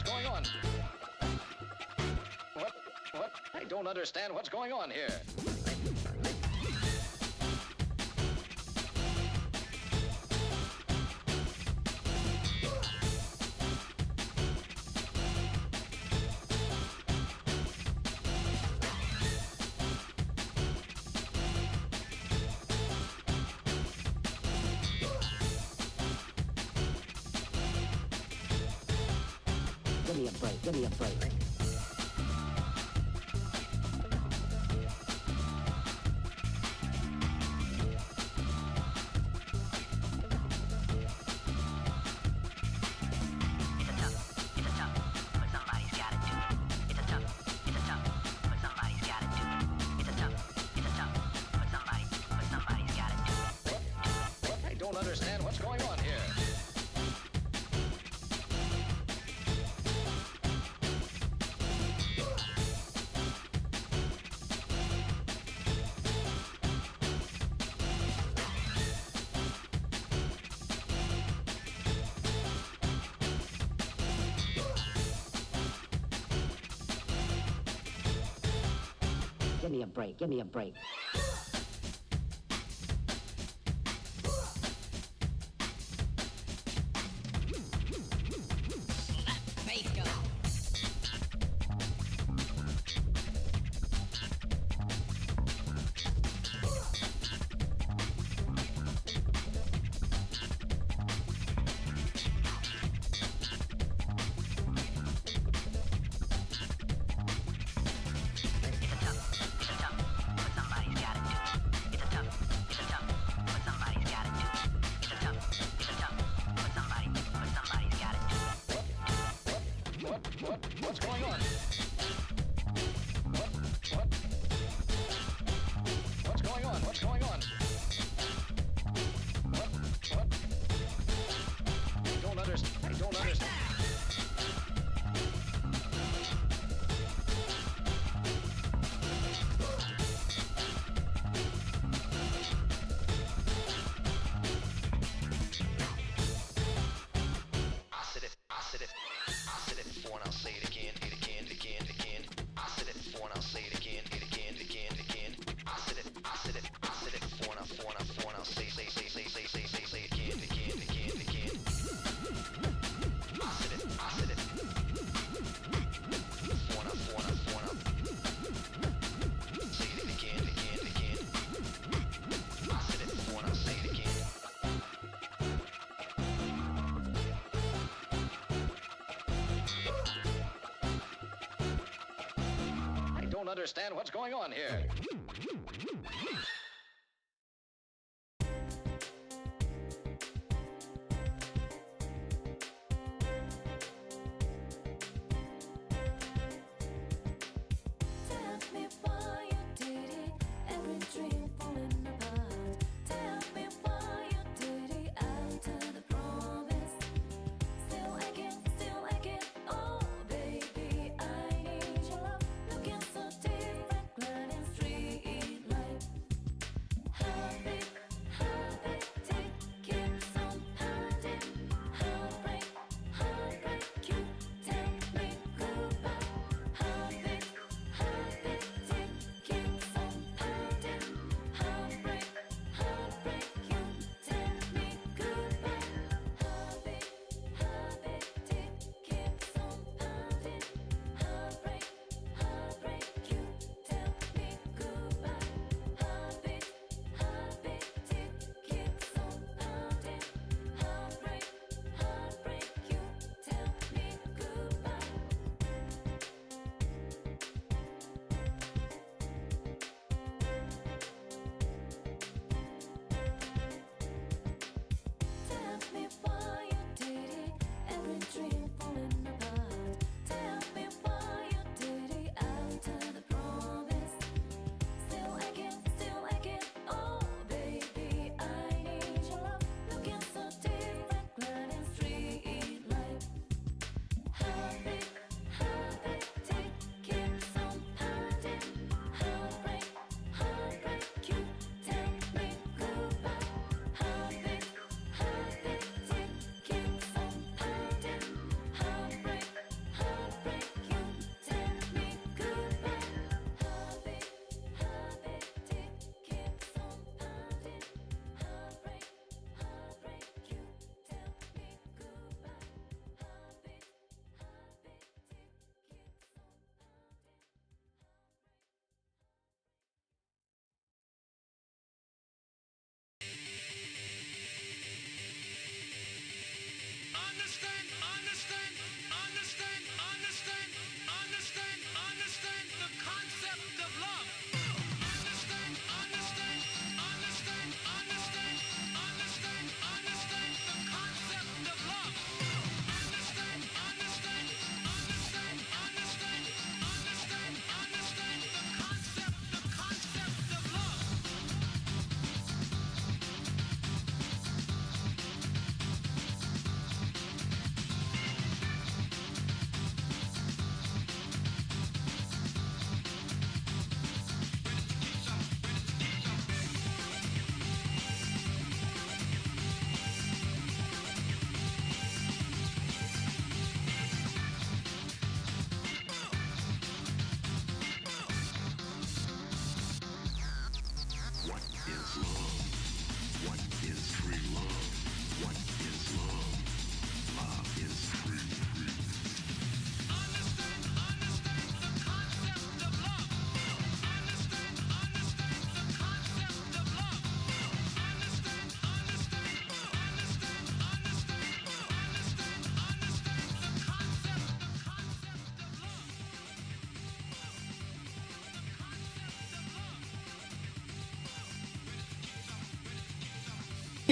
what's going on? What? I don't understand what's going on here. Give me a break, give me a break. I don't understand what's going on here. Give me a break, give me a break. What's going on? What's going on? What's going on? What? I don't understand. I don't understand. I said it before and I'll say it again, again. I said it before and I'll say it again, again. I said it before and I'll say it again, again. I said it before and I'll say it again, again. I said it before and I'll say it again. I don't understand what's going on here. Street.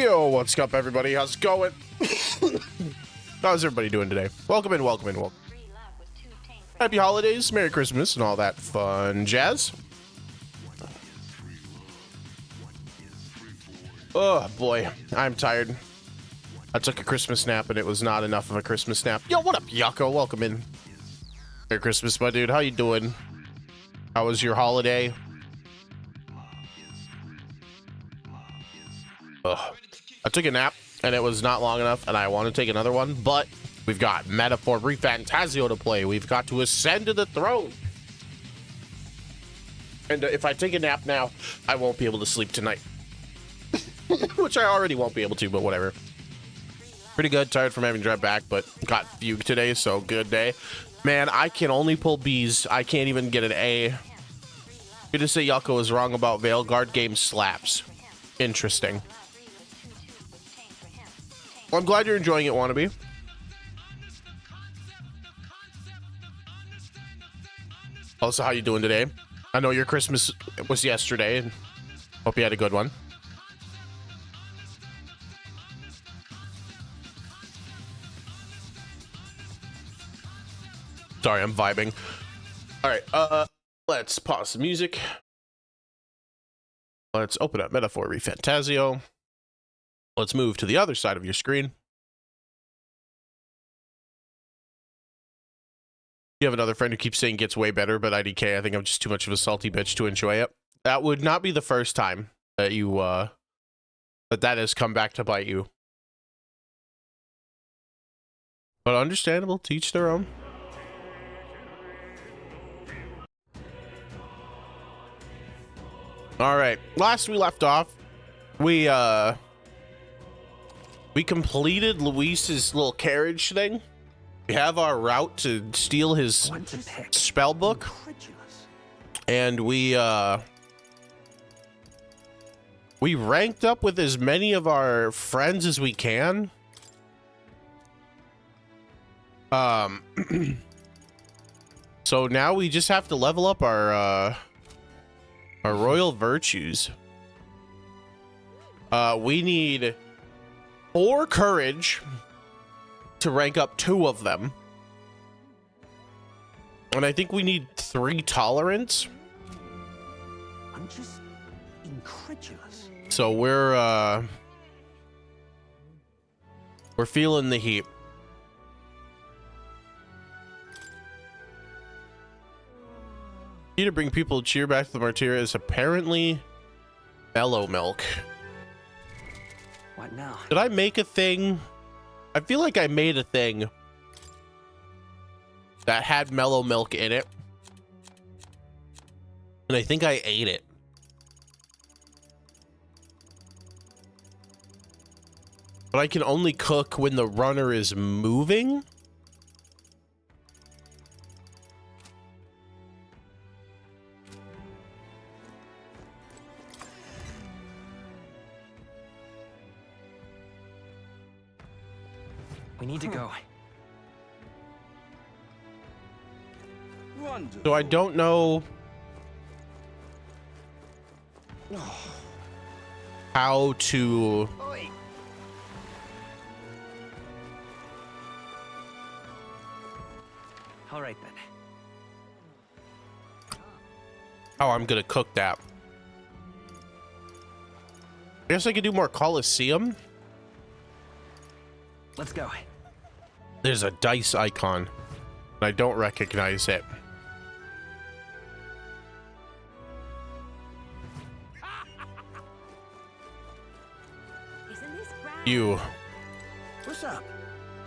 Yo, what's up, everybody? How's it going? How's everybody doing today? Welcome in, welcome in, welcome. Happy holidays, Merry Christmas, and all that fun jazz. Oh, boy. I'm tired. I took a Christmas nap, and it was not enough of a Christmas nap. Yo, what up, Yucko? Welcome in. Merry Christmas, my dude. How you doing? How was your holiday? Ugh. I took a nap, and it was not long enough, and I want to take another one, but we've got Metaphor ReFantazio to play. We've got to ascend to the throne. And if I take a nap now, I won't be able to sleep tonight. Which I already won't be able to, but whatever. Pretty good. Tired from having to drive back, but got fugue today, so good day. Man, I can only pull B's. I can't even get an A. Good to say Yucko was wrong about Veilguard game slaps. Interesting. Well, I'm glad you're enjoying it, Wannabe. Also, how you doing today? I know your Christmas was yesterday, and hope you had a good one. Sorry, I'm vibing. All right, let's pause the music. Let's open up Metaphor ReFantazio. Let's move to the other side of your screen. You have another friend who keeps saying gets way better, but IDK, I think I'm just too much of a salty bitch to enjoy it. That would not be the first time that you, that has come back to bite you. But understandable, to each their own. All right, last we left off, we completed Luis's little carriage thing. We have our route to steal his spell book, and we ranked up with as many of our friends as we can. So now we just have to level up our royal virtues. We need 4 courage to rank up 2 of them. And I think we need 3 tolerance. I'm just incredulous. So we're feeling the heat. Key to bring people cheer back to the Martyria is apparently mellow milk. What now? Did I make a thing? I feel like I made a thing that had mellow milk in it, and I think I ate it. But I can only cook when the runner is moving. We need to go. Wonderful. So I don't know how to All right then. how I'm gonna cook that. I guess I could do more Colosseum. Let's go. There's a dice icon, and I don't recognize it. You. What's up?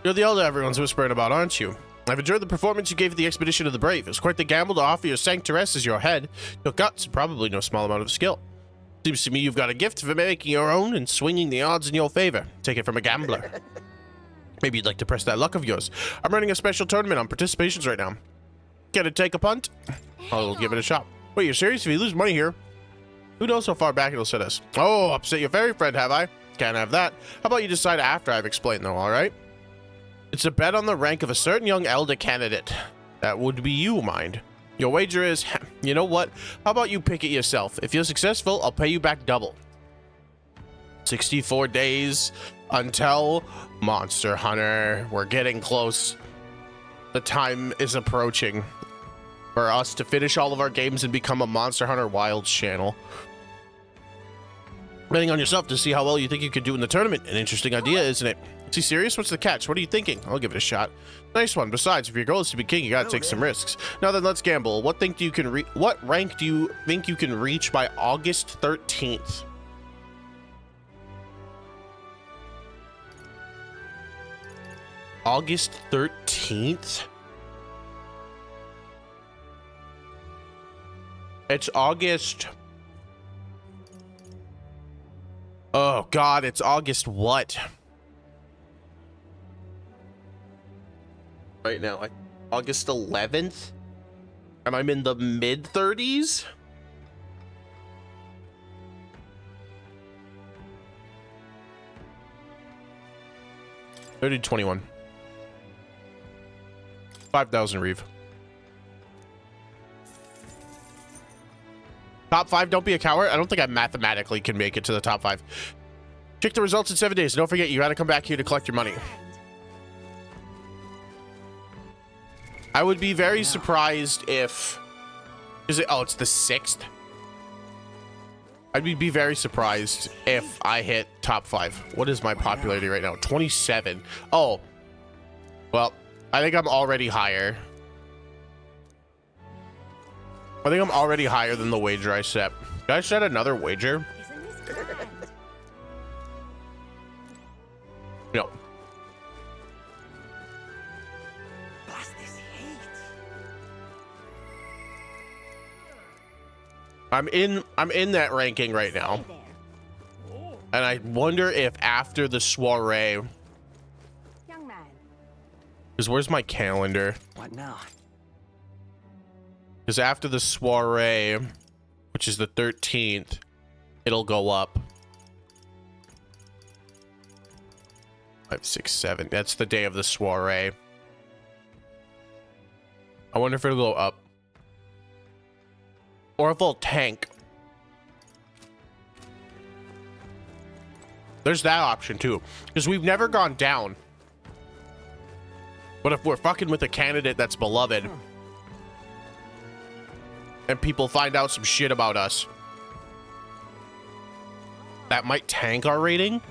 You're the elder everyone's whispering about, aren't you? I've enjoyed the performance you gave at the Expedition of the Brave. It was quite the gamble to offer your Sanctoress as your head. Your guts, probably no small amount of skill. Seems to me you've got a gift for making your own and swinging the odds in your favor. Take it from a gambler. Maybe you'd like to press that luck of yours. I'm running a special tournament on participations right now. Get to take a punt? I'll give it a shot. Wait, you're serious? If you lose money here, who knows how far back it'll set us? Oh, upset your fairy friend, have I? Can't have that. How about you decide after I've explained, though, all right? It's a bet on the rank of a certain young elder candidate. That would be you, mind. Your wager is, you know what? How about you pick it yourself? If you're successful, I'll pay you back double. 64 days until Monster Hunter. We're getting close. The time is approaching for us to finish all of our games and become a Monster Hunter Wilds channel. Betting on yourself to see how well you think you could do in the tournament. An interesting idea, isn't it? Is he serious? What's the catch? What are you thinking? I'll give it a shot. Nice one. Besides, if your goal is to be king, you gotta take some risks. Now then, let's gamble. What rank do you think you can reach by August 13th? August 13th? It's August. Oh God, it's August what? Right now, August 11th? And I'm in the mid 30s? I did 21. 5,000 Reeve. Top 5, don't be a coward. I don't think I mathematically can make it to the top 5. Check the results in 7 days. Don't forget, you gotta come back here to collect your money. I would be very surprised if... Oh, it's the 6th? I'd be very surprised if I hit top 5. What is my popularity right now? 27. Oh. Well, I think I'm already higher. I think I'm already higher than the wager I set. Did I set another wager? No. I'm in that ranking right now. And I wonder if after the soiree, Young man. because where's my calendar? What now? Because after the soiree, which is the 13th, it'll go up. 5, 6, 7. That's the day of the soiree. I wonder if it'll go up. Or if it'll tank. There's that option too. Because we've never gone down. But if we're fucking with a candidate that's beloved, and people find out some shit about us, that might tank our rating.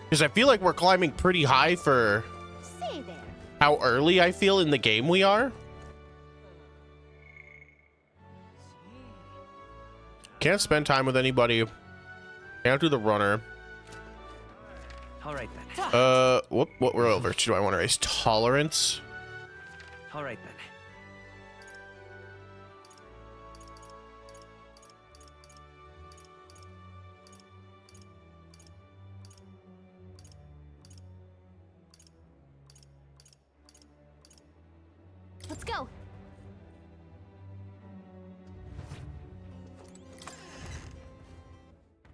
Because I feel like we're climbing pretty high for Say there. how early I feel in the game we are. Can't spend time with anybody. Can't do the runner. All right then. What we're over. Do I want to raise tolerance? All right then. Let's go.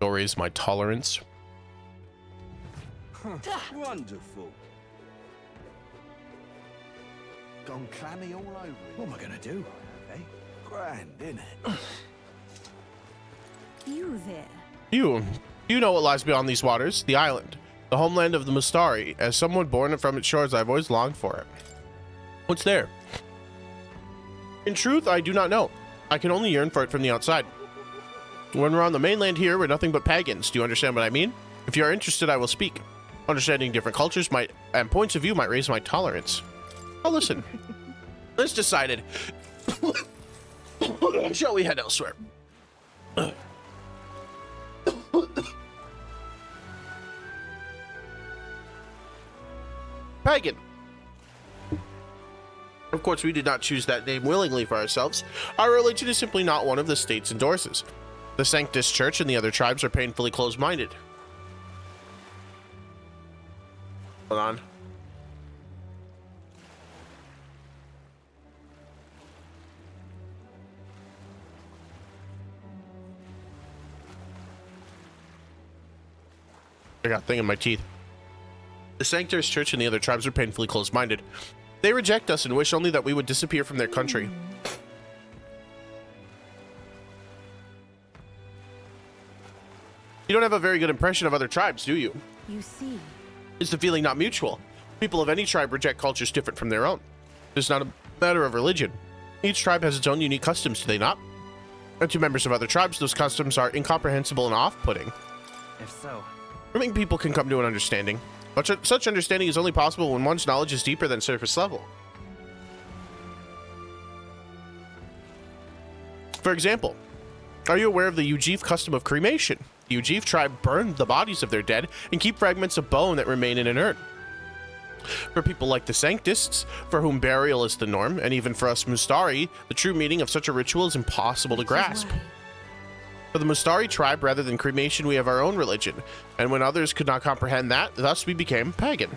Go raise my tolerance. Wonderful. Gone clammy all over it. What am I gonna do? Eh? Grand, isn't it? You there. You know what lies beyond these waters. The island. The homeland of the Mustari. As someone born from its shores, I've always longed for it. What's there? In truth, I do not know. I can only yearn for it from the outside. When we're on the mainland here, we're nothing but pagans. Do you understand what I mean? If you are interested, I will speak. Understanding different cultures and points of view might raise my tolerance. I'll listen. It's decided. Shall we head elsewhere? Pagan. Of course, we did not choose that name willingly for ourselves. Our religion is simply not one of the states endorses. The Sanctus Church and the other tribes are painfully closed-minded. Hold on. I got a thing in my teeth. The Sanctus Church and the other tribes are painfully closed-minded. They reject us and wish only that we would disappear from their country. You don't have a very good impression of other tribes, do you? You see. Is the feeling not mutual? People of any tribe reject cultures different from their own. It's not a matter of religion. Each tribe has its own unique customs, do they not? And to members of other tribes, those customs are incomprehensible and off-putting. If so, I think people can come to an understanding. But such understanding is only possible when one's knowledge is deeper than surface level. For example, are you aware of the Ujif custom of cremation? The Ujif tribe burn the bodies of their dead and keep fragments of bone that remain in an urn. For people like the Sanctists, for whom burial is the norm, and even for us Mustari, the true meaning of such a ritual is impossible to grasp. For the Mustari tribe, rather than cremation, we have our own religion, and when others could not comprehend that, thus we became pagan.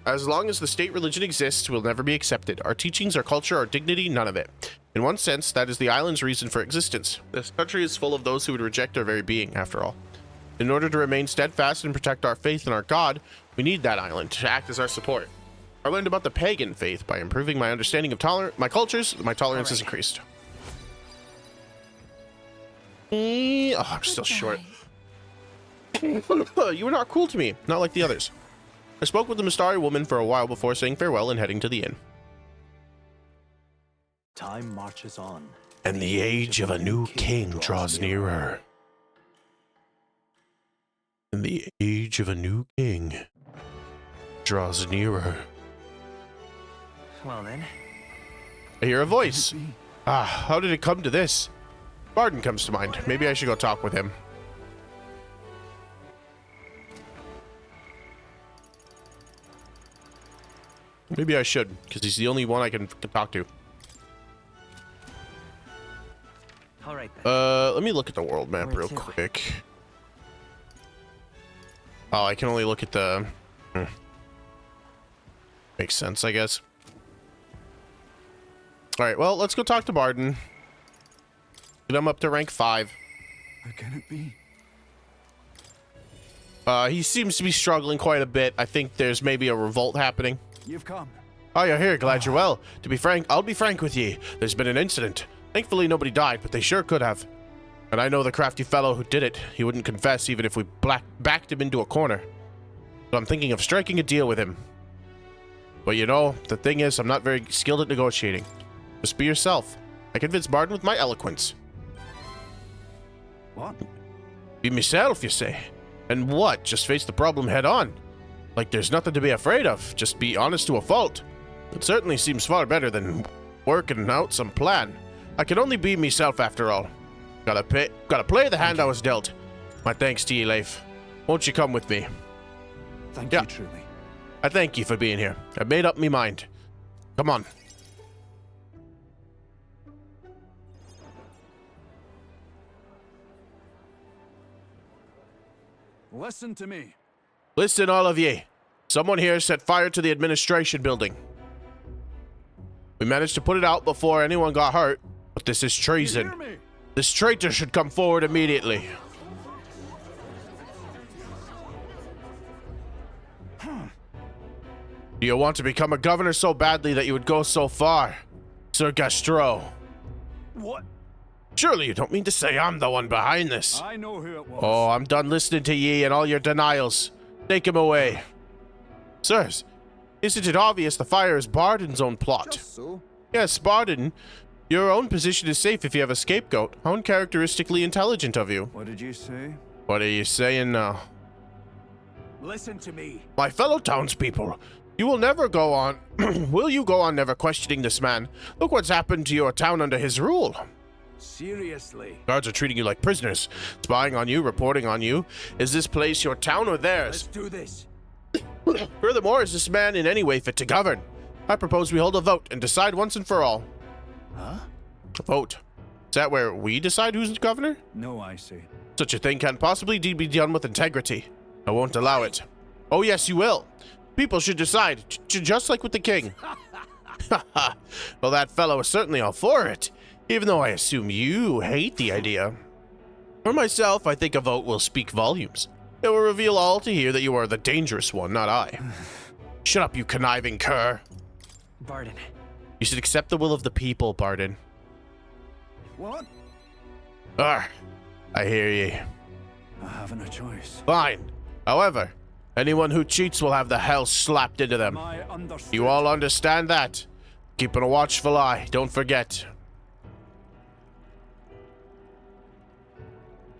As long as the state religion exists, we'll never be accepted. Our teachings, our culture, our dignity, none of it. In one sense, that is the island's reason for existence. This country is full of those who would reject our very being, after all. In order to remain steadfast and protect our faith in our God, we need that island to act as our support. I learned about the pagan faith by improving my understanding of my cultures. My tolerance has increased. Oh, I'm still short. You were not cruel to me, not like the others. I spoke with the Mustari woman for a while before saying farewell and heading to the inn. Time marches on. And the age of a new king draws nearer. And the age of a new king draws nearer. well then. I hear a voice. Ah, how did it come to this? Barden comes to mind. Maybe I should go talk with him. Maybe I should, because he's the only one I can talk to. All right then. Let me look at the world map real quick. Oh, I can only look at the... Makes sense, I guess. Alright, well, let's go talk to Barden. Get him up to rank 5. How can it be? He seems to be struggling quite a bit. I think there's maybe a revolt happening. You've come. Oh, you're here. Glad you're well. To be frank, I'll be frank with ye. There's been an incident. Thankfully, nobody died, but they sure could have. And I know the crafty fellow who did it. He wouldn't confess even if we backed him into a corner. So I'm thinking of striking a deal with him. But you know, the thing is, I'm not very skilled at negotiating. Just be yourself. I convinced Barden with my eloquence. What? Be myself, you say? And what? Just face the problem head on? Like there's nothing to be afraid of. Just be honest to a fault. It certainly seems far better than working out some plan. I can only be myself after all. Gotta play the hand I was dealt. My thanks to ye, Leif. Won't you come with me? Thank Yeah. you truly. I thank you for being here. I've made up me mind. Come on. Listen to me. Listen, all of ye. Someone here set fire to the administration building. We managed to put it out before anyone got hurt, but this is treason. Hear me? This traitor should come forward immediately. Do you want to become a governor so badly that you would go so far, Sir Gastro? What? Surely you don't mean to say I'm the one behind this. I know who it was. Oh, I'm done listening to ye and all your denials. Take him away. Sirs, isn't it obvious the fire is Barden's own plot? Just so. Yes, Barden. Your own position is safe if you have a scapegoat. How uncharacteristically intelligent of you. What did you say? What are you saying now? Listen to me. My fellow townspeople, you will never go on... will you go on never questioning this man? Look what's happened to your town under his rule. Seriously. Guards are treating you like prisoners, spying on you, reporting on you. Is this place your town or Let's theirs? do this. Furthermore, is this man in any way fit to govern? I propose we hold a vote and decide once and for all. Huh? A vote? Is that where we decide who's governor? No, I see. Such a thing can't possibly be done with integrity. I won't allow it. Oh yes, you will. People should decide, just like with the king. Well, that fellow is certainly all for it, even though I assume you hate the idea. For myself, I think a vote will speak volumes. It will reveal all to hear that you are the dangerous one, not I. Shut up, you conniving cur. Barden. You should accept the will of the people, Barden. What? I hear ye. given a choice. Fine. However, anyone who cheats will have the hell slapped into them. I understood. You all understand that? Keeping a watchful eye, don't forget.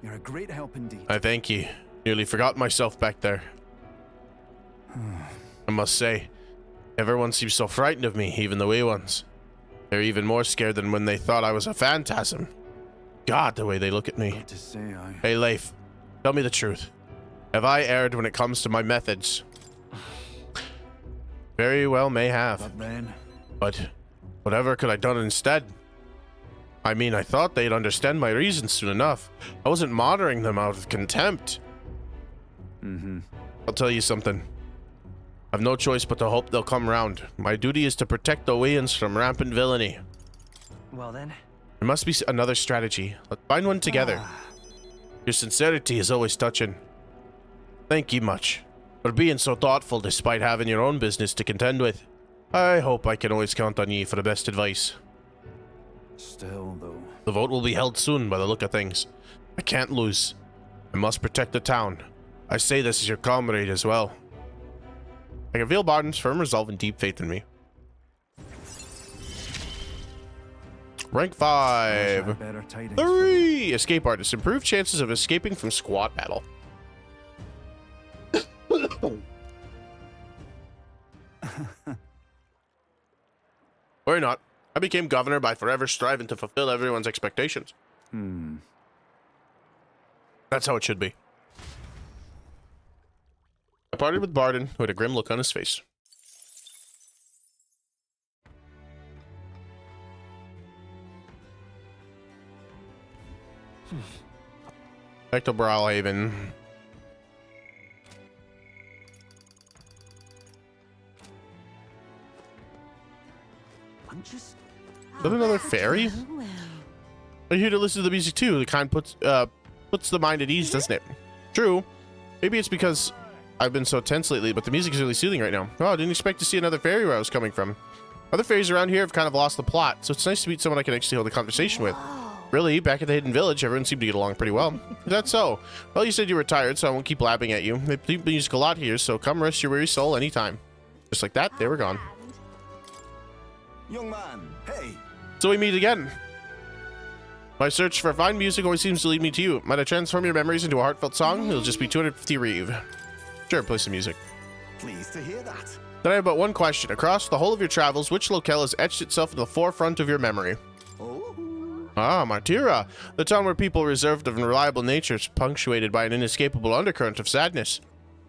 You're a great help indeed. I thank you. Nearly forgot myself back there. I must say, everyone seems so frightened of me, even the wee ones. They're even more scared than when they thought I was a phantasm. God, the way they look at me. Got to say, Hey, Leif, tell me the truth. Have I erred when it comes to my methods? Very well may have. But then, But whatever could I done instead? I mean, I thought they'd understand my reasons soon enough. I wasn't monitoring them out of contempt. I'll tell you something. I've no choice but to hope they'll come round. My duty is to protect the Wayans from rampant villainy. Well then. There must be another strategy. Let's find one together. Your sincerity is always touching. Thank you much for being so thoughtful despite having your own business to contend with. I hope I can always count on you for the best advice. still though. The vote will be held soon by the look of things. I can't lose. I must protect the town. I say this as your comrade as well. I can feel Barton's firm resolve and deep faith in me. Rank 5. Better tidings. 3. Escape artist. Improved chances of escaping from squad battle. Or not. I became governor by forever striving to fulfill everyone's expectations. That's how it should be. I partied with Barden, who had a grim look on his face. Back to Brawlhaven. Punches? Is that another fairy? I'm here to listen to the music too. The kind puts the mind at ease, doesn't it? True. Maybe it's because I've been so tense lately, but the music is really soothing right now. Oh, I didn't expect to see another fairy where I was coming from. Other fairies around here have kind of lost the plot, so it's nice to meet someone I can actually hold a conversation with. Really, back at the Hidden Village, everyone seemed to get along pretty well. Is that so? Well, you said you were tired, so I won't keep blabbing at you. They play music a lot here, so come rest your weary soul anytime. Just like that, they were gone. Young man, hey. So we meet again. My search for fine music always seems to lead me to you. Might I transform your memories into a heartfelt song? It'll just be 250 reeve. Sure, play some music. Pleased to hear that. Then I have but one question. Across the whole of your travels, which locale has etched itself in the forefront of your memory? Oh. Ah, Martira, the town where people reserved of reliable natures, punctuated by an inescapable undercurrent of sadness.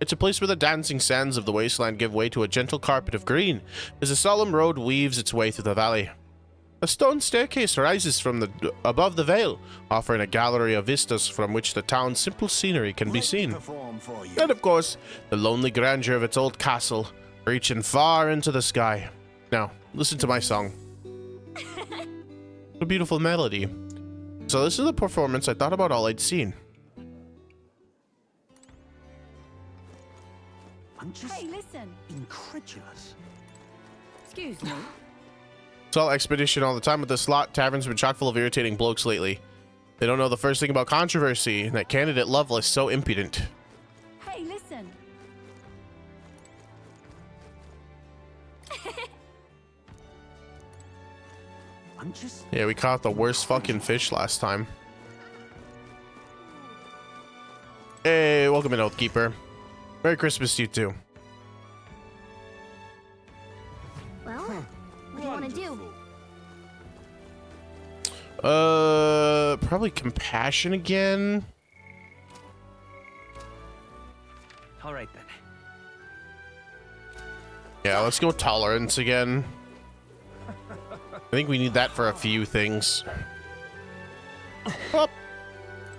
It's a place where the dancing sands of the wasteland give way to a gentle carpet of green, as a solemn road weaves its way through the valley. A stone staircase rises from above the vale, offering a gallery of vistas from which the town's simple scenery can be seen. Perform for you. And of course, the lonely grandeur of its old castle, reaching far into the sky. Now, listen to my song. A beautiful melody. So this is the performance I thought about all I'd seen. Punches? Hey, listen. Incredulous. Excuse me. Saw expedition all the time with this lot. Tavern's been chock full of irritating blokes lately. They don't know the first thing about controversy, and that candidate Lovelace so impudent. Hey, listen. Punches? Yeah, we caught the worst fucking fish last time. Hey, welcome in, Oathkeeper. Merry Christmas to you too. Well, what do you want to do? Probably compassion again. All right then. Yeah, let's go tolerance again. I think we need that for a few things. Oh,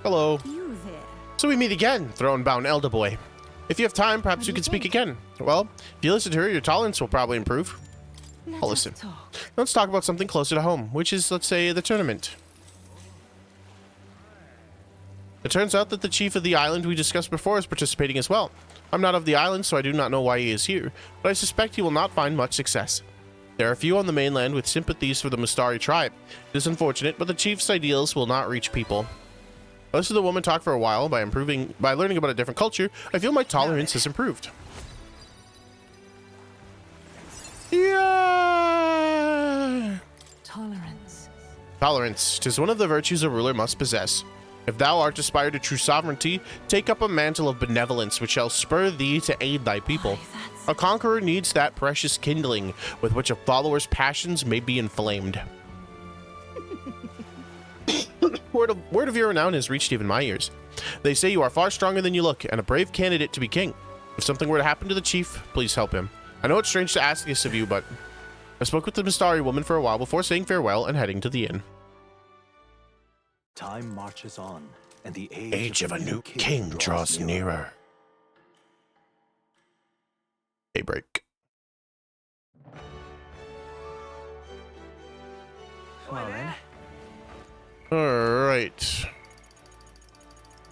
hello. You there. So we meet again, throne-bound elder boy. If you have time, perhaps you can speak again. Well, if you listen to her, your tolerance will probably improve. I'll listen. Let's talk about something closer to home, which is, let's say, the tournament. It turns out that the chief of the island we discussed before is participating as well. I'm not of the island, so I do not know why he is here, but I suspect he will not find much success. There are few on the mainland with sympathies for the Mustari tribe. It is unfortunate, but the chief's ideals will not reach people. I listened to the woman talk for a while. By learning about a different culture, I feel my tolerance has improved. Yeah. Tolerance. Tolerance. 'Tis one of the virtues a ruler must possess. If thou art aspired to true sovereignty, take up a mantle of benevolence which shall spur thee to aid thy people. A conqueror needs that precious kindling with which a follower's passions may be inflamed. Word of your renown has reached even my ears. They say you are far stronger than you look, and a brave candidate to be king. If something were to happen to the chief, please help him. I know it's strange to ask this of you, but I spoke with the Mistari woman for a while before saying farewell and heading to the inn. Time marches on, and the Age of a new king draws nearer. Daybreak. Well then. All right.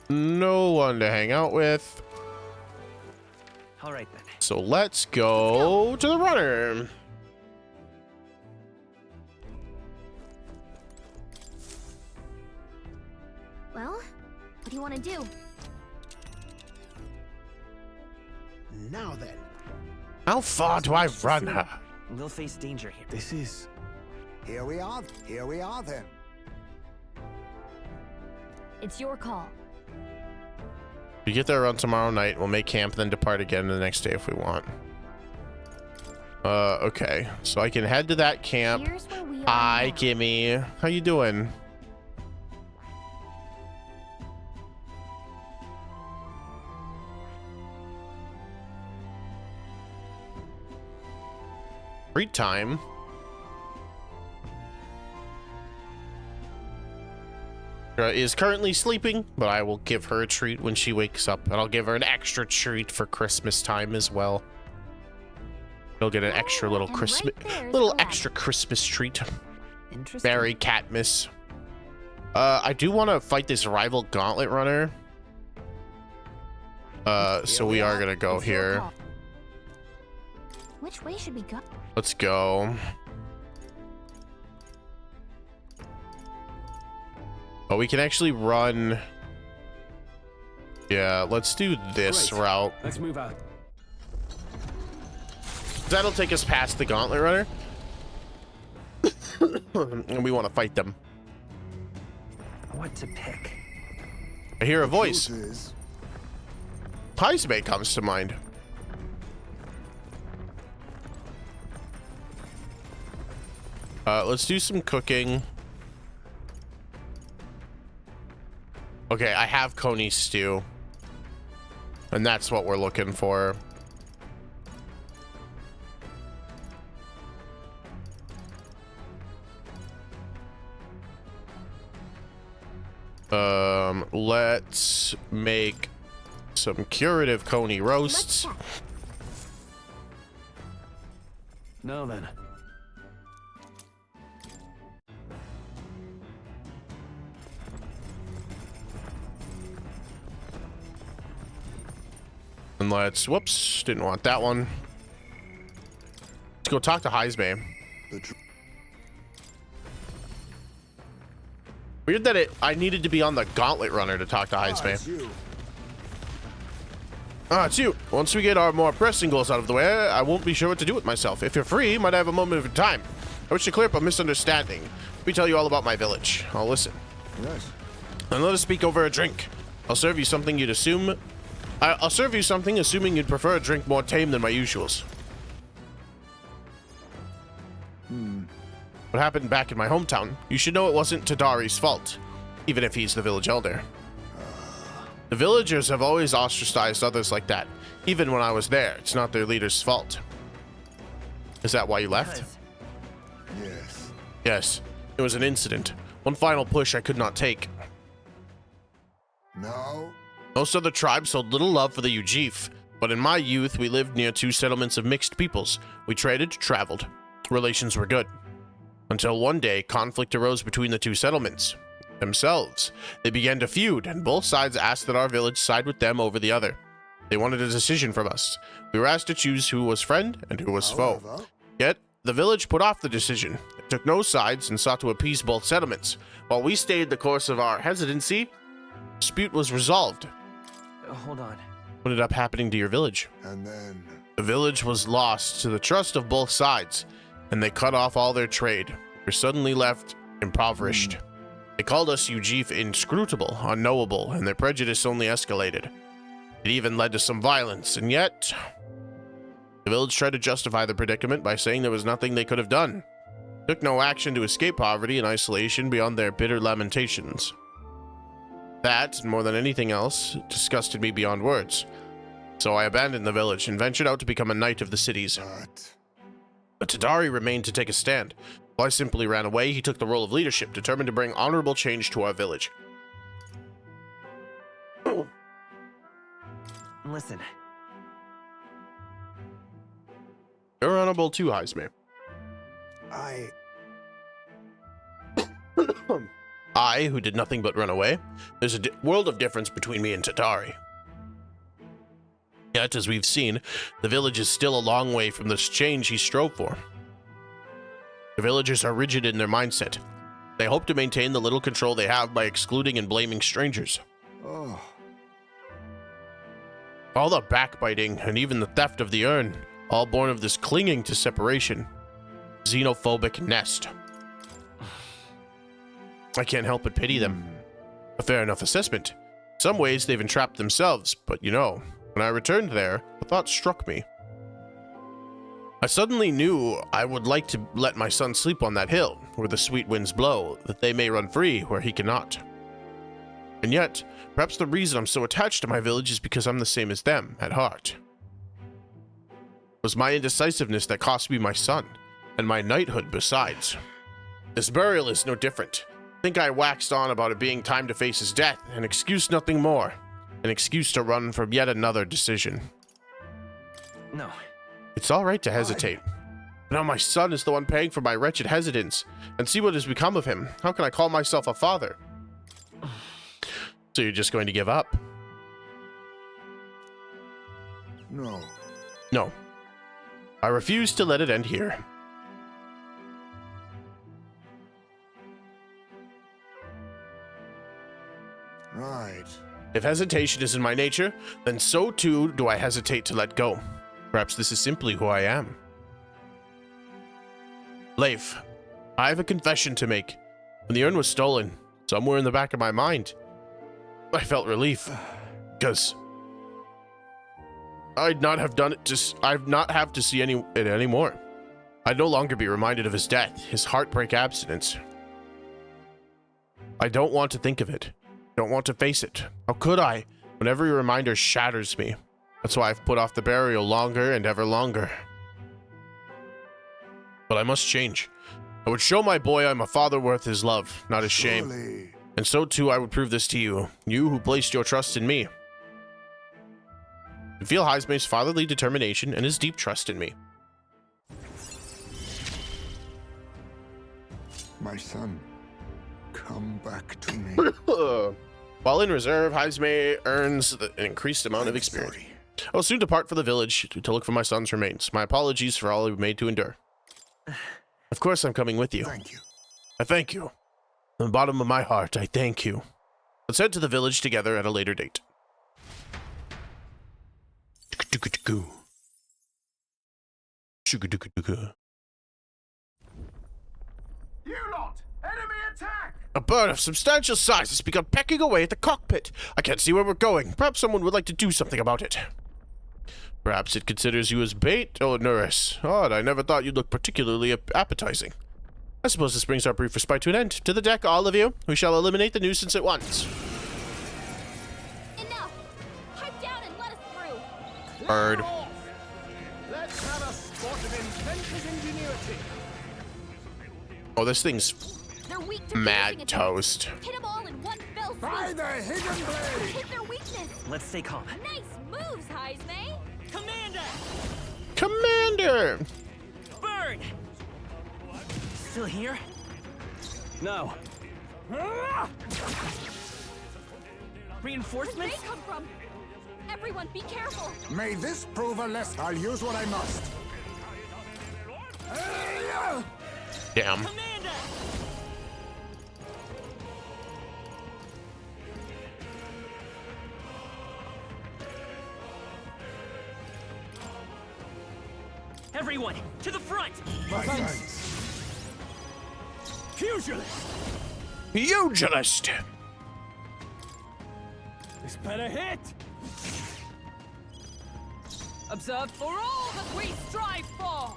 No one to hang out with. All right then. So let's go to the runner. Well, what do you want to do? Now then. How far do I run her? We'll face danger here. This is... Here we are then. It's your call. We get there around tomorrow night. We'll make camp, then depart again the next day if we want. Okay. So I can head to that camp. Here's where we are Hi, now. Gimme. How you doing? Free time. Is currently sleeping, but I will give her a treat when she wakes up, and I'll give her an extra treat for Christmas time as well. She'll get an extra little and Christmas, right there's little the extra Christmas treat. Interesting. Very Catmiss. I do want to fight this rival gauntlet runner. So we are gonna go It's your here. call. Which way should we go? Let's go. Oh, we can actually run. Yeah, let's do this Great. route. Let's move out. That'll take us past the gauntlet runner. And we want to fight them. What to pick? I hear a voice. Truth is, Paisme comes to mind. Let's do some cooking. Okay, I have Coney stew. And that's what we're looking for. Let's make some curative Coney roasts. Let's check. now then. And let's, whoops, didn't want that one. Let's go talk to Heisme. Weird that I needed to be on the gauntlet runner to talk to Heisme. Ah, it's you. Once we get our more pressing goals out of the way, I won't be sure what to do with myself. If you're free, might I have a moment of your time? I wish to clear up a misunderstanding. Let me tell you all about my village. I'll listen. Yes. And let us speak over a drink. I'll serve you something you'd assume. I'll serve you something assuming you'd prefer a drink more tame than my usuals. What happened back in my hometown? You should know it wasn't Tadari's fault, even if he's the village elder. The villagers have always ostracized others like that. Even when I was there, it's not their leader's fault. Is that why you left? Yes. Yes, it was an incident. One final push I could not take. No. Most other tribes showed little love for the Ujif, but in my youth, we lived near two settlements of mixed peoples. We traded, traveled. Relations were good. Until one day, conflict arose between the two settlements themselves. They began to feud, and both sides asked that our village side with them over the other. They wanted a decision from us. We were asked to choose who was friend and who was foe. However, Yet, the village put off the decision. It took no sides and sought to appease both settlements. While we stayed the course of our hesitancy, Dispute was resolved. Hold on. What ended up happening to your village? And then... The village was lost to the trust of both sides, and they cut off all their trade. We're suddenly left impoverished. They called us Ujif inscrutable, unknowable, and their prejudice only escalated. It even led to some violence, and yet... The village tried to justify the predicament by saying there was nothing they could have done. Took no action to escape poverty and isolation beyond their bitter lamentations. That, and more than anything else, disgusted me beyond words. So I abandoned the village and ventured out to become a knight of the cities. But Tadari remained to take a stand. While I simply ran away, he took the role of leadership, determined to bring honorable change to our village. Listen. You're honorable too, Heisme. I, who did nothing but run away. There's a world of difference between me and Tadari. Yet, as we've seen, the village is still a long way from this change he strove for. The villagers are rigid in their mindset. They hope to maintain the little control they have by excluding and blaming strangers. Oh. All the backbiting and even the theft of the urn, all born of this clinging to separation. Xenophobic nest. I can't help but pity them. A fair enough assessment. In some ways, they've entrapped themselves, but you know, when I returned there, a thought struck me. I suddenly knew I would like to let my son sleep on that hill, where the sweet winds blow, that they may run free where he cannot. And yet, perhaps the reason I'm so attached to my village is because I'm the same as them, at heart. It was my indecisiveness that cost me my son, and my knighthood besides. This burial is no different. I think I waxed on about it being time to face his death, an excuse nothing more. An excuse to run from yet another decision. No. It's all right to hesitate. But now my son is the one paying for my wretched hesitance, and see what has become of him. How can I call myself a father? So you're just going to give up? No. No. I refuse to let it end here. Right. If hesitation is in my nature, then so too do I hesitate to let go. Perhaps this is simply who I am. Leif, I have a confession to make. When the urn was stolen, somewhere in the back of my mind, I felt relief. Because I'd not have done it I'd not have to see it anymore. I'd no longer be reminded of his death, his heartbreak abstinence. I don't want to think of it. Don't want to face it. How could I, when every reminder shatters me? That's why I've put off the burial longer and ever longer. But I must change. I would show my boy I'm a father worth his love, not his shame. Surely. And so too I would prove this to you, you who placed your trust in me. I feel Heisme's fatherly determination and his deep trust in me. My son, come back to me. While in reserve, Heisme earns an increased amount of experience. Sorry. I will soon depart for the village to look for my son's remains. My apologies for all we've made to endure. Of course I'm coming with you. Thank you. I thank you. From the bottom of my heart, I thank you. Let's head to the village together at a later date. You lot! Enemy attack! A bird of substantial size has begun pecking away at the cockpit. I can't see where we're going. Perhaps someone would like to do something about it. Perhaps it considers you as bait, oh Nuris. Odd, I never thought you'd look particularly appetizing. I suppose this brings our brief respite to an end. To the deck, all of you. We shall eliminate the nuisance at once. Enough! Pipe down and let us through! Bird. Let's have a spot of inventor's ingenuity. Oh, this thing's They're weak to mad piercing attacks. toast. Hit them all in one fell By swoop! the hidden blade! Hit their weakness! Let's stay calm. Nice moves, Heisme! Commander! Burn! Still here? No. Where'd Reinforcements? they come from? Everyone, be careful! May this prove a lesson. I'll use what I must. Damn. Everyone, to the front! My thanks. Pugilist! Pugilist. This better hit! Observe for all that we strive for!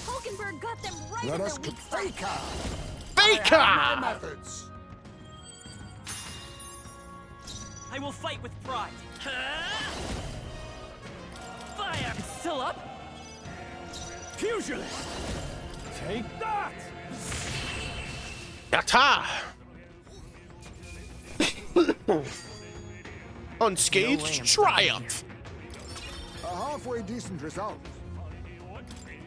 Hulkenberg got them right Let in us their get weak spot. Faker. Faker. My methods. I will fight with pride. Fire! It's still up? Pugilist! Take that! Yatta! Unscathed triumph. A halfway decent result.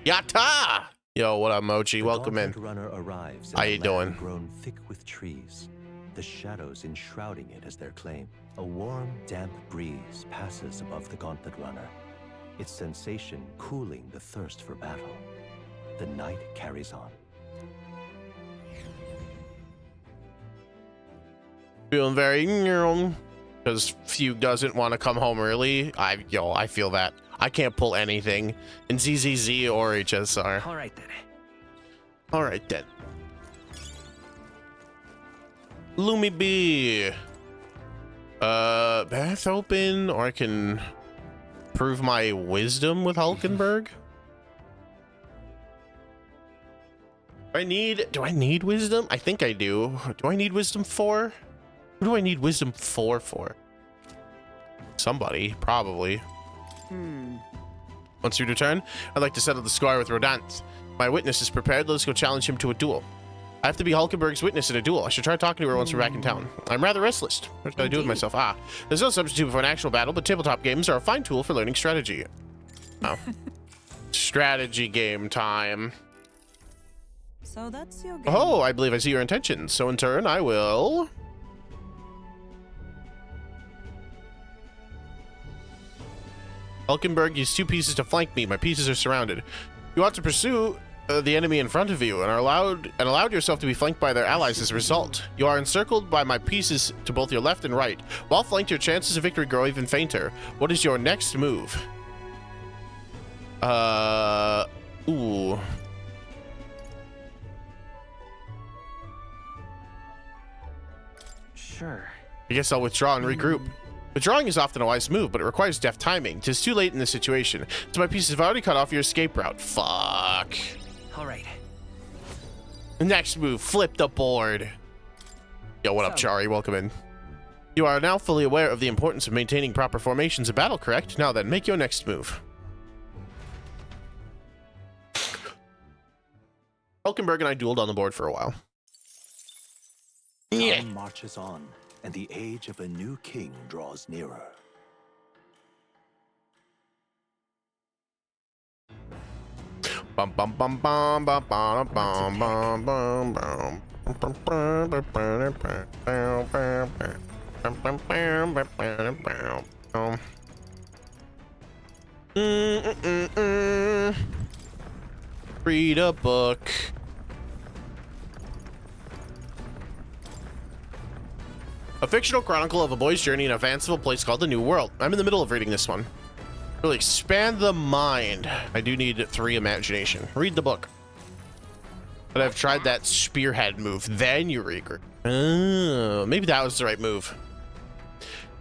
Yatta! Yo, what up, Mochi? The Welcome in. Gauntlet Runner arrives in How a you land doing? grown thick with trees, the shadows enshrouding it as their claim. A warm, damp breeze passes above the Gauntlet Runner, its sensation cooling the thirst for battle. The night carries on. Feeling very because Fugue doesn't want to come home early. I feel that. I can't pull anything in ZZZ or HSR. All right then. All right then. Lumi B. Bath open, or I can prove my wisdom with Hulkenberg. Do I need wisdom? I think I do. Do I need wisdom 4? Who do I need wisdom 4 for? Somebody, probably. Once you return, I'd like to settle the score with Rodant. My witness is prepared. Let us go challenge him to a duel. I have to be Hulkenberg's witness in a duel. I should try talking to her once we're back in town. I'm rather restless. What should I do with myself? There's no substitute for an actual battle, but tabletop games are a fine tool for learning strategy. Oh. Strategy game time. So that's your game. Oh, I believe I see your intentions. So in turn, I will... Hulkenberg used 2 pieces to flank me. My pieces are surrounded. You ought to pursue the enemy in front of you and allowed yourself to be flanked by their allies as a result. You are encircled by my pieces to both your left and right. While flanked, your chances of victory grow even fainter. What is your next move? Ooh. Sure. I guess I'll withdraw and regroup. Withdrawing is often a wise move, but it requires deft timing. 'Tis too late in this situation, so my pieces have already cut off your escape route. Fuck. All right. Next move, flip the board. Yo, what up, Chari? Welcome in. You are now fully aware of the importance of maintaining proper formations in battle, correct? Now then, make your next move. Hulkenberg and I dueled on the board for a while. Yeah. Time marches on, and the age of a new king draws nearer. Bum bum bum bum bum bum bum bum bum bum. Read a book. A fictional chronicle of a boy's journey in a fanciful place called the New World. I'm in the middle of reading this one. Really expand the mind. I do need 3 imagination. Read the book. But I've tried that spearhead move. Then you regroup. Oh, maybe that was the right move.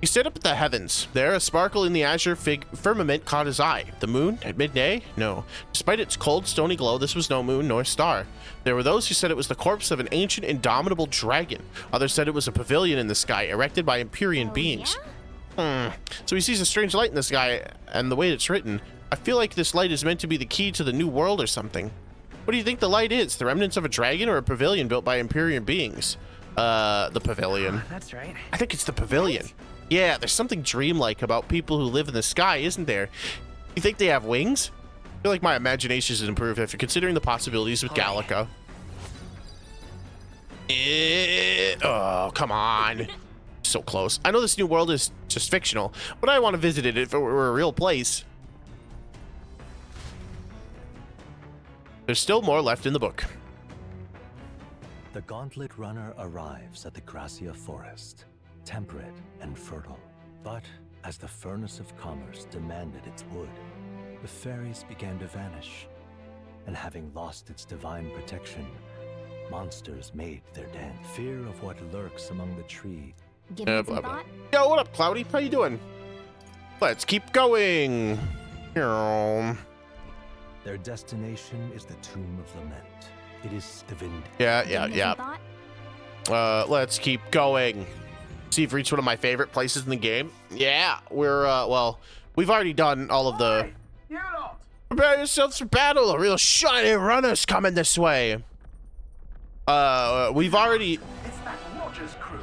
He stared up at the heavens. There, a sparkle in the azure firmament caught his eye. The moon at midday? No. Despite its cold, stony glow, this was no moon nor star. There were those who said it was the corpse of an ancient, indomitable dragon. Others said it was a pavilion in the sky, erected by Empyrean beings. So he sees a strange light in the sky, and the way it's written, I feel like this light is meant to be the key to the new world or something. What do you think the light is? The remnants of a dragon or a pavilion built by Empyrean beings? The pavilion. That's right. I think it's the pavilion. Yeah, there's something dreamlike about people who live in the sky, isn't there? You think they have wings? I feel like my imagination has improved after considering the possibilities with Gallica. Oh, come on. So close. I know this new world is just fictional, but I want to visit it if it were a real place. There's still more left in the book. The Gauntlet Runner arrives at the Gracia Forest, temperate and fertile. But as the furnace of commerce demanded its wood, the fairies began to vanish, and having lost its divine protection, monsters made their den. Fear of what lurks among the tree. Give it some thought. Yo, what up, Cloudy? How you doing? Let's keep going. Their destination is the Tomb of Lament. It is the Yeah. Give it some thought. Let's keep going. See if we reach one of my favorite places in the game. Yeah, we're well, we've already done all of the. Prepare yourselves for battle. A real shiny runner's coming this way. We've already. It's that Rogers crew.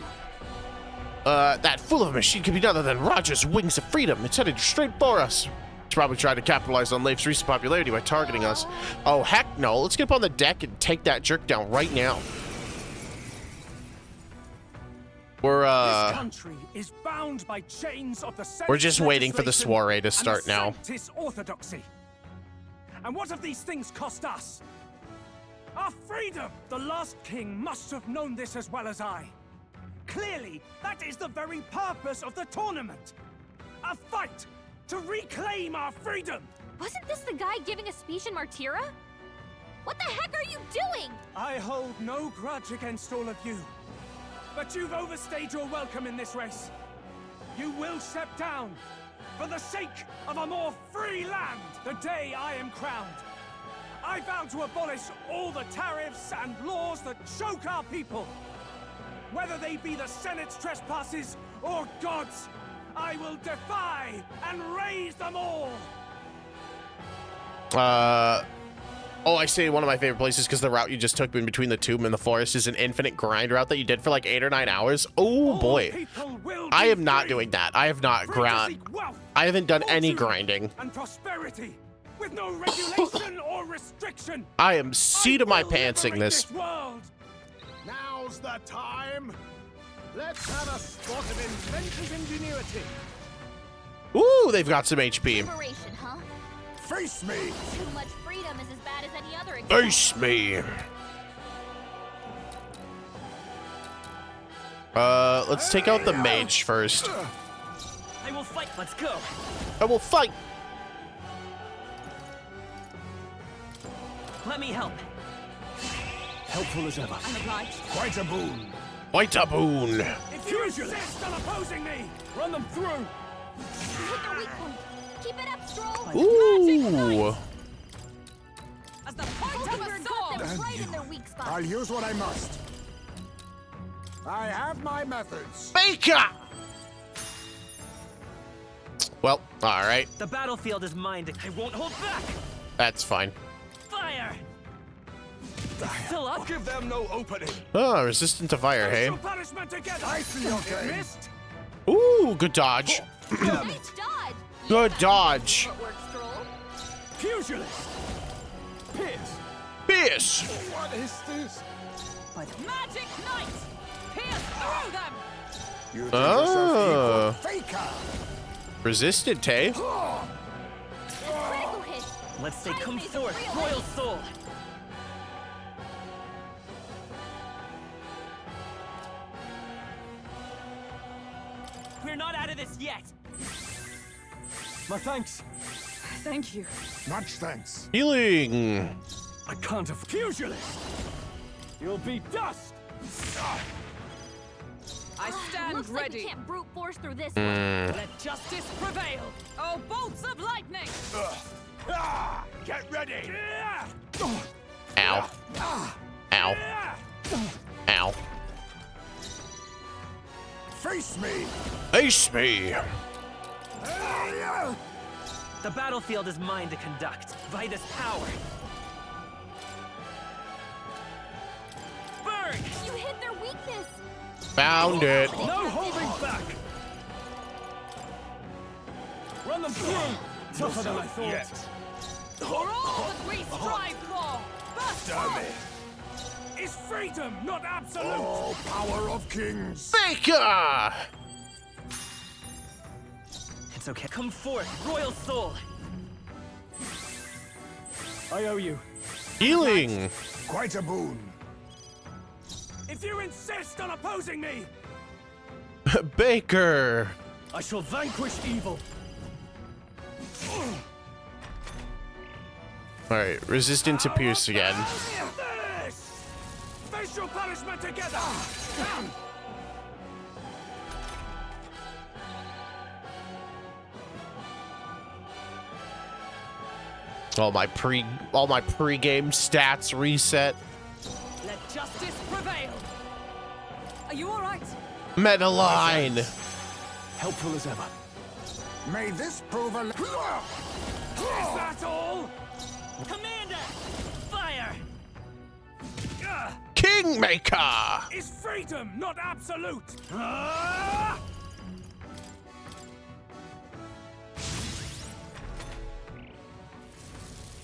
That fool of a machine could be none other than Roger's Wings of Freedom. It's headed straight for us. It's probably trying to capitalize on Leif's recent popularity by targeting us. Oh, heck no. Let's get up on the deck and take that jerk down right now. This country is bound by chains of the We're just waiting for the soiree to start now. Orthodoxy. And what have these things cost us? Our freedom! The last king must have known this as well as I. Clearly, that is the very purpose of the tournament. A fight to reclaim our freedom. Wasn't this the guy giving a speech in Martyra? What the heck are you doing? I hold no grudge against all of you. But you've overstayed your welcome in this race. You will step down for the sake of a more free land the day I am crowned. I vow to abolish all the tariffs and laws that choke our people. Whether they be the Senate's trespasses or God's, I will defy and raise them all. Oh, I say one of my favorite places because the route you just took in between the tomb and the forest is an infinite grind route that you did for like 8 or 9 hours. Oh boy, I am not doing that. I have not I haven't done any grinding. And prosperity with no regulation or restriction. I am seat of my pantsing this. Now's the time. Let's have a spot of inventor's ingenuity. Ooh, they've got some HP. Liberation, huh? Face me! Too much freedom is as bad as any other. Face me. Let's take out the mage first. I will fight. Let's go. I will fight. Let me help. Helpful as ever. I'm obliged. Quite a boon. Quite a boon. If you insist on opposing me, run them through. You hit their weak point. Keep it up, Stroll. Ooh. As the point of a got them right in their weak spot. I'll use what I must. I have my methods. Baker. Well, all right. The battlefield is mine. I won't hold back. That's fine. Fire. Still up? Give them no opening. Oh, resistant to fire, hey? Punishment together. I see your game. Missed. Ooh, good dodge. Nice dodge. Good dodge. Footwork, Stroll. Pugilist. Pierce. Pierce. What is this? Magic Knight. Pierce through them. You think yourself equal? Faker! Resistant, hey? Critical hit. Let's say Tiny come face of forth, real royal life. soul. We're not out of this yet. My thanks. Thank you. Much thanks. Healing. I can't have pugilist. You'll be dust. I stand Looks like ready. we can't brute force through this one. Let justice prevail. Oh, bolts of lightning! Get ready! Ow. Ow. Ow. Face me! Face me. The battlefield is mine to conduct by this power. Burn! You hit their weakness. Found it. No holding back! Run them through! Tougher than I thought. For all that we strive for! Burst forth! Is freedom not absolute? Oh, power of kings! Baker. It's okay. Come forth, royal soul. I owe you. Healing. Quite a boon. If you insist on opposing me, Baker. I shall vanquish evil. All right, resistant to pierce again. This! Face your punishment together! All my pre-game stats reset. Let justice prevail. Are you all right? Metaline. Helpful as ever. May this prove a... Is that all? Commander! Fire! Kingmaker. Is freedom not absolute?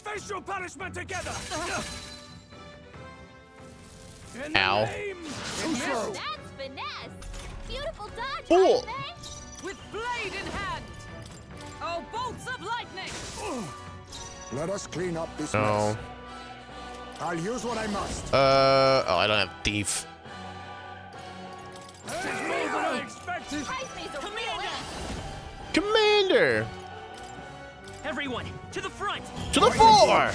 Face your punishment together! In the Ow. name- That's finesse. Beautiful dodge, Fool. Jaime. With blade in hand. Oh, bolts of lightning! Let us clean up this No. mess. I'll use what I must. Oh, I don't have thief. This is more than I expected! Jaime's a real Commander! ace. Commander, Everyone, to the front! to the fore.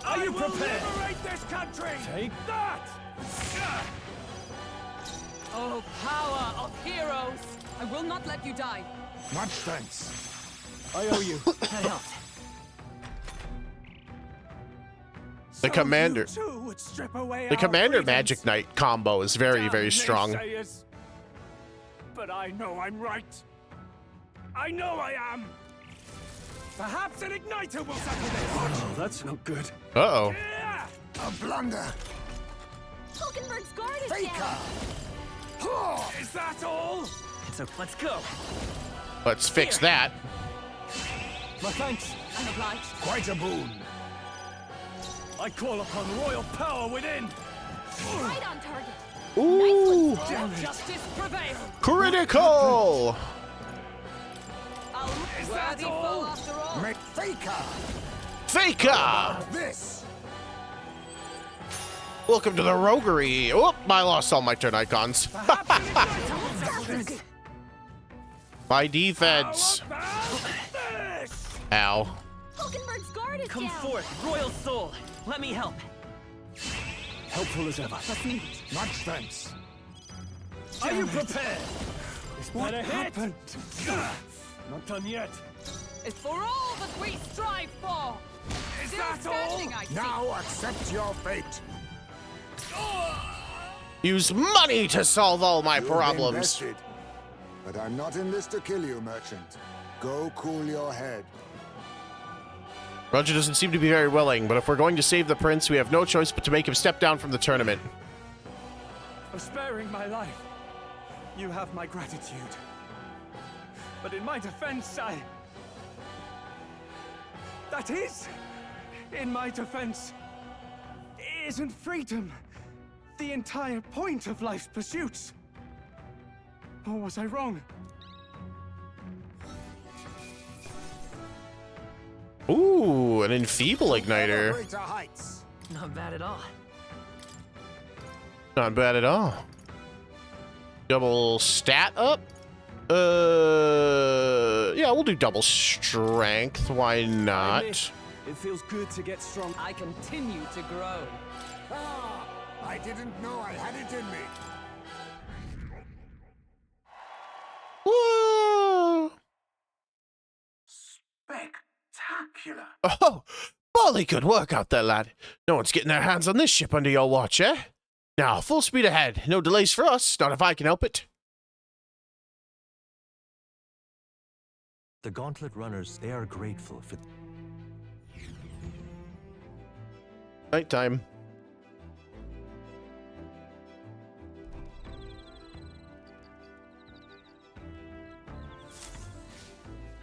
Are you prepared? Liberate this country! Take that! Oh, power of heroes! I will not let you die. Much thanks. I owe you. That helped. The commander. You too would strip away The our commander freedoms. magic knight combo is very, Damn very strong. naysayers. But I know I'm right. I know I am. Perhaps an igniter will settle this. Oh, that's not good. Uh-oh. Yeah. A blunder. Hulkenberg's guard is Faker. down. Is that all? So let's go. Let's fix that. My thanks. I'm obliged. Quite a boon. I call upon royal power within. Right on target. Ooh, Let justice prevail. critical. I'll Is worthy that foe all? after all. Make Faker. Faker. This. Welcome to the roguery. Oh, I lost all my turn icons. Perhaps an igniter will settle this. My defense. How about this? Ow. Hulkenberg's guard is Come down. forth, royal soul. Let me help. Helpful as ever. Let's meet. Much thanks. Are you prepared? Is that a hit? Not done yet. It's for all that we strive for. Is Still that all? standing, I see. Now accept your fate. Use money to solve all my You've problems. invested. But I'm not in this to kill you, merchant. Go cool your head. Roger doesn't seem to be very willing, but if we're going to save the prince, we have no choice but to make him step down from the tournament. For sparing my life, you have my gratitude. But in my defense, that is, in my defense, isn't freedom the entire point of life's pursuits? Or was I wrong? Ooh, an enfeeble igniter. Greater heights. Not bad at all. Not bad at all. Double stat up? Yeah, we'll do double strength. Why not? It feels good to get strong. I continue to grow. Ah, I didn't know I had it in me. Whoa! Spectacular. Oh, Bolly good work out there, lad. No one's getting their hands on this ship under your watch, eh? Now, full speed ahead. No delays for us, not if I can help it. The Gauntlet Runners, they are grateful for... Nighttime.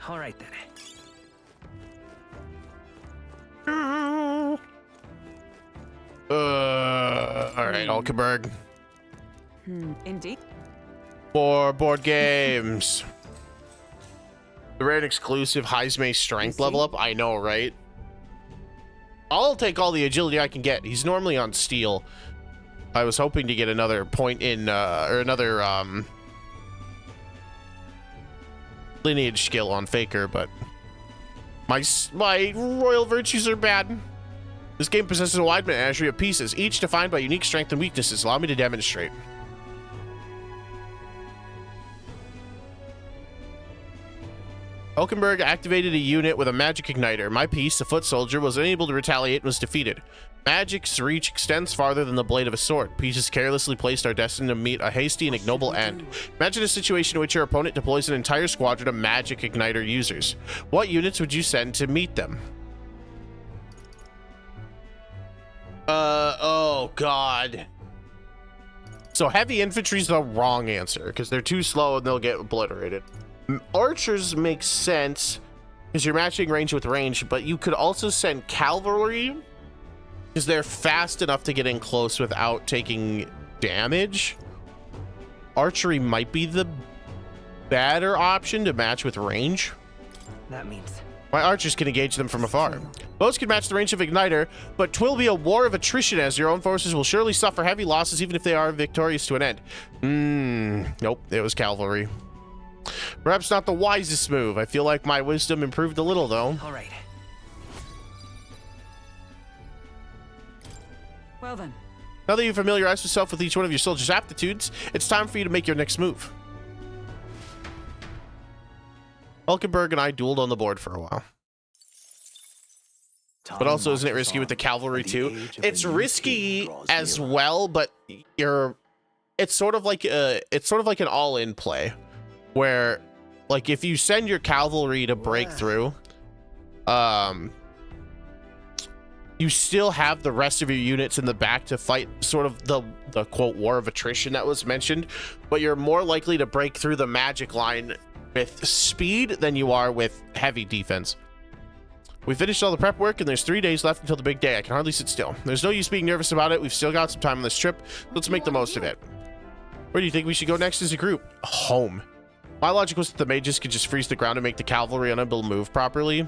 All right then. All right, Hulkenberg. Indeed. More board games. The rare and exclusive Heismay strength level up. I know, right? I'll take all the agility I can get. He's normally on steel. I was hoping to get another point in, or another, lineage skill on Faker, but My royal virtues are bad. This game possesses a wide menagerie of pieces, each defined by unique strengths and weaknesses. Allow me to demonstrate. Hulkenberg activated a unit with a magic igniter. My piece, a foot soldier, was unable to retaliate and was defeated. Magic's reach extends farther than the blade of a sword. Pieces carelessly placed are destined to meet a hasty and ignoble end. Imagine a situation in which your opponent deploys an entire squadron of magic igniter users. What units would you send to meet them? Oh god. So heavy infantry's the wrong answer because they're too slow and they'll get obliterated. Archers make sense because you're matching range with range, but you could also send cavalry because they're fast enough to get in close without taking damage. Archery might be the better option to match with range. That means my archers can engage them from afar. Bows can match the range of Igniter, but 'twill be a war of attrition as your own forces will surely suffer heavy losses even if they are victorious to an end. Nope, it was cavalry. Perhaps not the wisest move. I feel like my wisdom improved a little, though. all right. Well then. Now that you've familiarized yourself with each one of your soldiers' aptitudes, it's time for you to make your next move. Hulkenberg and I dueled on the board for a while. But also, isn't it risky with the cavalry too? It's risky as well, but it's sort of like an all-in play. Where, like, if you send your cavalry to break through, you still have the rest of your units in the back to fight sort of the quote war of attrition that was mentioned, but you're more likely to break through the magic line with speed than you are with heavy defense. We finished all the prep work and there's 3 days left until the big day. I can hardly sit still. There's no use being nervous about it. We've still got some time on this trip. Let's make the most of it. Where do you think we should go next as a group? Home. My logic was that the mages could just freeze the ground and make the cavalry unable to move properly.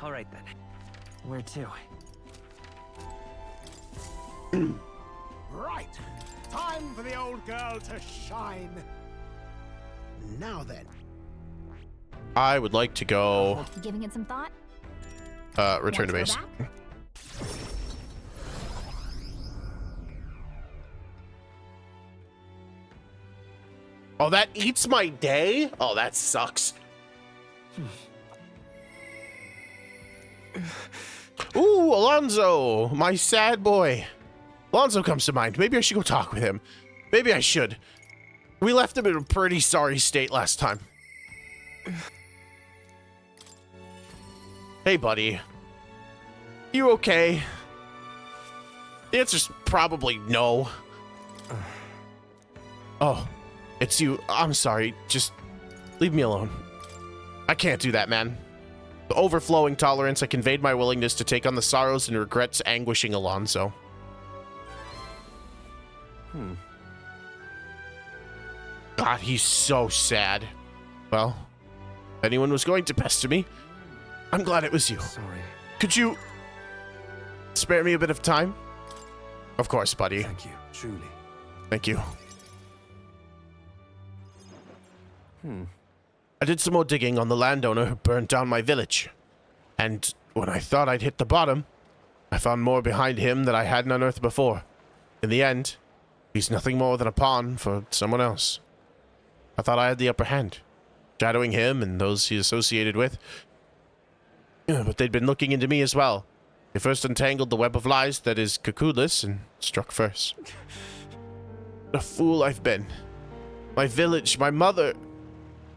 All right then. Where to? Right. Time for the old girl to shine. Now then. I would like to go. Giving it some thought? Return to base. Oh, that eats my day? Oh, that sucks. Ooh, Alonso, my sad boy. Alonso comes to mind. Maybe I should go talk with him. Maybe I should. We left him in a pretty sorry state last time. Hey, buddy. You okay? The answer's probably no. Oh. It's you. I'm sorry. Just leave me alone. I can't do that, man. The overflowing tolerance, I conveyed my willingness to take on the sorrows and regrets anguishing Alonso. God, he's so sad. Well, if anyone was going to pester me, I'm glad it was you. Sorry. Could you spare me a bit of time? Of course, buddy. Thank you, truly. Thank you. I did some more digging on the landowner who burned down my village. And when I thought I'd hit the bottom, I found more behind him that I hadn't unearthed before. In the end, he's nothing more than a pawn for someone else. I thought I had the upper hand, shadowing him and those he associated with. But they'd been looking into me as well. They first untangled the web of lies that is Cucullus and struck first. The fool I've been. My village, my mother...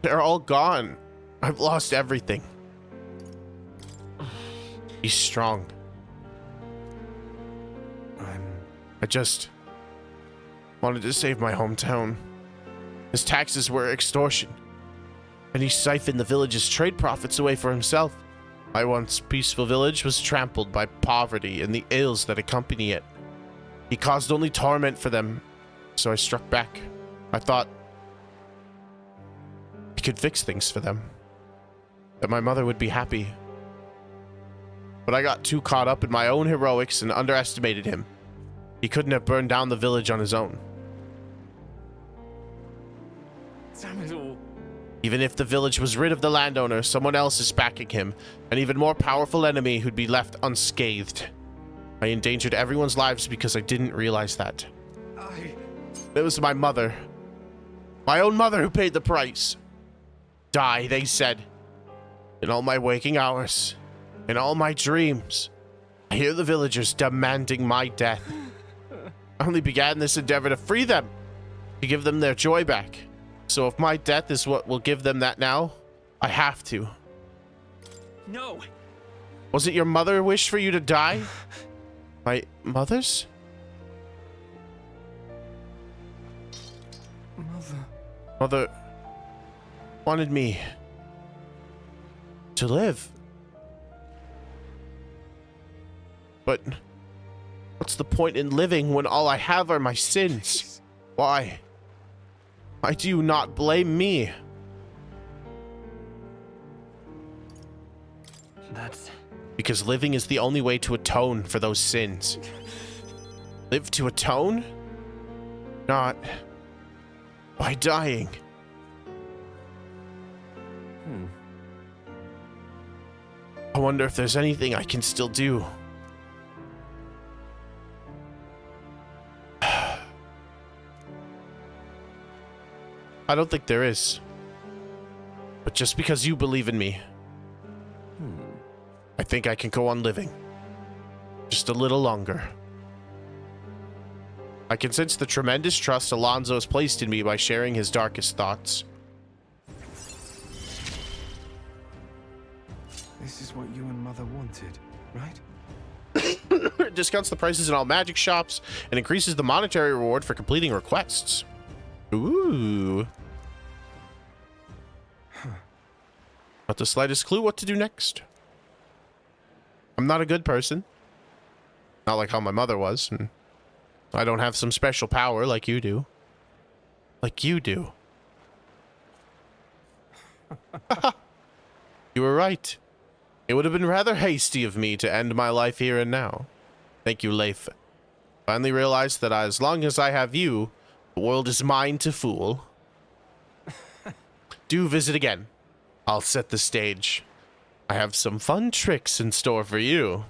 they're all gone. I've lost everything. Be strong. I just wanted to save my hometown. His taxes were extortion, and he siphoned the village's trade profits away for himself. My once peaceful village was trampled by poverty and the ills that accompany it. He caused only torment for them, so I struck back. I thought he could fix things for them, that my mother would be happy. But I got too caught up in my own heroics and underestimated him. He couldn't have burned down the village on his own. Damn it all. Even if the village was rid of the landowner, someone else is backing him, an even more powerful enemy who'd be left unscathed. I endangered everyone's lives because I didn't realize that. It was my mother. My own mother who paid the price. Die, they said. In all my waking hours, in all my dreams, I hear the villagers demanding my death. I only began this endeavor to free them, to give them their joy back. So if my death is what will give them that now, I have to. No. Was it your mother wished for you to die? My mother's? Mother wanted me to live. But what's the point in living when all I have are my sins? Why? Why do you not blame me? That's... Because living is the only way to atone for those sins. Live to atone? Not by dying. I wonder if there's anything I can still do. I don't think there is. But just because you believe in me, I think I can go on living. Just a little longer. I can sense the tremendous trust Alonso has placed in me by sharing his darkest thoughts. This is what you and Mother wanted, right? It discounts the prices in all magic shops and increases the monetary reward for completing requests. Ooh. Not the slightest clue what to do next. I'm not a good person. Not like how my mother was. And I don't have some special power like you do. Like you do. You were right. It would have been rather hasty of me to end my life here and now. Thank you, Leif. Finally realized that as long as I have you, the world is mine to fool. Do visit again. I'll set the stage. I have some fun tricks in store for you.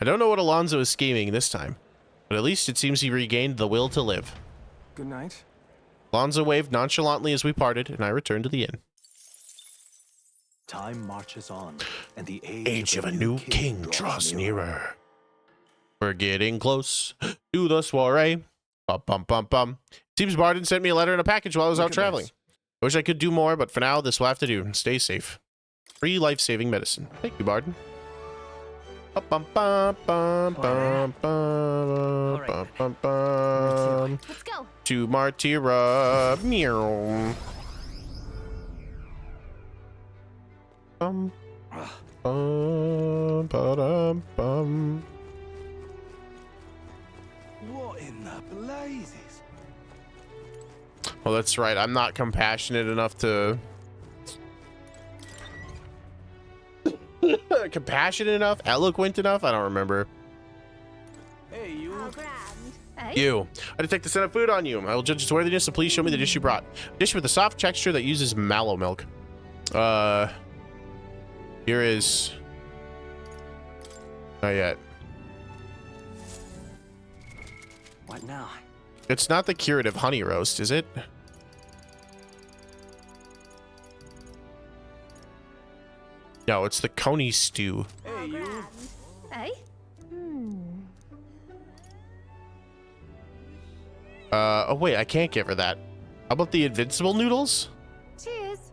I don't know what Alonso is scheming this time, but at least it seems he regained the will to live. Good night. Alonso waved nonchalantly as we parted, and I returned to the inn. Time marches on, and the Age of a new king draws nearer. We're getting close to the soiree. Bum, bum, bum, bum. Seems Barden sent me a letter and a package while I was out traveling. I wish I could do more, but for now, this will have to do. Stay safe. Free life-saving medicine. Thank you, Barden. Bum, bum, bum, bum, bum, bum, bum, bum, bum. Let's go. To Martira. Meow. Bum, bum, ba-dum, bum. What in the blazes? Well, that's right. I'm not compassionate enough to... compassionate enough? Eloquent enough? I don't remember. Hey, you. How grand. Eh? You. I detect the scent of food on you. I will judge its worthiness, so please show me the dish you brought. A dish with a soft texture that uses mallow milk. Here is... Not yet. What now? It's not the curative honey roast, is it? No, it's the coney stew. Hey, you. Eh? Oh wait, I can't give her that. How about the invincible noodles? Cheers.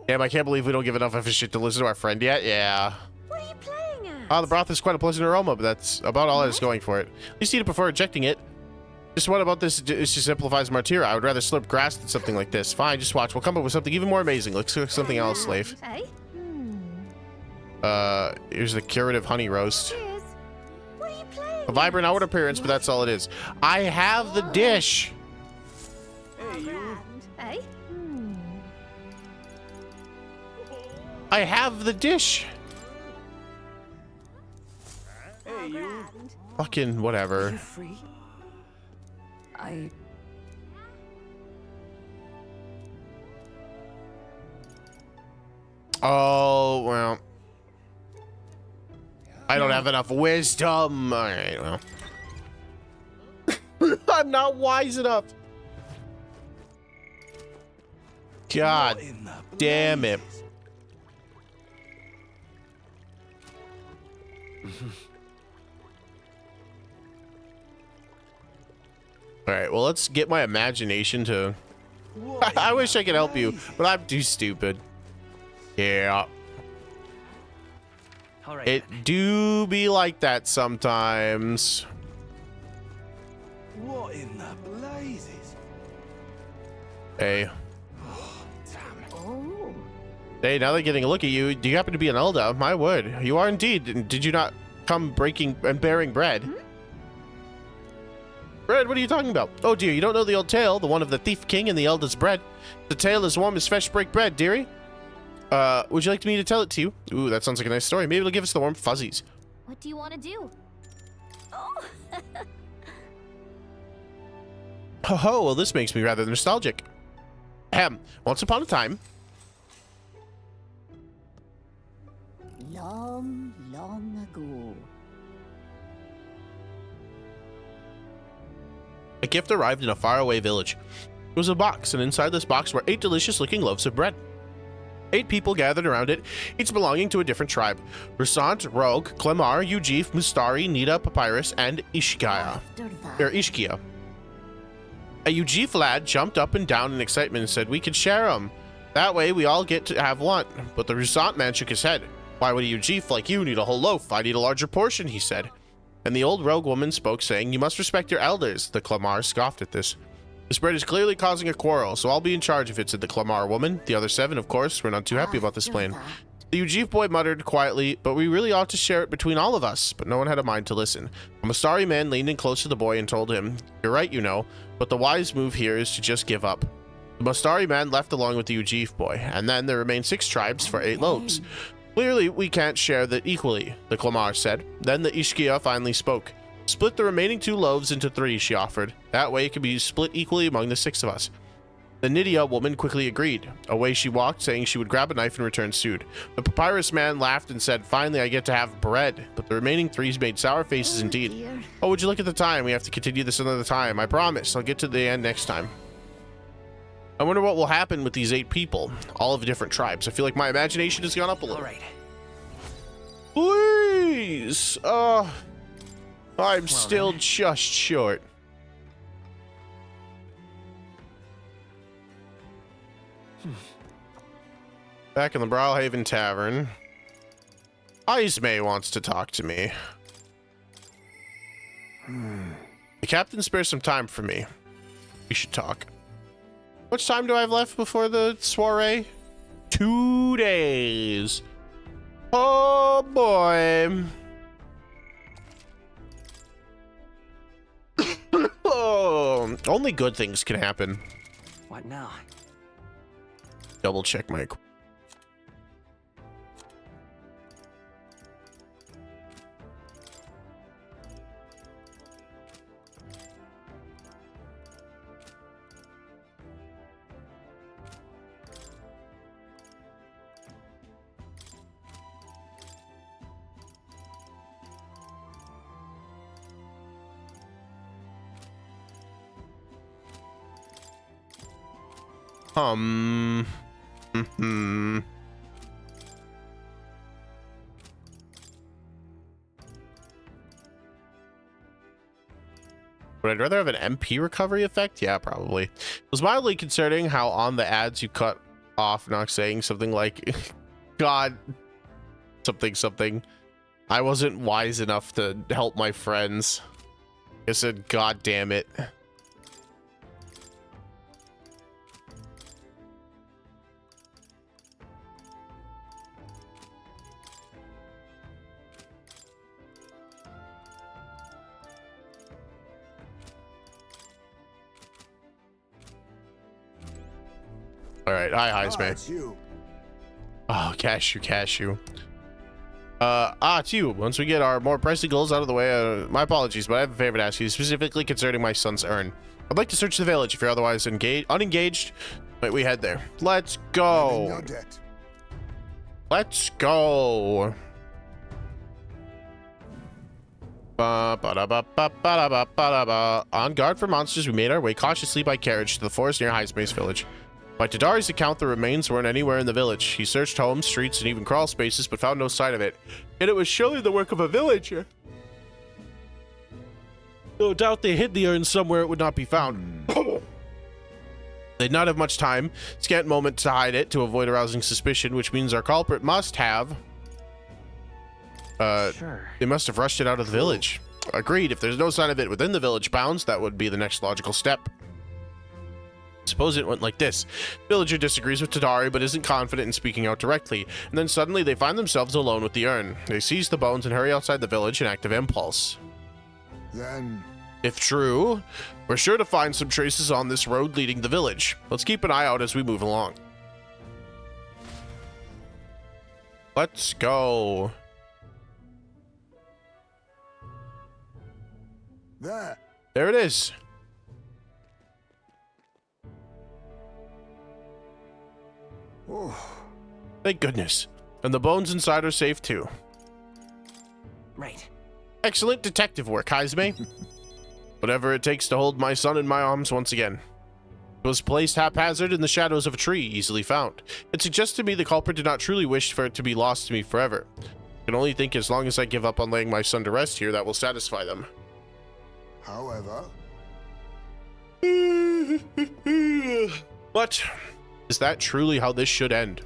Damn, I can't believe we don't give enough of a shit to listen to our friend yet. Yeah. What are you playing at? Oh, the broth has quite a pleasant aroma, but that's about all I was going for it. At least eat it before ejecting it. Just what about this? This just simplifies Martira. I would rather slurp grass than something like this. Fine, just watch. We'll come up with something even more amazing. Let's cook something else, Slave. Eh? Here's the curative honey roast. Cheers. What are you playing A vibrant outward appearance, but that's all it is. I have the dish. Hey, you. Eh? I have the dish. Hey, you. Fucking whatever. Free? I Oh, well. I don't have enough wisdom. All right, well. I'm not wise enough. God damn it. All right, well, let's get my imagination to... I wish I could help you, but I'm too stupid. Yeah. All right. It do be like that sometimes. What in the blazes? Hey. Oh. Hey, now they're getting a look at you. Do you happen to be an elder? My word. You are indeed. Did you not come breaking and bearing bread? Bread? What are you talking about? Oh dear, you don't know the old tale, the one of the thief king and the elder's bread. The tale is warm as fresh break bread, dearie. Would you like me to tell it to you? Ooh, that sounds like a nice story. Maybe it'll give us the warm fuzzies. What do you want to do? Oh. Ho ho, well this makes me rather nostalgic. Once upon a time. Long, long ago. A gift arrived in a faraway village. It was a box, and inside this box were 8 delicious-looking loaves of bread. 8 people gathered around it, each belonging to a different tribe. Rusant, Rogue, Clemar, Ujif, Mustari, Nita, Papyrus, and Ishkia. A Ujif lad jumped up and down in excitement and said, "We can share them. That way we all get to have one." But the Rusant man shook his head. "Why would a Ujif like you need a whole loaf? I need a larger portion," he said. And the old rogue woman spoke, saying, "You must respect your elders." The Clemar scoffed at this. "This bread is clearly causing a quarrel, so I'll be in charge of it," said the Clemar woman. The other 7, of course, were not too happy about this plan. The Ujif boy muttered quietly, "But we really ought to share it between all of us." But no one had a mind to listen. A Mustari man leaned in close to the boy and told him, "You're right, you know, but the wise move here is to just give up." The Mustari man left along with the Ujif boy, and then there remained 6 tribes for 8 loaves. "Clearly, we can't share that equally," the Clemar said. Then the Ishkia finally spoke. "Split the remaining 2 loaves into 3, she offered. "That way it can be split equally among the 6 of us." The Nydia woman quickly agreed. Away she walked, saying she would grab a knife and return soon. The Papyrus man laughed and said, "Finally, I get to have bread." But the remaining 3 made sour faces indeed. Dear. "Oh, would you look at the time? We have to continue this another time. I promise. I'll get to the end next time." I wonder what will happen with these 8 people, all of different tribes. I feel like my imagination has gone up a little. All right. Please. I'm still just short. Back in the Brawlhaven Tavern. Ismay wants to talk to me. The captain spares some time for me. We should talk. How much time do I have left before the soiree? 2 days. Oh boy. Oh, only good things can happen. What now? Double check my... Would I rather have an MP recovery effect? Yeah, probably. It was mildly concerning how on the ads you cut off not saying something like, "God, something. I wasn't wise enough to help my friends." I said, "God damn it." All right, hi, man. It's you. Oh, cashew. It's you. Once we get our more pressing goals out of the way, my apologies, but I have a favor to ask you, specifically concerning my son's urn. I'd like to search the village. If you're otherwise unengaged, might we head there? Let's I'm in go. your debt. Let's go. On guard for monsters, we made our way cautiously by carriage to the forest near Highspace Village. By Tadari's account, the remains weren't anywhere in the village. He searched homes, streets, and even crawl spaces, but found no sign of it. And it was surely the work of a villager. No doubt they hid the urn somewhere it would not be found. They did not have much time, scant moment to hide it to avoid arousing suspicion, which means our culprit must have... They must have rushed it out of the village. Agreed, if there's no sign of it within the village bounds, that would be the next logical step. Suppose it went like this. Villager disagrees with Tadari, but isn't confident in speaking out directly, and then suddenly they find themselves alone with the urn. They seize the bones and hurry outside the village in active impulse. Then... If true, we're sure to find some traces on this road leading to the village. Let's keep an eye out as we move along. Let's go. There it is. Oh. Thank goodness. And the bones inside are safe too. Right. Excellent detective work, Haizme. Whatever it takes to hold my son in my arms once again. It was placed haphazard in the shadows of a tree, easily found. It suggests to me the culprit did not truly wish for it to be lost to me forever. I can only think as long as I give up on laying my son to rest here, that will satisfy them. However... But is that truly how this should end?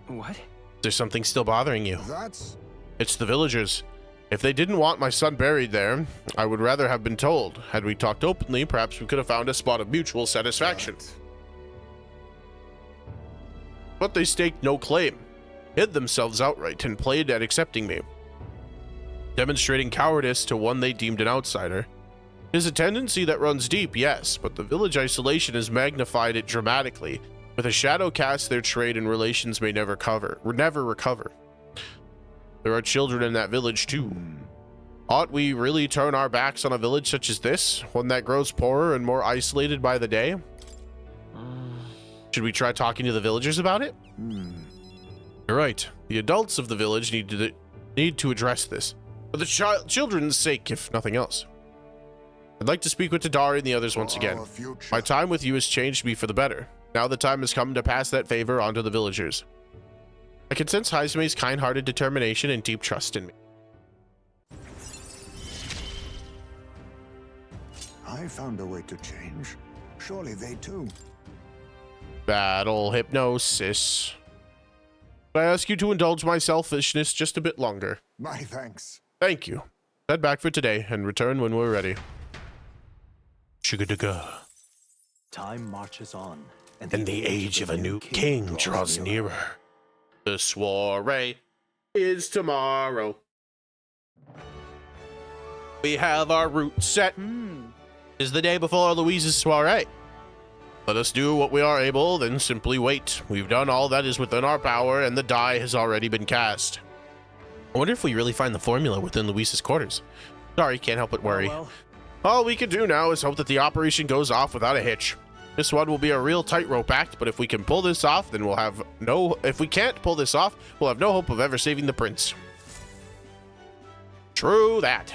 What? There's something still bothering you. That's... It's the villagers. If they didn't want my son buried there, I would rather have been told. Had we talked openly, perhaps we could have found a spot of mutual satisfaction. But they staked no claim, hid themselves outright, and played at accepting me, demonstrating cowardice to one they deemed an outsider. It is a tendency that runs deep, yes, but the village isolation has magnified it dramatically. With a shadow cast, their trade and relations may never recover. There are children in that village too. Ought we really turn our backs on a village such as this, one that grows poorer and more isolated by the day? Should we try talking to the villagers about it? You're right. The adults of the village need to address this, for the children's sake, if nothing else. I'd like to speak with Tadari and the others once again. My time with you has changed me for the better. Now the time has come to pass that favor on to the villagers. I can sense Haizme's kind-hearted determination and deep trust in me. I found a way to change. Surely they too. Battle hypnosis. But I ask you to indulge my selfishness just a bit longer. My thanks. Thank you. Head back for today and return when we're ready. Chugadaga. Time marches on, And the age of a new king draws nearer. The soiree is tomorrow. We have our route set. Is the day before Louise's soiree. Let us do what we are able, then simply wait. We've done all that is within our power, and the die has already been cast. I wonder if we really find the formula within Louise's quarters. Sorry, can't help but worry. All we can do now is hope that the operation goes off without a hitch. This one will be a real tightrope act, but if we can pull this off, then we'll have no... If we can't pull this off, we'll have no hope of ever saving the prince. True that.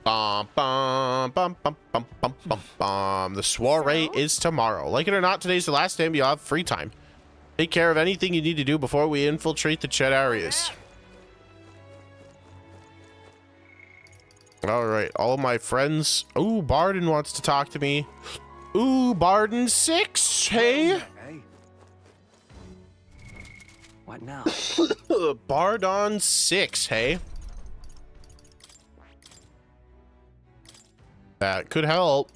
Bum, bum, bum, bum, bum, bum, bum, bum. The soiree is tomorrow. Like it or not, today's the last day you'll have free time. Take care of anything you need to do before we infiltrate the Chet areas. All right, all my friends. Ooh, Barden wants to talk to me. Ooh, Barden 6, hey? What now? Bardon 6, hey? That could help.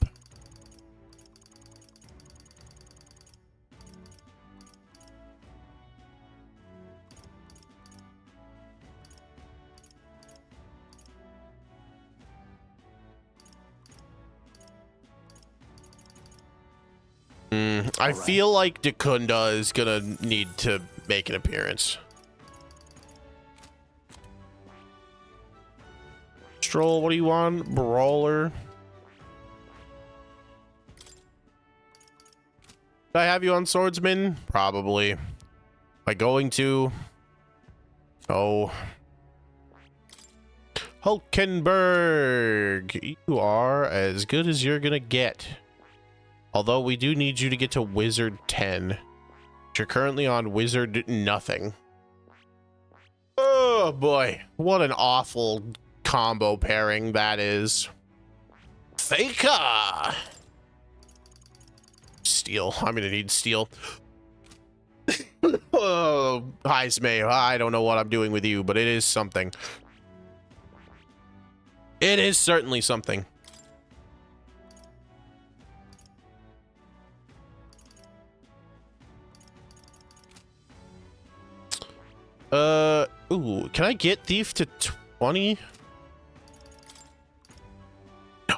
I feel like Dekunda is gonna need to make an appearance. Stroll, what do you want? Brawler. Did I have you on Swordsman? Probably. By going to... Oh. Hulkenberg. You are as good as you're gonna get. Although we do need you to get to Wizard 10. You're currently on Wizard nothing. Oh boy. What an awful combo pairing that is. Faker! Steel. I'm gonna need steel. Oh, Heismay. I don't know what I'm doing with you, but it is something. It is certainly something. Ooh, can I get Thief to 20? No.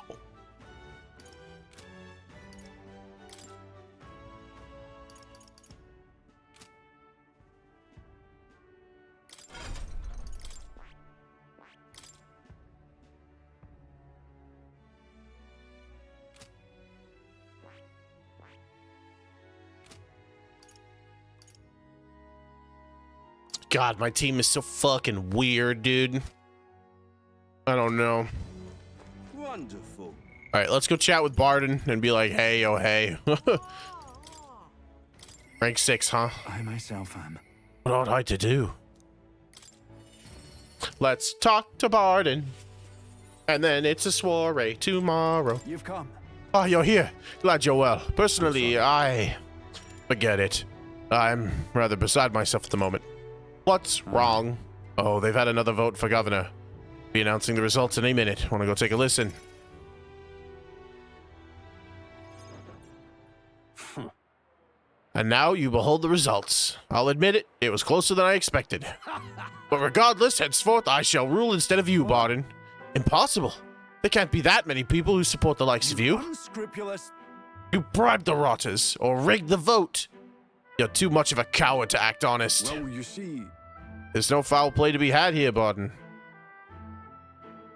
God, my team is so fucking weird, dude. I don't know. Wonderful. All right, let's go chat with Barden and be like, hey, oh, hey. Rank 6, huh? I myself am. What ought I to do? Let's talk to Barden. And then it's a soiree tomorrow. You've come. Oh, you're here. Glad you're well. Personally, I... Forget it. I'm rather beside myself at the moment. What's wrong? Oh, they've had another vote for governor. Be announcing the results in a minute. Want to go take a listen? And now you behold the results. I'll admit it, it was closer than I expected. But regardless, henceforth I shall rule instead of you, Barden. Impossible. There can't be that many people who support the likes of you. Unscrupulous. You bribed the rotters, or rigged the vote. You're too much of a coward to act honest. Well, you see. There's no foul play to be had here, Barden.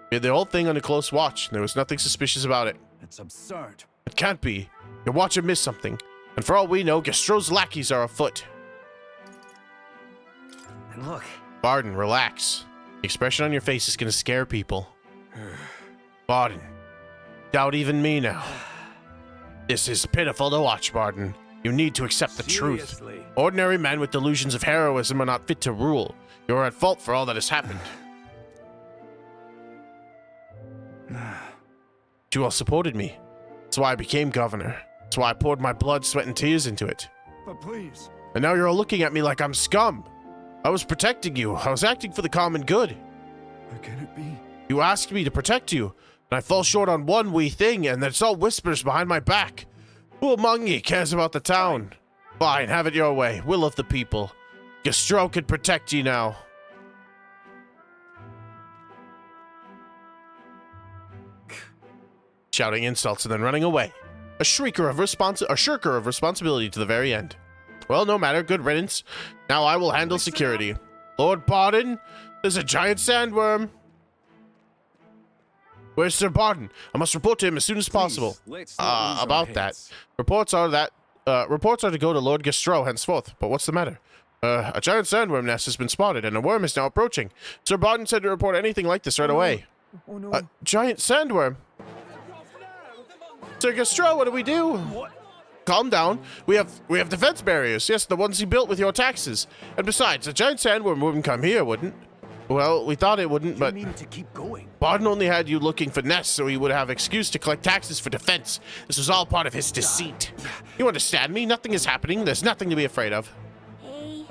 We had the whole thing under close watch. There was nothing suspicious about it. It's absurd. It can't be. Your watcher missed something. And for all we know, Gastro's lackeys are afoot. And look. Barden, relax. The expression on your face is gonna scare people. Barden, doubt even me now. This is pitiful to watch, Barden. You need to accept the truth. Ordinary men with delusions of heroism are not fit to rule. You are at fault for all that has happened. You all supported me. That's why I became governor. That's why I poured my blood, sweat, and tears into it. But please. And now you're all looking at me like I'm scum. I was protecting you. I was acting for the common good. How can it be? You asked me to protect you, and I fall short on one wee thing, and it's all whispers behind my back. Who among ye cares about the town? Fine, have it your way. Will of the people. Gastro can protect ye now. Shouting insults and then running away. A shirker of responsibility to the very end. Well, no matter. Good riddance. Now I will handle security. Lord Barden, there's a giant sandworm. Where's Sir Barden? I must report to him as soon as possible. About that. Reports are to go to Lord Gastro henceforth. But what's the matter? A giant sandworm nest has been spotted, and a worm is now approaching. Sir Barden said to report anything like this right away. Oh no. A giant sandworm? Sir Gastro, what do we do? What? Calm down. We have defense barriers. Yes, the ones you built with your taxes. And besides, a giant sandworm wouldn't come here, wouldn't? Well, we thought it wouldn't, but You mean to keep going? Barden only had you looking for nests so he would have excuse to collect taxes for defense. This was all part of his deceit. You understand me? Nothing is happening. There's nothing to be afraid of. Hey.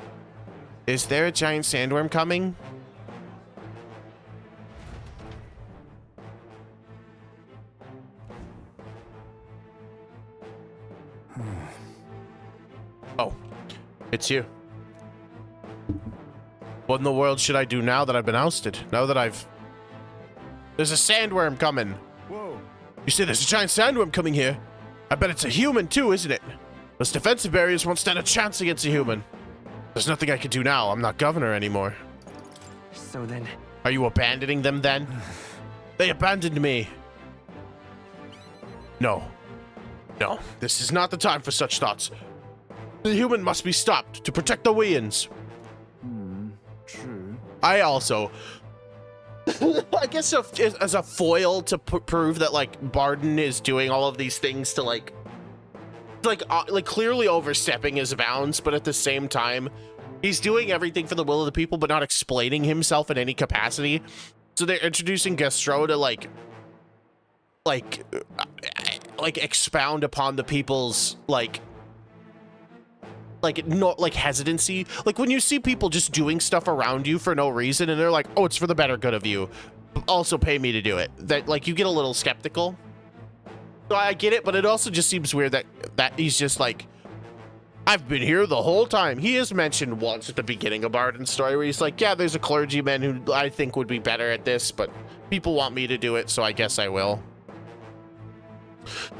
Is there a giant sandworm coming? Oh, it's you. What in the world should I do now that I've been ousted? Now that There's a sandworm coming. Whoa. You say there's a giant sandworm coming here? I bet it's a human too, isn't it? Those defensive barriers won't stand a chance against a human. There's nothing I can do now. I'm not governor anymore. So then... Are you abandoning them then? They abandoned me. No. No, this is not the time for such thoughts. The human must be stopped to protect the Weans. True. I also, I guess as a foil to prove that like Barden is doing all of these things to like clearly overstepping his bounds, but at the same time, he's doing everything for the will of the people, but not explaining himself in any capacity. So they're introducing Gastro to like expound upon the people's hesitancy. Like when you see people just doing stuff around you for no reason and they're like, oh, it's for the better good of you, also pay me to do it, that like you get a little skeptical. So I get it, but it also just seems weird that he's just like, I've been here the whole time. He is mentioned once at the beginning of Barden's story where he's like, yeah, there's a clergyman who I think would be better at this, but people want me to do it, so I guess I will.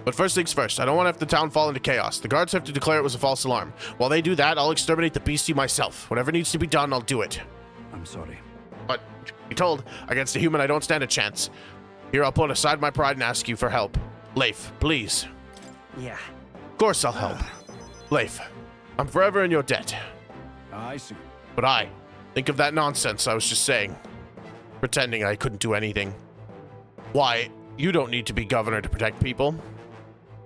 But first things first, I don't want to have the town fall into chaos. The guards have to declare it was a false alarm. While they do that, I'll exterminate the beastie myself. Whatever needs to be done, I'll do it. I'm sorry. But, be told, against a human I don't stand a chance. Here, I'll put aside my pride and ask you for help. Leif, please. Yeah. Of course I'll help. Leif, I'm forever in your debt. I see. But think of that nonsense I was just saying. Pretending I couldn't do anything. Why, you don't need to be governor to protect people.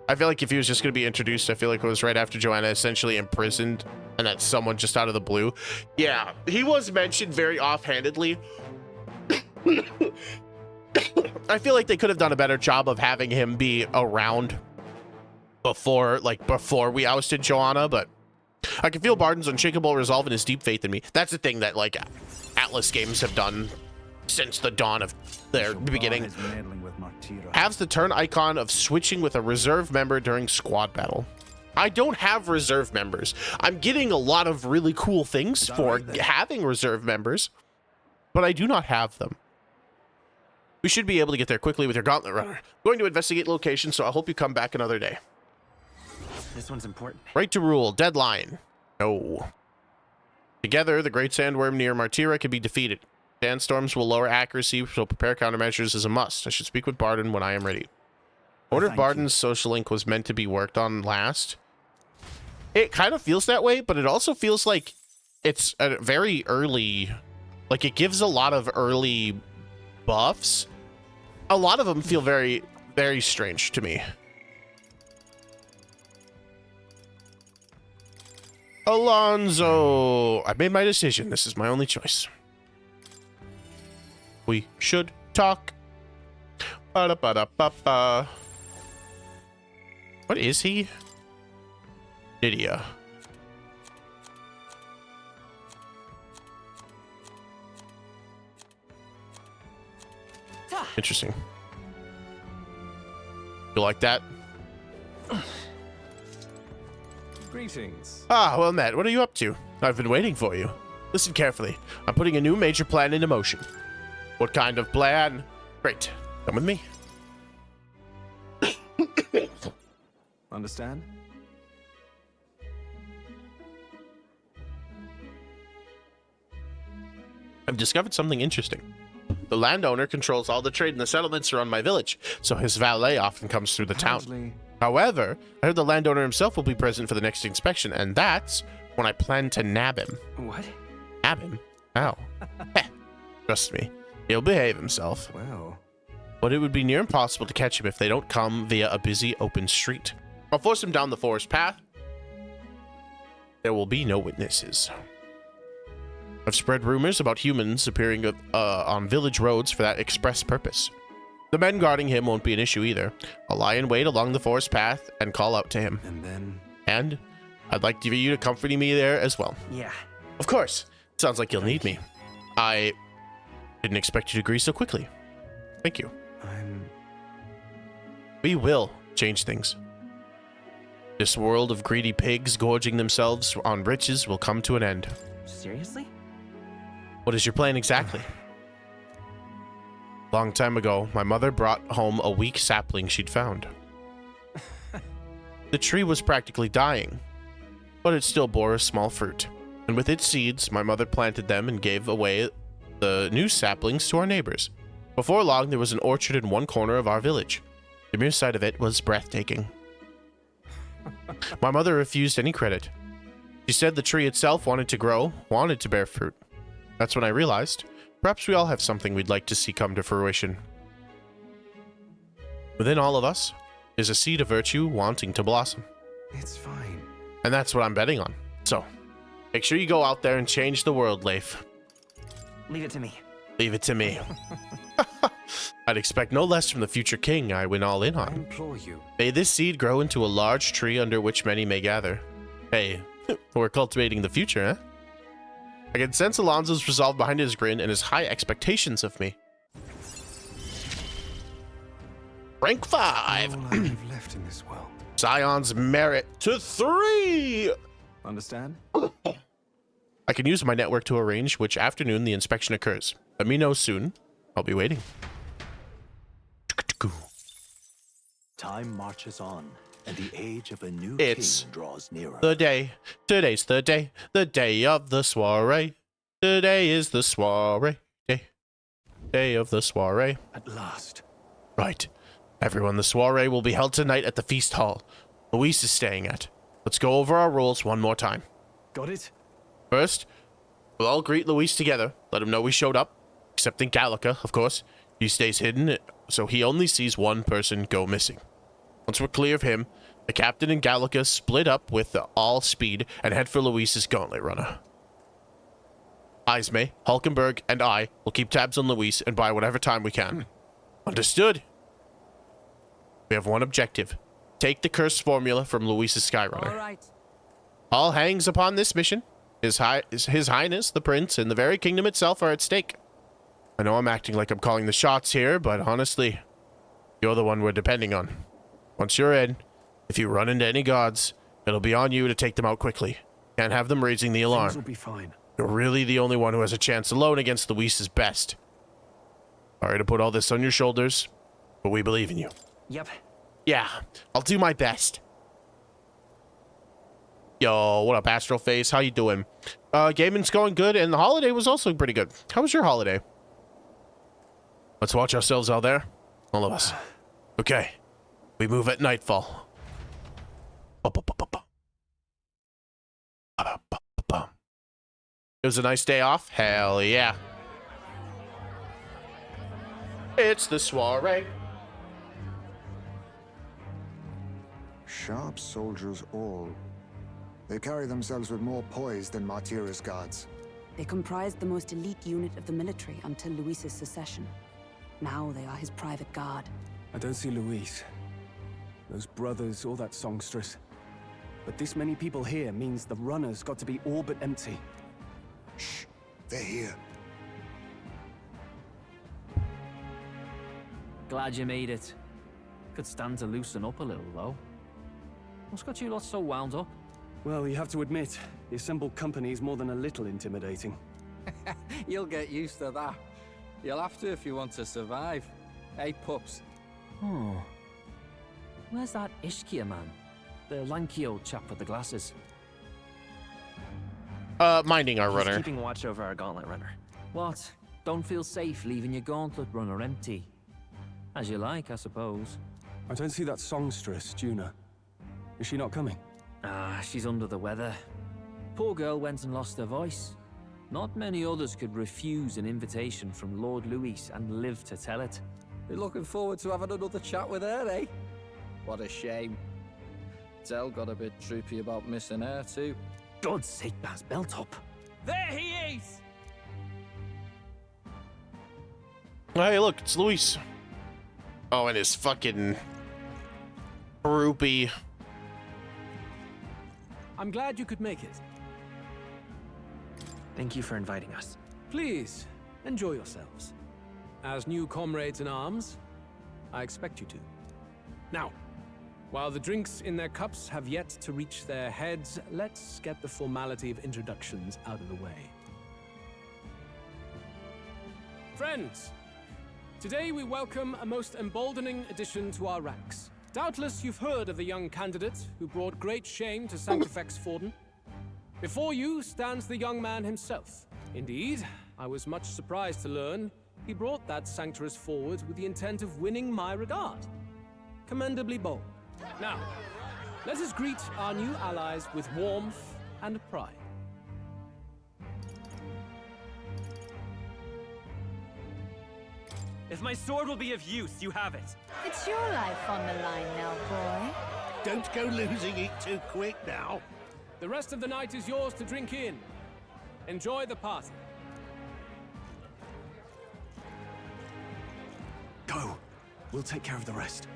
I feel like if he was just going to be introduced, I feel like it was right after Joanna essentially imprisoned and that's someone just out of the blue. Yeah, he was mentioned very offhandedly. I feel like they could have done a better job of having him be around before we ousted Joanna, but I can feel Barden's unshakable resolve and his deep faith in me. That's the thing that like Atlas games have done since the dawn of their beginning. Has the turn icon of switching with a reserve member during squad battle. I don't have reserve members. I'm getting a lot of really cool things for having reserve members, but I do not have them. We should be able to get there quickly with your gauntlet runner. Going to investigate location, so I hope you come back another day. This one's important. Right to rule. Deadline. No. Together, the Great Sandworm near Martira can be defeated. Sandstorms will lower accuracy, so prepare countermeasures is a must. I should speak with Barden when I am ready. I wonder if Barden's social link was meant to be worked on last. It kind of feels that way, but it also feels like it's a very early... Like, it gives a lot of early buffs. A lot of them feel very, very strange to me. Alonso! I made my decision. This is my only choice. We should talk. Ba-da-ba-da-ba-ba. What is he? Lydia. Interesting. You like that? Greetings. Ah, well met. What are you up to? I've been waiting for you. Listen carefully. I'm putting a new major plan into motion. What kind of plan? Great. Come with me. Understand? I've discovered something interesting. The landowner controls all the trade in the settlements around my village, so his valet often comes through the town. However, I heard the landowner himself will be present for the next inspection, and that's when I plan to nab him. What? Nab him? How? Trust me, he'll behave himself. Well. But it would be near impossible to catch him if they don't come via a busy open street. I'll force him down the forest path. There will be no witnesses. I've spread rumors about humans appearing on village roads for that express purpose. The men guarding him won't be an issue either. I'll lie in wait along the forest path and call out to him. And I'd like for you to comfort me there as well. Yeah. Of course. Sounds like you'll need me. I didn't expect you to agree so quickly. Thank you. We will change things. This world of greedy pigs gorging themselves on riches will come to an end. Seriously? What is your plan exactly? Long time ago, my mother brought home a weak sapling she'd found. The tree was practically dying, but it still bore a small fruit. And with its seeds, my mother planted them and gave away the new saplings to our neighbors. Before long, there was an orchard in one corner of our village. The mere sight of it was breathtaking. My mother refused any credit. She said the tree itself wanted to grow, wanted to bear fruit. That's when I realized, perhaps we all have something we'd like to see come to fruition. Within all of us is a seed of virtue wanting to blossom. It's fine. And that's what I'm betting on. So, make sure you go out there and change the world, Leif. Leave it to me. Leave it to me. I'd expect no less from the future king I went all in I on. implore you. May this seed grow into a large tree under which many may gather. Hey, we're cultivating the future, eh? I can sense Alonso's resolve behind his grin and his high expectations of me. Rank 5! All I have left in this world. Zion's merit to 3! Understand? I can use my network to arrange which afternoon the inspection occurs. Let me know soon. I'll be waiting. Time marches on, and the age of a new It's king draws nearer. the day. Today's the day of the soiree. Today is the soiree day of the soiree. At last. Right. Everyone, the soiree will be held tonight at the feast hall Luis is staying at. Let's go over our rules one more time. Got it? First, we'll all greet Luis together. Let him know we showed up. Excepting Gallica, of course. He stays hidden, so he only sees one person go missing. Once we're clear of him, the captain and Gallica split up with all speed and head for Luis's gauntlet runner. Ismay, Hulkenberg, and I will keep tabs on Luis and buy whatever time we can. Understood? We have one objective. Take the cursed formula from Luis's Skyrunner. All right. All hangs upon this mission. His Highness, the Prince, and the very kingdom itself are at stake. I know I'm acting like I'm calling the shots here, but honestly, you're the one we're depending on. Once you're in, if you run into any gods, it'll be on you to take them out quickly. Can't have them raising the Things will alarm. be fine. You're really the only one who has a chance alone against Luis's best. Sorry to put all this on your shoulders, but we believe in you. Yep. Yeah, I'll do my best. Yo, what up, Astral Face? How you doing? Gaming's going good, and the holiday was also pretty good. How was your holiday? Let's watch ourselves out there. All of us. Okay. We move at nightfall. It was a nice day off? Hell yeah. It's the soiree. Sharp soldiers all. They carry themselves with more poise than Martira's guards. They comprised the most elite unit of the military until Luis's secession. Now they are his private guard. I don't see Luis, those brothers, or that songstress. But this many people here means the runner's got to be all but empty. Shh, they're here. Glad you made it. Could stand to loosen up a little, though. What's got you lot so wound up? Well, you have to admit, the assembled company is more than a little intimidating. You'll get used to that. You'll have to if you want to survive. Hey, pups. Oh. Where's that Ishkia man? The lanky old chap with the glasses. Minding our He's runner. keeping watch over our gauntlet runner. What? Don't feel safe leaving your gauntlet runner empty? As you like, I suppose. I don't see that songstress, Juna. Is she not coming? Ah, she's under the weather. Poor girl went and lost her voice. Not many others could refuse an invitation from Lord Luis and live to tell it. Be looking forward to having another chat with her, eh? What a shame. Zell got a bit droopy about missing her, too. God's sake, Baz, belt up. There he is! Hey, look, it's Luis. Oh, and his fucking groupie. I'm glad you could make it. Thank you for inviting us. Please, enjoy yourselves. As new comrades in arms, I expect you to. Now, while the drinks in their cups have yet to reach their heads, let's get the formality of introductions out of the way. Friends, today we welcome a most emboldening addition to our ranks. Doubtless you've heard of the young candidate who brought great shame to Sanctifex Forden. Before you stands the young man himself. Indeed, I was much surprised to learn he brought that Sanctorus forward with the intent of winning my regard. Commendably bold. Now, let us greet our new allies with warmth and pride. If my sword will be of use, you have it. It's your life on the line now, boy. Don't go losing it too quick now. The rest of the night is yours to drink in. Enjoy the party. Go. We'll take care of the rest.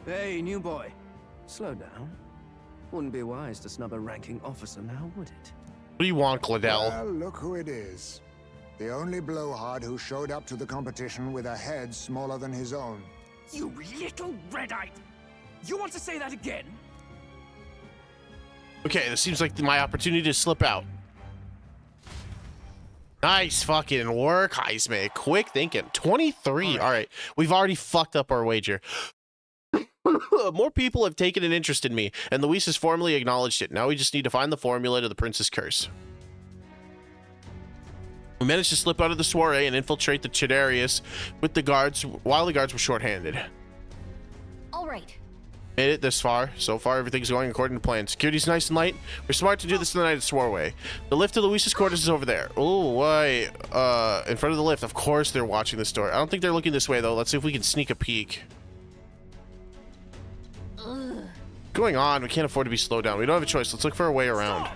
Hey, new boy. Slow down. Wouldn't be wise to snub a ranking officer now, would it? What do you want, Gladell? Well, look who it is. The only blowhard who showed up to the competition with a head smaller than his own. You little red-eyed! You want to say that again? Okay, this seems like my opportunity to slip out. Nice fucking work, Heisman. Quick thinking. 23. All right. We've already fucked up our wager. More people have taken an interest in me, and Luis has formally acknowledged it. Now we just need to find the formula to the Prince's Curse. We managed to slip out of the soiree and infiltrate the Chidarius with the guards while the guards were shorthanded. All right. Made it this far. So far, everything's going according to plan. Security's nice and light. We're smart to do this the night at Swarway. The lift to Luis's quarters is over there. Oh, why? In front of the lift. Of course they're watching this door. I don't think they're looking this way, though. Let's see if we can sneak a peek. What's going on? We can't afford to be slowed down. We don't have a choice. Let's look for a way around.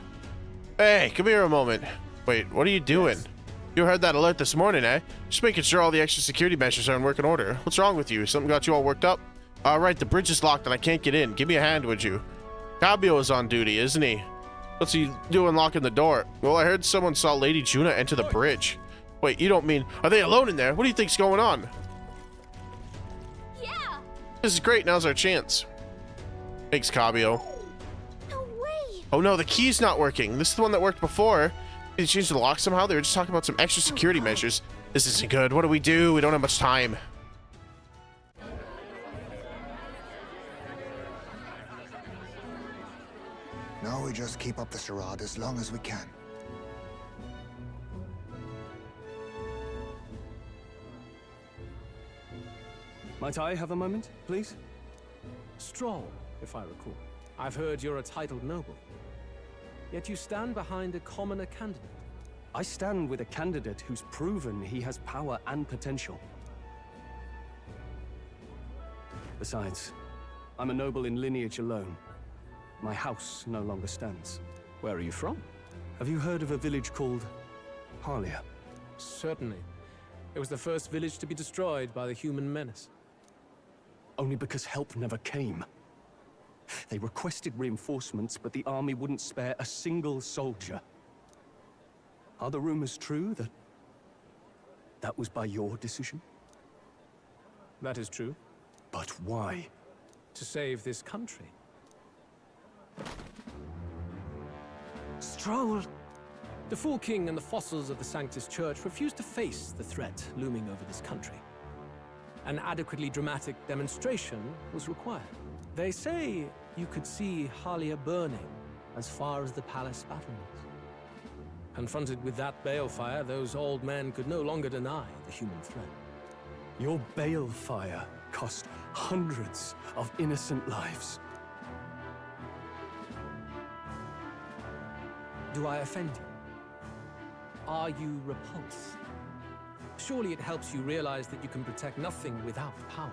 Hey, come here a moment. Wait, what are you doing? You heard that alert this morning, eh? Just making sure all the extra security measures are in working order. What's wrong with you? Something got you all worked up? All right, the bridge is locked and I can't get in. Give me a hand, would you? Cabio is on duty, isn't he? What's he doing locking the door? Well, I heard someone saw Lady Juna enter the bridge. Wait, you don't mean... Are they alone in there? What do you think's going on? Yeah. This is great. Now's our chance. Thanks, Cabio. No way. Oh, no, the key's not working. This is the one that worked before. Did you change the lock somehow? They were just talking about some extra security measures. This isn't good. What do? We don't have much time. Now we just keep up the charade as long as we can. Might I have a moment, please? Stroll, if I recall. I've heard you're a titled noble. Yet you stand behind a commoner candidate. I stand with a candidate who's proven he has power and potential. Besides, I'm a noble in lineage alone. My house no longer stands. Where are you from? Have you heard of a village called Harlia? Certainly. It was the first village to be destroyed by the human menace. Only because help never came. They requested reinforcements, but the army wouldn't spare a single soldier. Are the rumors true that was by your decision? That is true. But why? To save this country. Stroll! The Fool King and the fossils of the Sanctus Church refused to face the threat looming over this country. An adequately dramatic demonstration was required. They say you could see Harlia burning as far as the palace battlements. Confronted with that balefire, those old men could no longer deny the human threat. Your balefire cost hundreds of innocent lives. Do I offend you? Are you repulsed? Surely it helps you realize that you can protect nothing without power.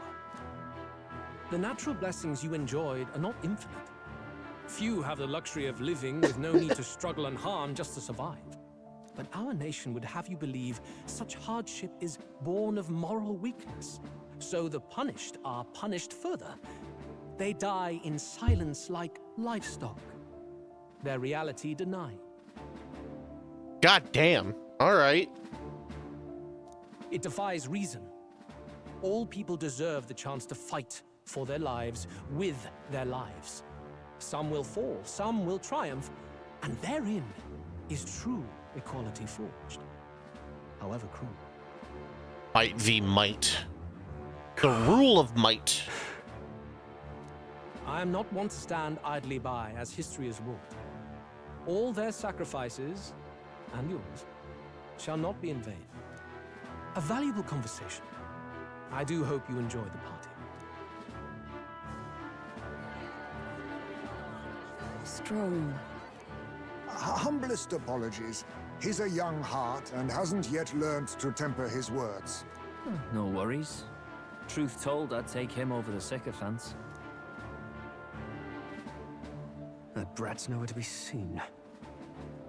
The natural blessings you enjoyed are not infinite. Few have the luxury of living with no need to struggle and harm just to survive. But our nation would have you believe such hardship is born of moral weakness. So the punished are punished further. They die in silence like livestock. Their reality denied. God damn. All right. It defies reason. All people deserve the chance to fight for their lives with their lives. Some will fall, some will triumph, and therein is true equality forged, however cruel. Might v might. The rule of might. I am not one to stand idly by as history has wrought. All their sacrifices, and yours, shall not be in vain. A valuable conversation. I do hope you enjoy the party. Stroll. Humblest apologies. He's a young heart and hasn't yet learned to temper his words. No worries. Truth told, I'd take him over the sycophants. That brat's nowhere to be seen.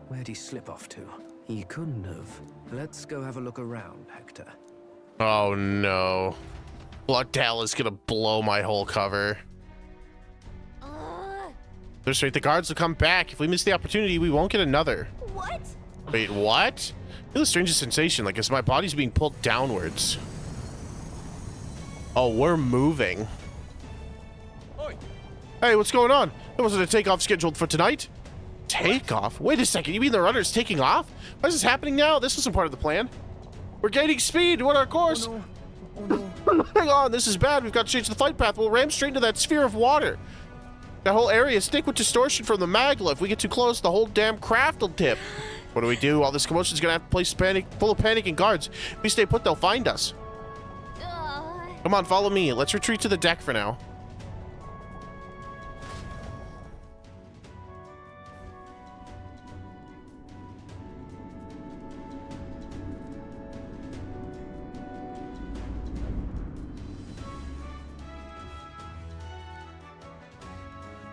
Where'd he slip off to? He couldn't have. Let's go have a look around, Hector. Oh no. Bloodtail is gonna blow my whole cover. They're straight. The guards will come back. If we miss the opportunity, we won't get another. What? Wait, what? I feel the strangest sensation, like as my body's being pulled downwards. Oh, we're moving. Oi. Hey, what's going on? There wasn't a takeoff scheduled for tonight. Takeoff? Wait a second. You mean the runner's taking off? Why is this happening now? This wasn't part of the plan. We're gaining speed. What our course? Oh no. Oh no. Hang on. This is bad. We've got to change the flight path. We'll ram straight into that sphere of water. That whole area is thick with distortion from the magla. If we get too close, the whole damn craft will tip. What do we do? All this commotion's gonna have to place panic, full of panicking guards. If we stay put, they'll find us. Come on, follow me. Let's retreat to the deck for now.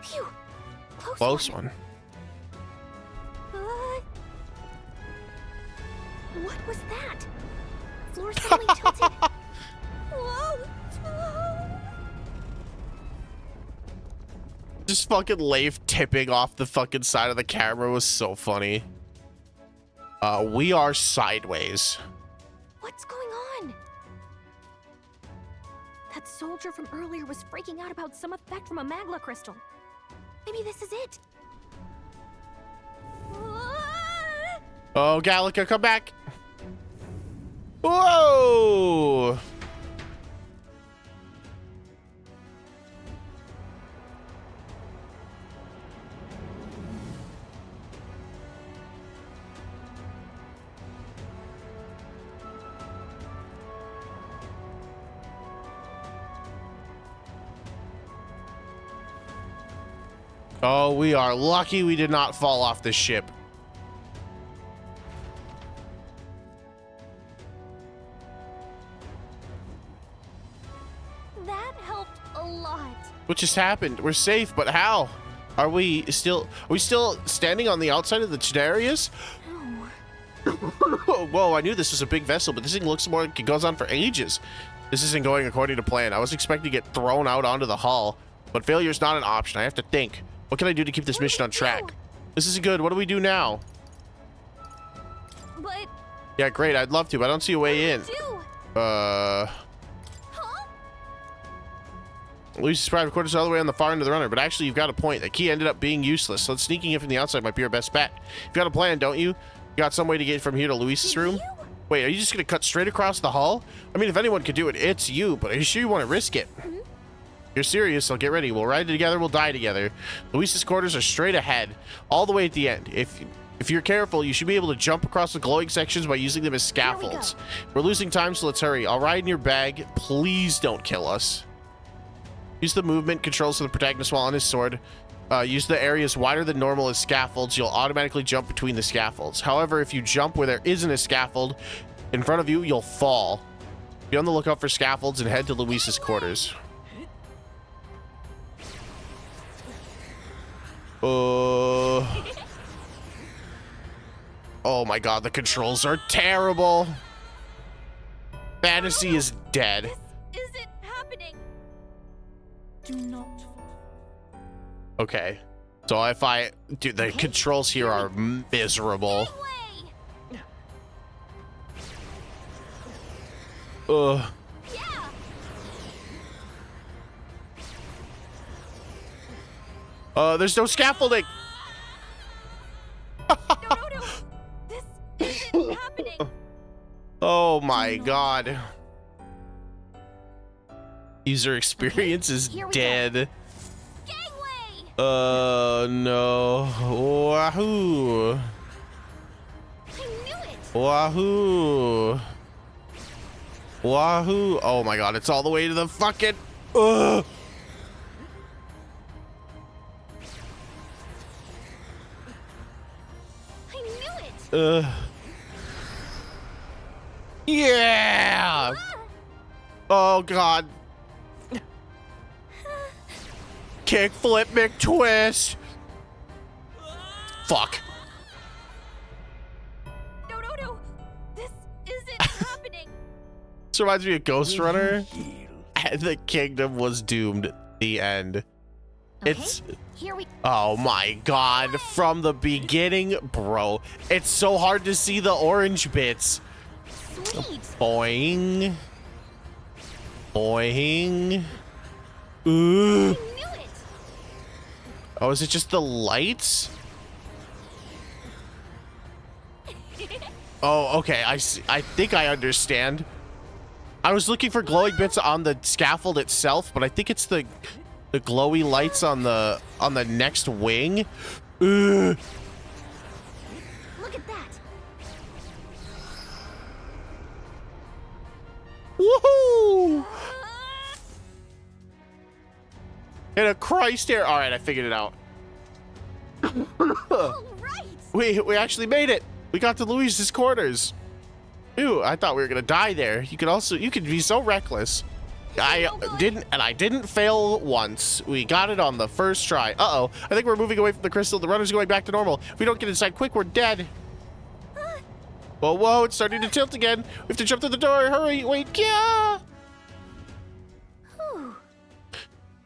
Phew. Close one. What was that? Floor suddenly tilted. Whoa. Just fucking Leif tipping off the fucking side of the camera was so funny. We are sideways. What's going on? That soldier from earlier was freaking out about some effect from a magla crystal. Maybe this is it. Oh, Gallica, come back. Whoa! Oh, we are lucky we did not fall off the ship. That helped a lot. What just happened? We're safe, but how? Are we still standing on the outside of the Chinarias? Whoa, I knew this was a big vessel, but this thing looks more like it goes on for ages. This isn't going according to plan. I was expecting to get thrown out onto the hull, but failure's not an option. I have to think. What can I do to keep this mission on track? This isn't good. What do we do now? But Yeah, great. I'd love to, but I don't see a way in. Luis's private quarters are all the way on the far end of the runner, but actually you've got a point. The key ended up being useless, so sneaking in from the outside might be our best bet. You've got a plan, don't you? You got some way to get from here to Luis's room? Wait, are you just gonna cut straight across the hull? I mean, if anyone could do it, it's you, but are you sure you want to risk it? You're serious, I'll get ready. We'll ride together, we'll die together. Luis's quarters are straight ahead, all the way at the end. If you're careful, you should be able to jump across the glowing sections by using them as scaffolds. We're losing time, so let's hurry. I'll ride in your bag. Please don't kill us. Use the movement controls of the protagonist while on his sword. Use the areas wider than normal as scaffolds. You'll automatically jump between the scaffolds. However, if you jump where there isn't a scaffold in front of you, you'll fall. Be on the lookout for scaffolds and head to Luis's quarters. Oh my god, the controls are terrible. Fantasy is dead. This isn't happening. Do not. Okay. So if I... Dude, the controls here are miserable. Ugh. There's no scaffolding. No. This isn't happening. Oh my god. User experience is dead. No. Wahoo. I knew it. Wahoo. Wahoo. Oh my god, it's all the way to the fucking... Ugh. Yeah! Oh, God. Kickflip McTwist. Fuck. No. This isn't happening. This reminds me of Ghost Runner. And the kingdom was doomed. The end. It's... Here we... Oh my God. From the beginning, bro. It's so hard to see the orange bits. Sweet. Boing. Boing. I Ooh. knew it. Oh, is it just the lights? Oh, okay. I see. I think I understand. I was looking for glowing bits on the scaffold itself, but I think it's the glowy lights on the next wing. Ugh. Look at that. Woohoo! Hit a Christ here. All right, I figured it out. All right. We actually made it. We got to Luis's quarters. Ew, I thought we were gonna die there. You could be so reckless. I didn't fail once. We got it on the first try. Uh-oh. I think we're moving away from the crystal. The runner's going back to normal. If we don't get inside quick, we're dead. Whoa, it's starting to tilt again. We have to jump to the door. Hurry, wait, yeah.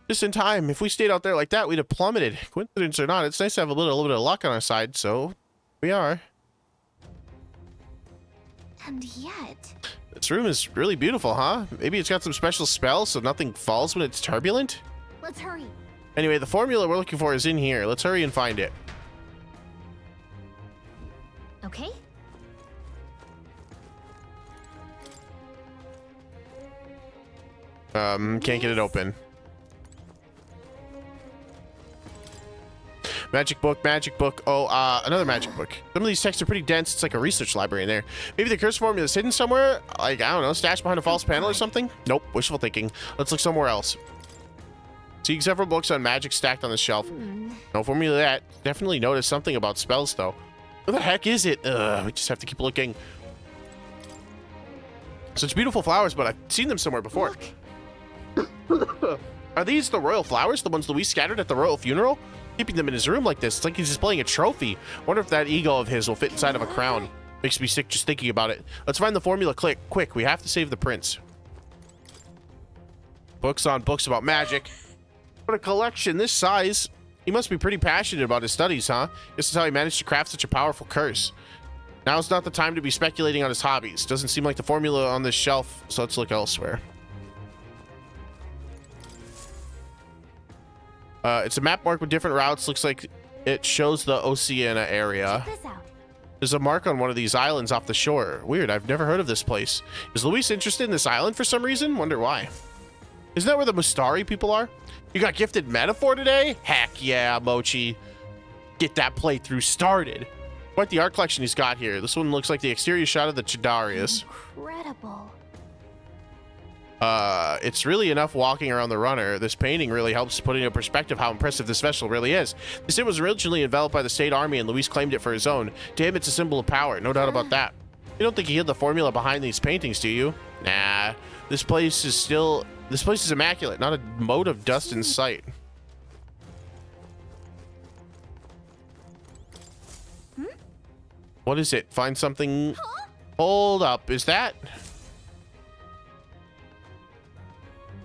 Just in time. If we stayed out there like that, we'd have plummeted. Coincidence or not, it's nice to have a little bit of luck on our side, so we are. And yet... This room is really beautiful, huh? Maybe it's got some special spells so nothing falls when it's turbulent? Let's hurry. Anyway, the formula we're looking for is in here. Let's hurry and find it. Okay. Can't get it open. Magic book, magic book. Oh, another magic book. Some of these texts are pretty dense. It's like a research library in there. Maybe the curse formula is hidden somewhere? Like, I don't know, stashed behind a false panel or something? Nope, wishful thinking. Let's look somewhere else. Seeing several books on magic stacked on the shelf. No formula that. Definitely noticed something about spells, though. What the heck is it? We just have to keep looking. Such beautiful flowers, but I've seen them somewhere before. Are these the royal flowers? The ones Luis scattered at the royal funeral? Keeping them in his room like this, it's like he's displaying a trophy. Wonder if that ego of his will fit inside of a crown. Makes me sick just thinking about it. Let's find the formula quick. We have to save the prince. Books on books about magic. What a collection this size. He must be pretty passionate about his studies, huh? This is how he managed to craft such a powerful curse. Now's not the time to be speculating on his hobbies. Doesn't seem like the formula on this shelf, so let's look elsewhere. It's a map marked with different routes. Looks like it shows the Oceania area. Check this out. There's a mark on one of these islands off the shore. Weird, I've never heard of this place. Is Luis interested in this island for some reason? Wonder why. Isn't that where the Mustari people are? You got gifted metaphor today? Heck yeah, Mochi. Get that playthrough started. Quite the art collection he's got here. This one looks like the exterior shot of the Chidarius. Incredible. It's really enough walking around the runner. This painting really helps put into perspective how impressive this vessel really is. This ship was originally enveloped by the state army and Luis claimed it for his own. To him, it's a symbol of power. No doubt about that. You don't think he hid the formula behind these paintings, do you? Nah. This place is immaculate. Not a mote of dust in sight. What is it? Find something. Huh? Hold up. Is that?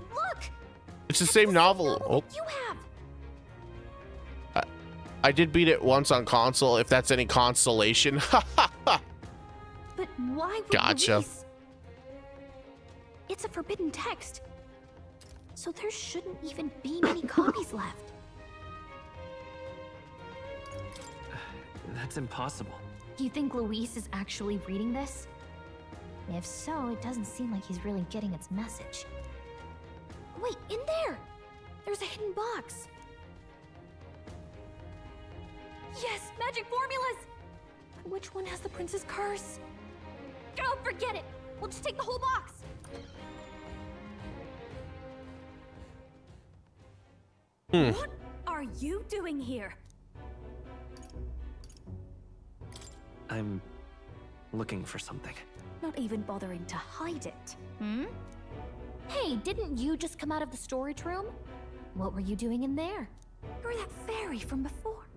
Look. It's the same novel. Oh. You have. I did beat it once on console, if that's any consolation. But why would Gotcha. Luis? It's a forbidden text. So there shouldn't even be many copies left. That's impossible. You think Luis is actually reading this? If so, it doesn't seem like he's really getting its message. Wait, in there! There's a hidden box. Yes, magic formulas! Which one has the prince's curse? Oh, forget it! We'll just take the whole box! What are you doing here? I'm looking for something. Not even bothering to hide it. Hmm? Hey, didn't you just come out of the storage room? What were you doing in there? You're that fairy from before.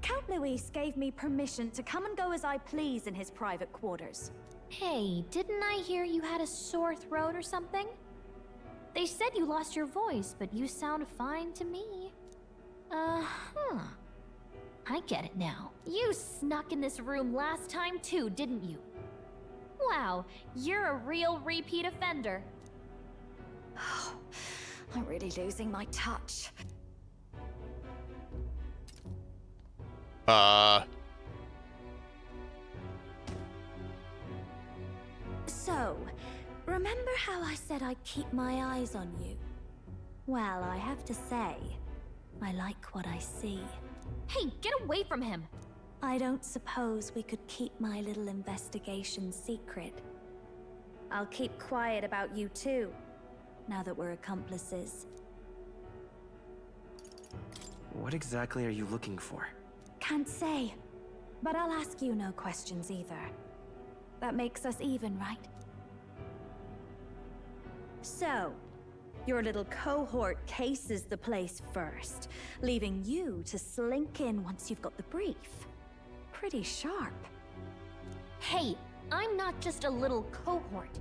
Count Luis gave me permission to come and go as I please in his private quarters. Hey, didn't I hear you had a sore throat or something? They said you lost your voice, but you sound fine to me. Uh-huh. I get it now. You snuck in this room last time too, didn't you? Wow, you're a real repeat offender. I'm really losing my touch. So, remember how I said I'd keep my eyes on you? Well, I have to say, I like what I see. Hey, get away from him! I don't suppose we could keep my little investigation secret. I'll keep quiet about you too, now that we're accomplices. What exactly are you looking for? Can't say, but I'll ask you no questions either. That makes us even, right? So, your little cohort cases the place first, leaving you to slink in once you've got the brief. Pretty sharp. Hey, I'm not just a little cohort.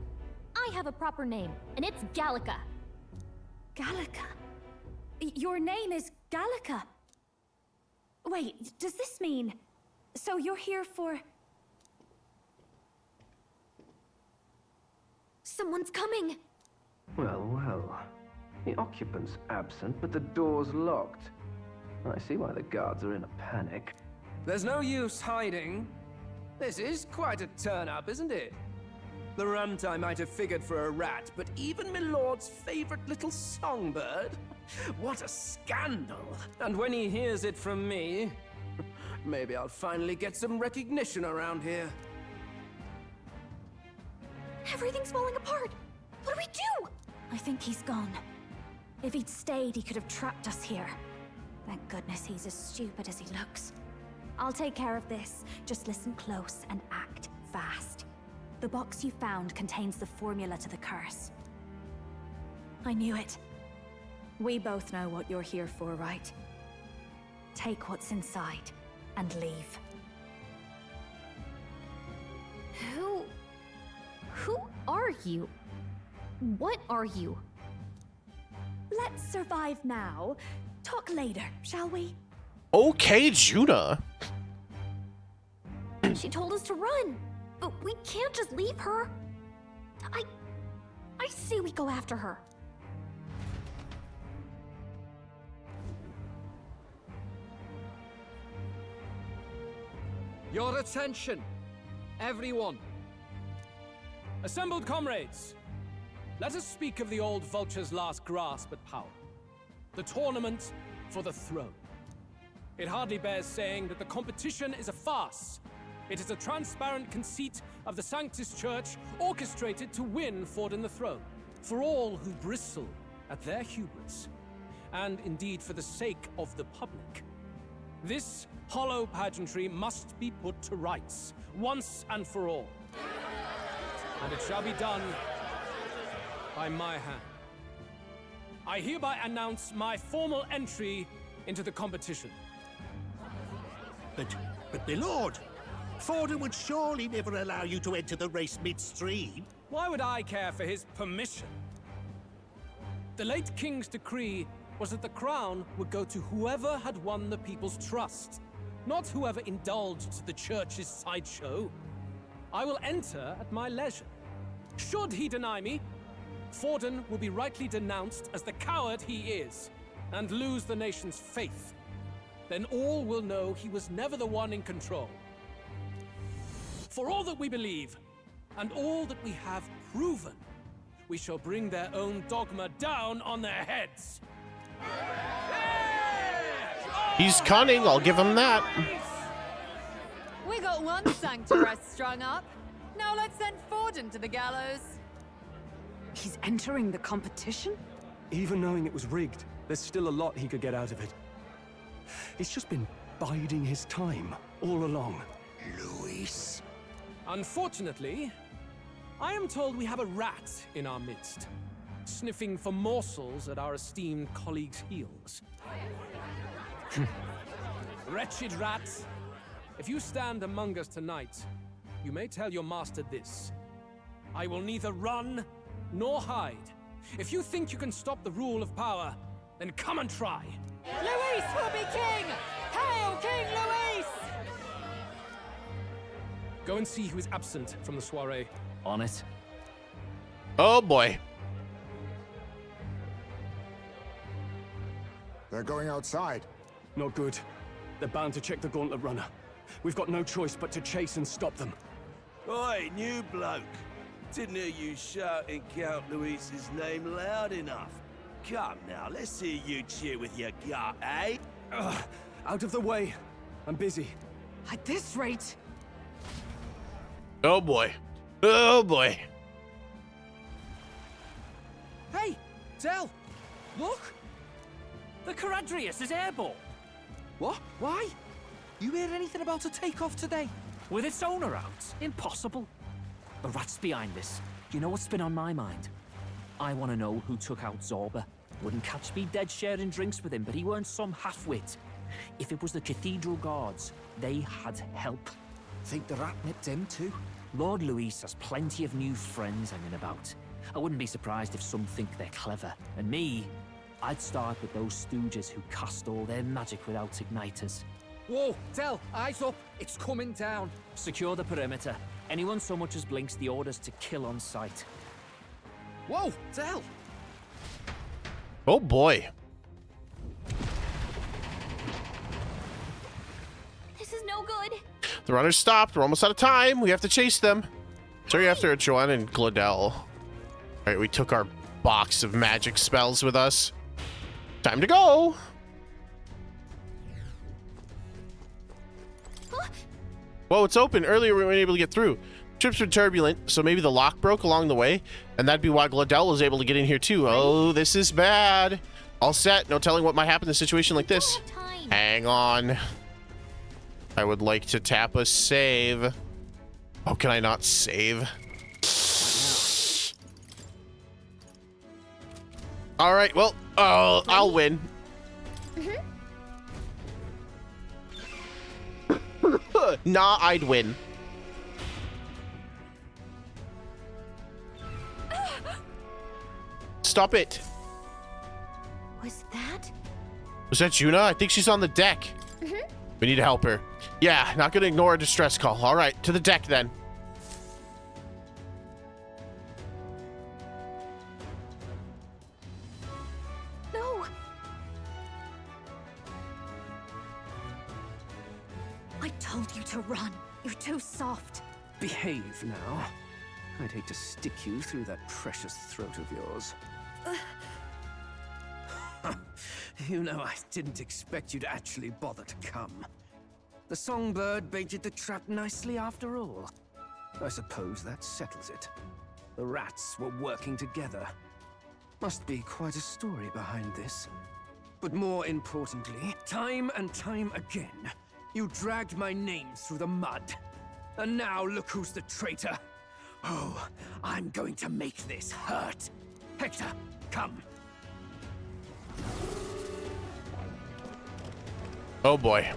I have a proper name, and it's Gallica. Gallica? Your name is Gallica? Wait, does this mean... So you're here for... Someone's coming! Well, well. The occupant's absent, but the door's locked. I see why the guards are in a panic. There's no use hiding. This is quite a turn-up, isn't it? The runt I might have figured for a rat, but even my lord's favorite little songbird? What a scandal! And when he hears it from me, maybe I'll finally get some recognition around here. Everything's falling apart! What do we do? I think he's gone. If he'd stayed, he could have trapped us here. Thank goodness he's as stupid as he looks. I'll take care of this. Just listen close and act fast. The box you found contains the formula to the curse. I knew it. We both know what you're here for, right? Take what's inside and leave. Who are you? What are you? Let's survive now. Talk later, shall we? Okay, Judah. She told us to run, but we can't just leave her. I say we go after her. Your attention, everyone. Assembled comrades, let us speak of the old vulture's last grasp at power. The tournament for the throne. It hardly bears saying that the competition is a farce. It is a transparent conceit of the Sanctus Church orchestrated to win Forden the throne. For all who bristle at their hubris, and indeed for the sake of the public. This hollow pageantry must be put to rights, once and for all. And it shall be done by my hand. I hereby announce my formal entry into the competition. But my lord, Forden would surely never allow you to enter the race midstream. Why would I care for his permission? The late king's decree was that the crown would go to whoever had won the people's trust, not whoever indulged the church's sideshow. I will enter at my leisure. Should he deny me, Forden will be rightly denounced as the coward he is, and lose the nation's faith. Then all will know he was never the one in control. For all that we believe, and all that we have proven, we shall bring their own dogma down on their heads. He's cunning, I'll give him that. We got one sanctuary strung up. Now let's send Forden to the gallows. He's entering the competition? Even knowing it was rigged, there's still a lot he could get out of it. It's just been biding his time all along. Luis. Unfortunately, I am told we have a rat in our midst, sniffing for morsels at our esteemed colleagues' heels. Wretched rat, if you stand among us tonight, you may tell your master this. I will neither run nor hide. If you think you can stop the rule of power, then come and try. Luis will be king! Hail King Luis! Go and see who is absent from the soiree. On it. Oh boy. They're going outside. Not good. They're bound to check the Gauntlet Runner. We've got no choice but to chase and stop them. Oi, new bloke. Didn't hear you shouting Count Luis's name loud enough. Come now, let's hear you cheer with your gut, eh? Out of the way. I'm busy. At this rate... Oh boy. Oh boy. Hey, Del! Look! The Caradrius is airborne. What? Why? You hear anything about a takeoff today? With its owner out? Impossible. The rat's behind this. Do you know what's been on my mind? I want to know who took out Zorba. Wouldn't catch me dead sharing drinks with him, but he weren't some half-wit. If it was the Cathedral Guards, they had help. Think the rat nipped him too? Lord Luis has plenty of new friends hanging about. I wouldn't be surprised if some think they're clever. And me, I'd start with those stooges who cast all their magic without igniters. Whoa, Del, eyes up. It's coming down. Secure the perimeter. Anyone so much as blinks, the orders to kill on sight. Whoa, Del! Oh boy. This is no good. The runners stopped. We're almost out of time. We have to chase them. Sorry after Joanna and Gladell. Alright, we took our box of magic spells with us. Time to go! Huh? Whoa, it's open. Earlier we weren't able to get through. Trips were turbulent, so maybe the lock broke along the way, and that'd be why Gladell was able to get in here too. Oh, this is bad. All set. No telling what might happen in a situation like this. Hang on. I would like to tap a save. Oh, can I not save? All right, well, I'll win. Nah, I'd win. Stop it. Was that? Was that Juna? I think she's on the deck. We need to help her. Yeah, not gonna ignore a distress call. All right, to the deck then. No. I told you to run. You're too soft. Behave now. I'd hate to stick you through that precious throat of yours. You know, I didn't expect you to actually bother to come. The songbird baited the trap nicely after all. I suppose that settles it. The rats were working together. Must be quite a story behind this. But more importantly, time and time again, you dragged my name through the mud. And now look who's the traitor. Oh, I'm going to make this hurt. Hector, come. Oh boy.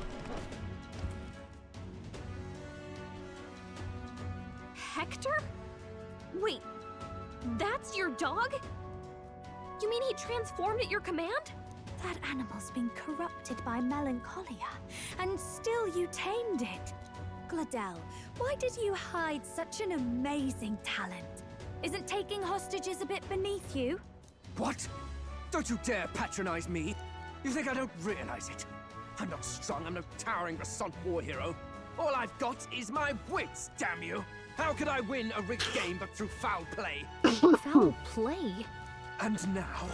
Hector? Wait, that's your dog? You mean he transformed at your command? That animal's been corrupted by melancholia, and still you tamed it. Gladell, why did you hide such an amazing talent? Isn't taking hostages a bit beneath you? What? Don't you dare patronize me! You think I don't realize it? I'm not strong, I'm no towering Resant war hero. All I've got is my wits, damn you! How could I win a rigged game but through foul play? Foul play? And now,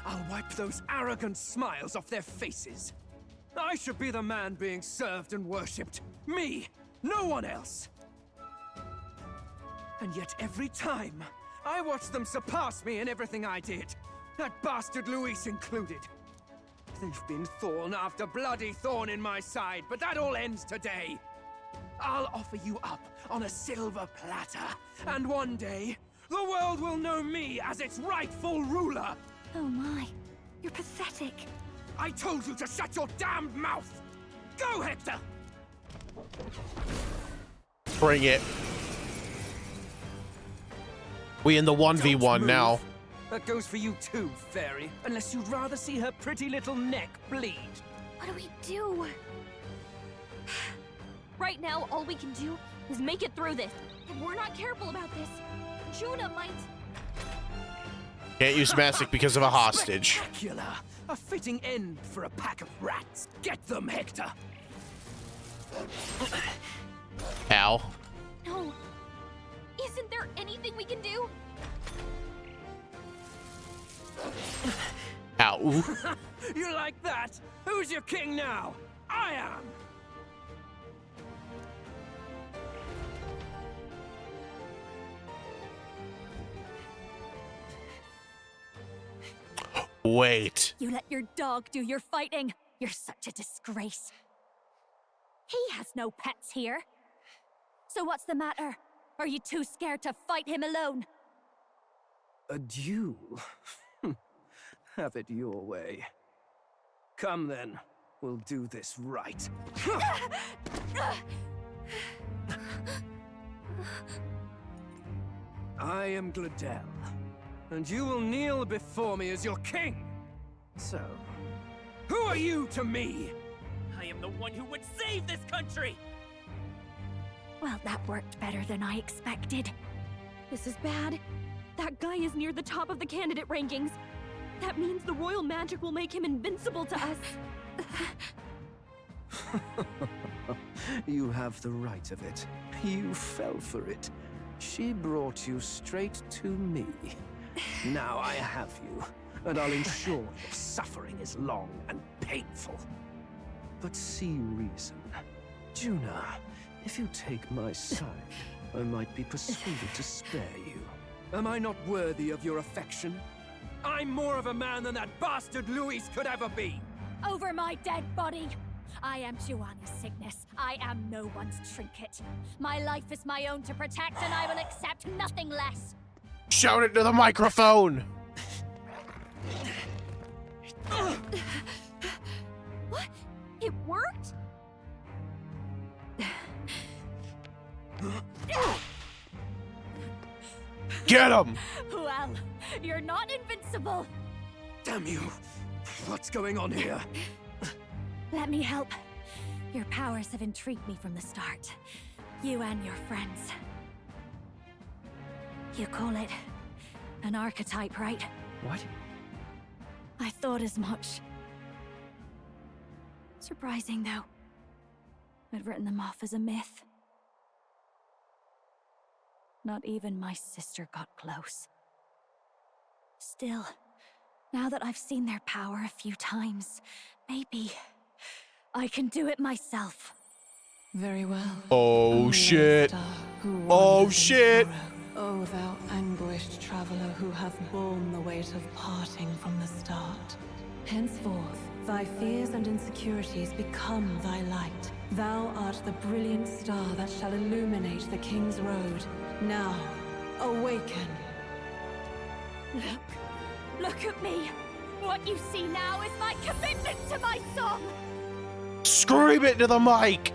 I'll wipe those arrogant smiles off their faces. I should be the man being served and worshipped. Me! No one else! And yet every time, I watch them surpass me in everything I did. That bastard Luis included. There's been thorn after bloody thorn in my side, but that all ends today. I'll offer you up on a silver platter, and one day, the world will know me as its rightful ruler. Oh my, you're pathetic. I told you to shut your damned mouth! Go, Hector! Bring it. We in the 1v1 now. That goes for you too, fairy. Unless you'd rather see her pretty little neck bleed. What do we do? Right now, all we can do is make it through this. If we're not careful about this, Juna might... Can't use magic because of a hostage. Spectacular! A fitting end for a pack of rats. Get them, Hector! Ow. No. Isn't there anything we can do? Ow. You like that? Who's your king now? I am! Wait. You let your dog do your fighting. You're such a disgrace. He has no pets here. So what's the matter? Are you too scared to fight him alone? A duel? Have it your way. Come then, we'll do this right. I am Gladel, and you will kneel before me as your king. So, who are you to me? I am the one who would save this country! Well, that worked better than I expected. This is bad. That guy is near the top of the candidate rankings. That means the royal magic will make him invincible to us. You have the right of it. You fell for it. She brought you straight to me. Now I have you, and I'll ensure your suffering is long and painful. But see reason. Juna, if you take my side, I might be persuaded to spare you. Am I not worthy of your affection? I'm more of a man than that bastard Luis could ever be! Over my dead body! I am Juani's sickness. I am no one's trinket. My life is my own to protect, and I will accept nothing less. Shout it to the microphone! What? It worked? Get him! Well, you're not invincible. Damn you! What's going on here? Let me help. Your powers have intrigued me from the start. You and your friends. You call it an archetype, right? What? I thought as much. Surprising, though. I'd written them off as a myth. Not even my sister got close. Still, now that I've seen their power a few times, maybe I can do it myself. Very well. Oh shit. Oh shit. O thou anguished traveler who hath borne the weight of parting from the start. Henceforth, thy fears and insecurities become thy light. Thou art the brilliant star that shall illuminate the King's Road. Now, awaken. Look at me. What you see now is my commitment to my song. Scream it to the mic!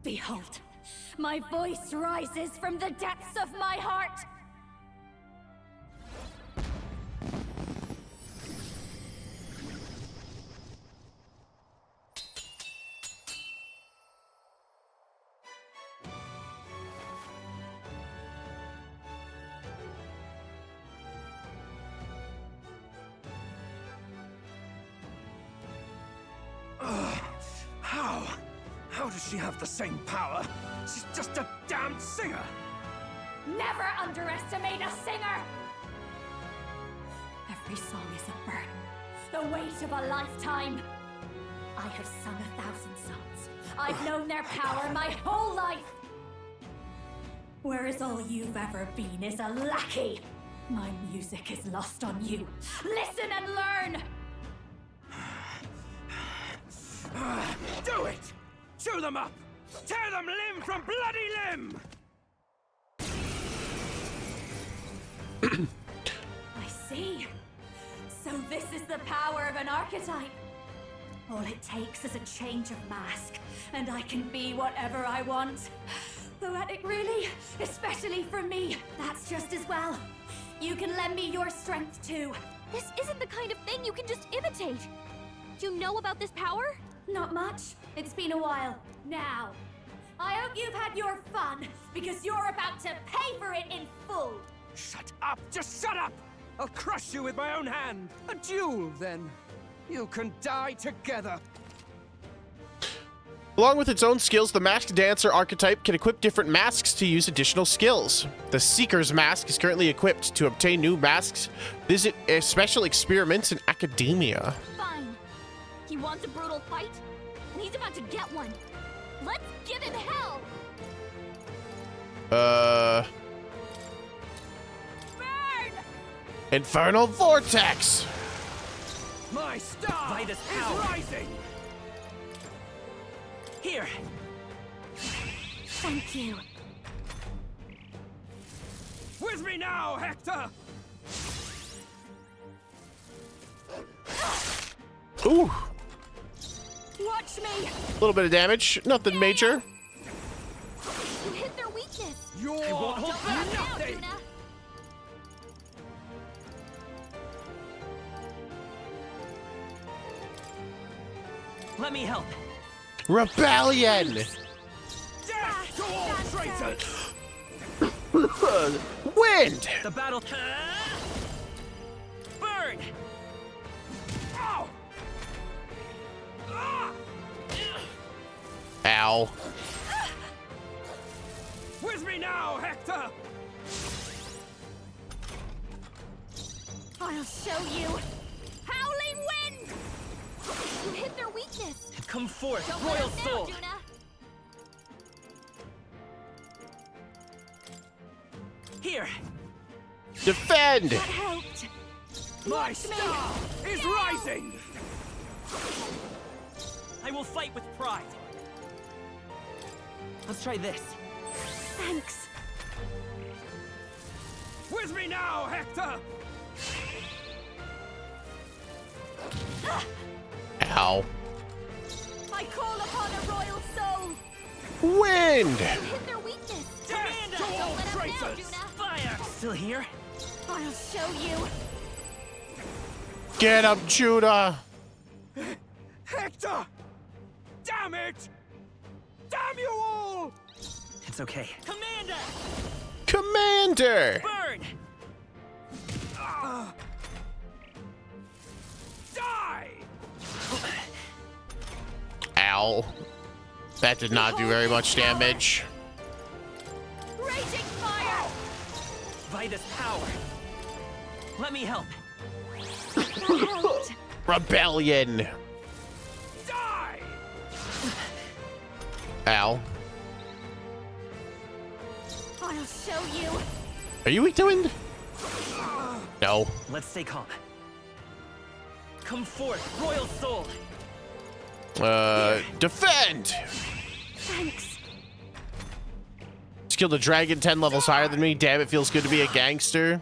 Behold, my voice rises from the depths of my heart. How does she have the same power? She's just a damned singer! Never underestimate a singer! Every song is a burden, the weight of a lifetime. I have sung 1,000 songs. I've known their power my whole life. Whereas all you've ever been is a lackey. My music is lost on you. Listen and learn! Do it! Chew them up! Tear them limb from bloody limb! I see. So this is the power of an archetype. All it takes is a change of mask, and I can be whatever I want. Poetic, really? Especially for me. That's just as well. You can lend me your strength, too. This isn't the kind of thing you can just imitate. Do you know about this power? Not much. It's been a while. Now, I hope you've had your fun, because you're about to pay for it in full. Shut up! Just shut up! I'll crush you with my own hand. A duel, then. You can die together. Along with its own skills, the Masked Dancer archetype can equip different masks to use additional skills. The Seeker's Mask is currently equipped. To obtain new masks, visit special experiments in academia. Fine. He wants a brutal fight, and he's about to get one. Let's give him hell! Burn! Infernal Vortex! My star is rising! Here! Thank you. With me now, Hector! Ooh! Watch me! A little bit of damage. Nothing major. You hit their weakness! You're won't hold back. nothing! Let me help. Rebellion! Death to all traitors! Wind! The battle. Burn! Ow! Ah! Ow. With me now, Hector! I'll show you. Howling wind! You hit their weakness! Come forth, Don't Royal let us down, Soul! Juna. Here! Defend! That helped. My star is rising! I will fight with pride. Let's try this. Thanks. With me now, Hector! Ow. I call upon a royal soul. Wind! You hit their weakness! Death to all Don't let us down, traitors! Juna. Fire! Still here? I'll show you. Get him, Judah! Hector! Damn it! Damn you all! It's okay. Commander! Commander! Burn! Die! Ow. That did not do very much damage. Raging fire. Vitus power. Let me help. That helped. Rebellion! Die! Ow. I'll show you. Are you weak to wind? No. Let's stay calm. Come forth, Royal Soul! Defend! Thanks. Skilled a dragon 10 levels higher than me. Damn, it feels good to be a gangster.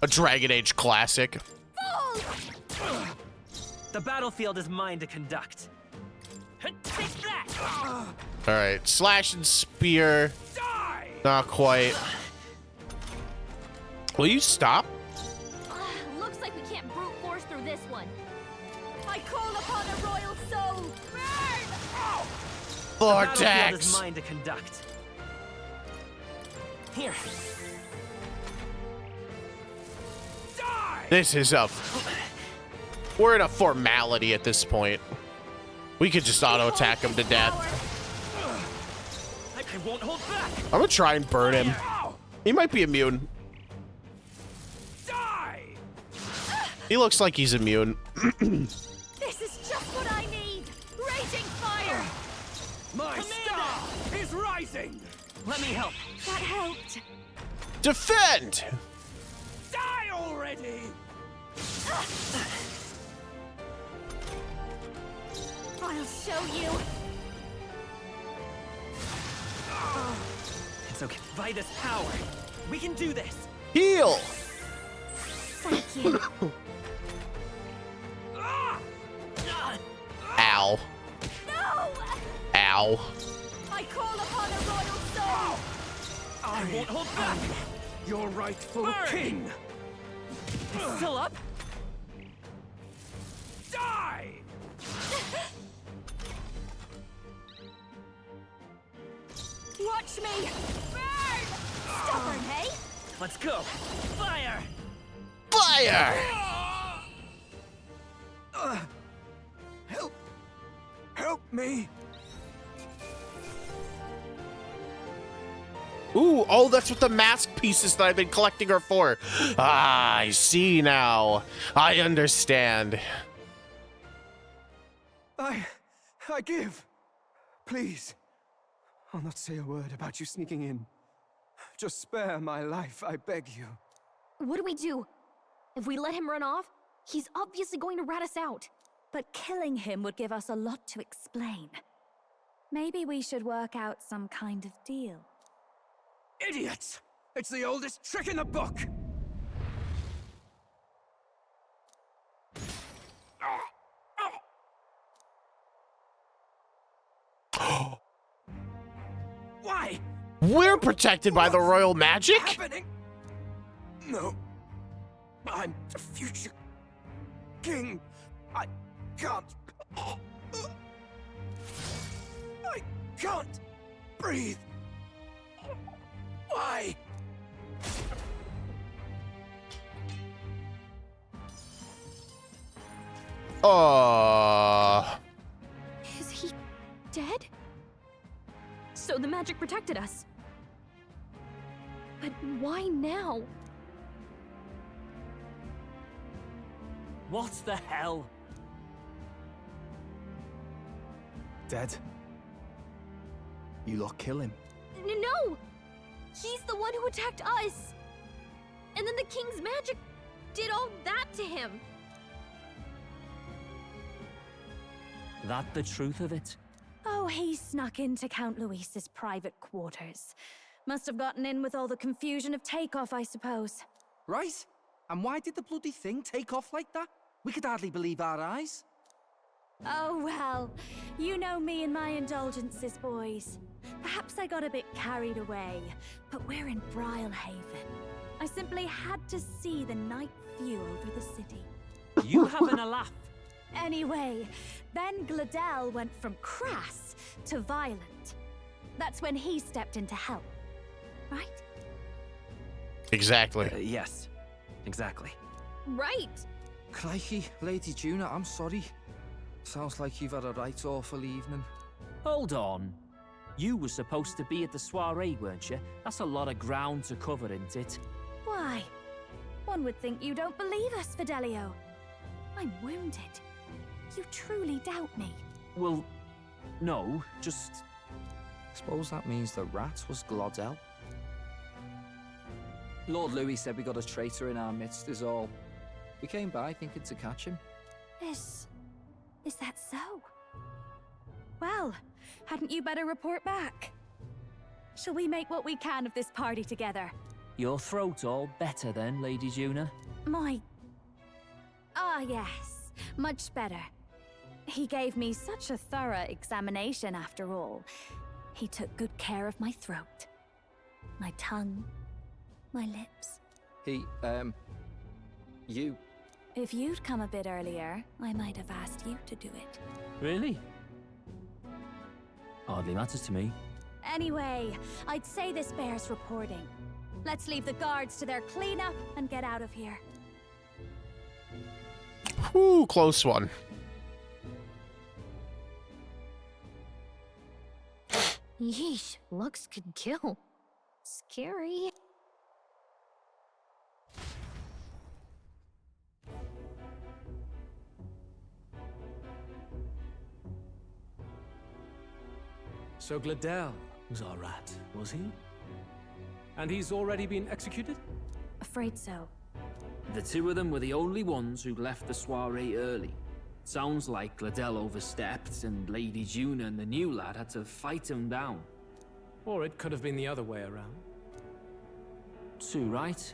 A Dragon Age classic. The battlefield is mine to conduct. Take that! Alright, slash and spear. Die! Not quite. Will you stop? Looks like we can't brute force through this one. I call upon a royal soul. Burn! The battlefield is Vortex! mine to conduct. Here. Die! This is a... We're in a formality at this point. We could just auto-attack him to death. I won't hold back. I'm gonna try and burn him. He might be immune. Die! He looks like he's immune. This is just what I need. My star is rising! Let me help. That helped. Defend! Die already! I'll show you. It's okay. By this power, we can do this. Heal! Thank you. Ow. No! Ow. I call upon a royal soul. I won't hold back! Your rightful Burn! king! It's still up? Die! Watch me! Burn! Stubborn, hey? Let's go. Fire! Fire! Help! Help me! Ooh, oh, that's what the mask pieces that I've been collecting are for. Ah, I see now. I understand. I give. Please. I'll not say a word about you sneaking in. Just spare my life, I beg you. What do we do? If we let him run off, he's obviously going to rat us out. But killing him would give us a lot to explain. Maybe we should work out some kind of deal. Idiots! It's the oldest trick in the book! Why? We're protected by the royal magic? Happening? No. I'm the future king. I can't. I can't breathe. Why? Is he dead? So the magic protected us. But why now? What the hell? Dead. You lot kill him. No! He's the one who attacked us! And then the king's magic did all that to him! That the truth of it? Oh, he snuck into Count Luis's private quarters. Must have gotten in with all the confusion of takeoff, I suppose. Right? And why did the bloody thing take off like that? We could hardly believe our eyes. Oh, well. You know me and my indulgences, boys. Perhaps I got a bit carried away, but we're in Brilhaven. I simply had to see the night view over the city. You having a laugh? Anyway, then Gladel went from crass to violent. That's when he stepped in to help, right? Exactly. Yes, exactly. Right! Crikey, Lady Juna, I'm sorry. Sounds like you've had a right awful evening. Hold on. You were supposed to be at the soiree, weren't you? That's a lot of ground to cover, isn't it? Why? One would think you don't believe us, Fidelio. I'm wounded. You truly doubt me. Well, no, just... Suppose that means the rat was Glodell. Lord Louis said we got a traitor in our midst is all. We came by thinking to catch him. Is that so? Well, hadn't you better report back? Shall we make what we can of this party together? Your throat all better then, Lady Juna? Yes. Much better. He gave me such a thorough examination after all. He took good care of my throat. My tongue. My lips. You... If you'd come a bit earlier, I might have asked you to do it. Really? Hardly matters to me. Anyway, I'd say this bears reporting. Let's leave the guards to their cleanup and get out of here. Whew, close one. Yeesh, looks could kill. Scary. So Gladel was our rat, was he? And he's already been executed? Afraid so. The two of them were the only ones who left the soiree early. Sounds like Gladel overstepped, and Lady Juna and the new lad had to fight him down. Or it could have been the other way around. Too right.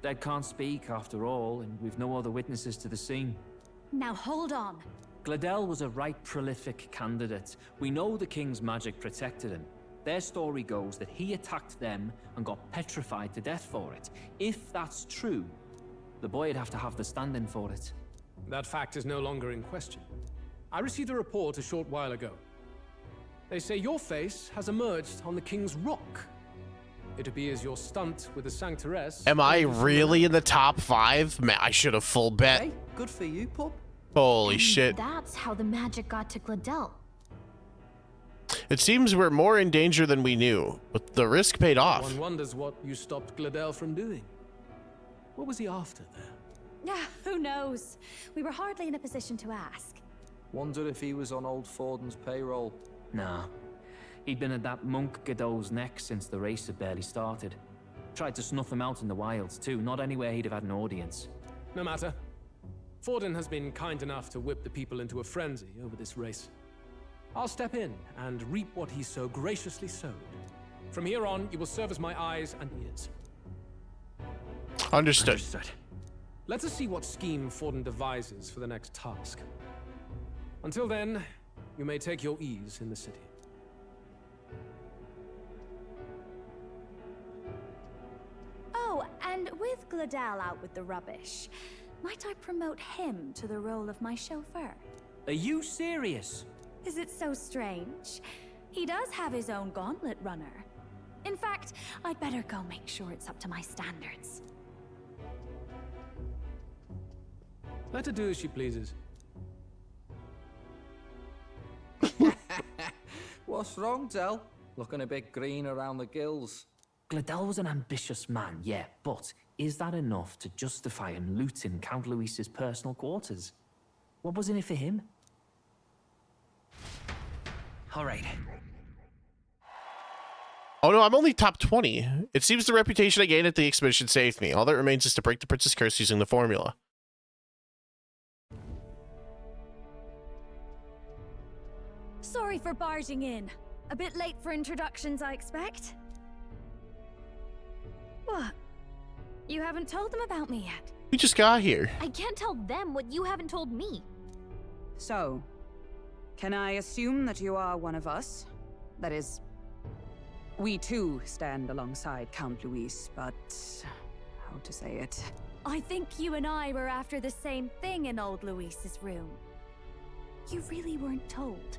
Dead can't speak, after all, and we've no other witnesses to the scene. Now hold on. Gladel was a right prolific candidate. We know the king's magic protected him. Their story goes that he attacked them and got petrified to death for it. If that's true, the boy'd have to have the stand-in for it. That fact is no longer in question. I received a report a short while ago. They say your face has emerged on the King's Rock. It appears your stunt with the Sanctoress... Am I really in the top 5? Man, I should have full bet. Hey, good for you, pup. Holy shit. That's how the magic got to Gladel. It seems we're more in danger than we knew, but the risk paid off. One wonders what you stopped Gladel from doing. What was he after there? Yeah, who knows? We were hardly in a position to ask. Wonder if he was on old Forden's payroll. Nah. He'd been at that monk Godot's neck since the race had barely started. Tried to snuff him out in the wilds too, not anywhere he'd have had an audience. No matter. Forden has been kind enough to whip the people into a frenzy over this race. I'll step in and reap what he so graciously sowed. From here on, you will serve as my eyes and ears. Understood. Let us see what scheme Forden devises for the next task. Until then, you may take your ease in the city. Oh, and with Gladel out with the rubbish, might I promote him to the role of my chauffeur? Are you serious? Is it so strange? He does have his own gauntlet runner. In fact, I'd better go make sure it's up to my standards. Let her do as she pleases. What's wrong, Del? Looking a bit green around the gills. Gladel was an ambitious man, yeah, but is that enough to justify him looting Count Luis's personal quarters? What was in it for him? All right. Oh no, I'm only top 20. It seems the reputation I gained at the expedition saved me. All that remains is to break the Prince's curse using the formula. Sorry for barging in. A bit late for introductions, I expect. What? You haven't told them about me yet? We just got here. I can't tell them what you haven't told me. So, can I assume that you are one of us? That is, we too stand alongside Count Luis, but how to say it? I think you and I were after the same thing in old Luis's room. You really weren't told.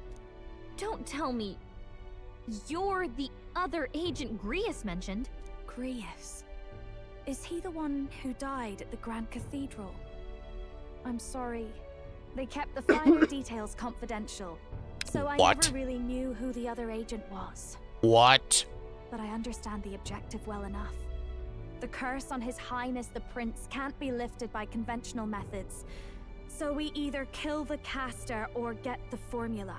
Don't tell me. You're the other agent Grius mentioned. Grius? Is he the one who died at the Grand Cathedral? I'm sorry. They kept the finer details confidential, so I never really knew who the other agent was. What? But I understand the objective well enough. The curse on His Highness the Prince can't be lifted by conventional methods, so we either kill the caster or get the formula.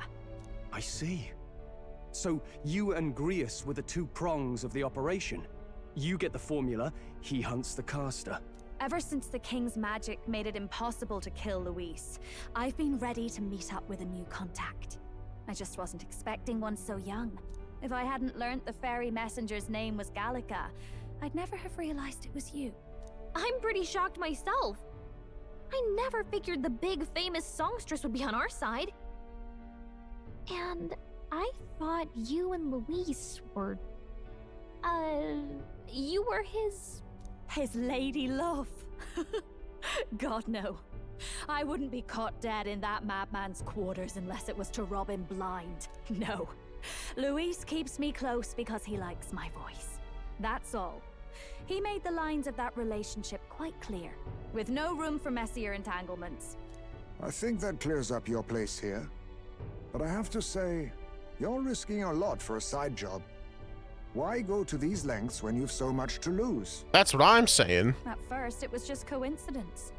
I see. So you and Grius were the two prongs of the operation. You get the formula, he hunts the caster. Ever since the King's magic made it impossible to kill Luis, I've been ready to meet up with a new contact. I just wasn't expecting one so young. If I hadn't learnt the fairy messenger's name was Gallica, I'd never have realized it was you. I'm pretty shocked myself. I never figured the big famous songstress would be on our side. And I thought you and Luis were... you were his... His lady love. God, no. I wouldn't be caught dead in that madman's quarters unless it was to rob him blind. No. Luis keeps me close because he likes my voice. That's all. He made the lines of that relationship quite clear, with no room for messier entanglements. I think that clears up your place here. But I have to say, you're risking a lot for a side job. Why go to these lengths when you've so much to lose? That's what I'm saying. At first, it was just coincidence.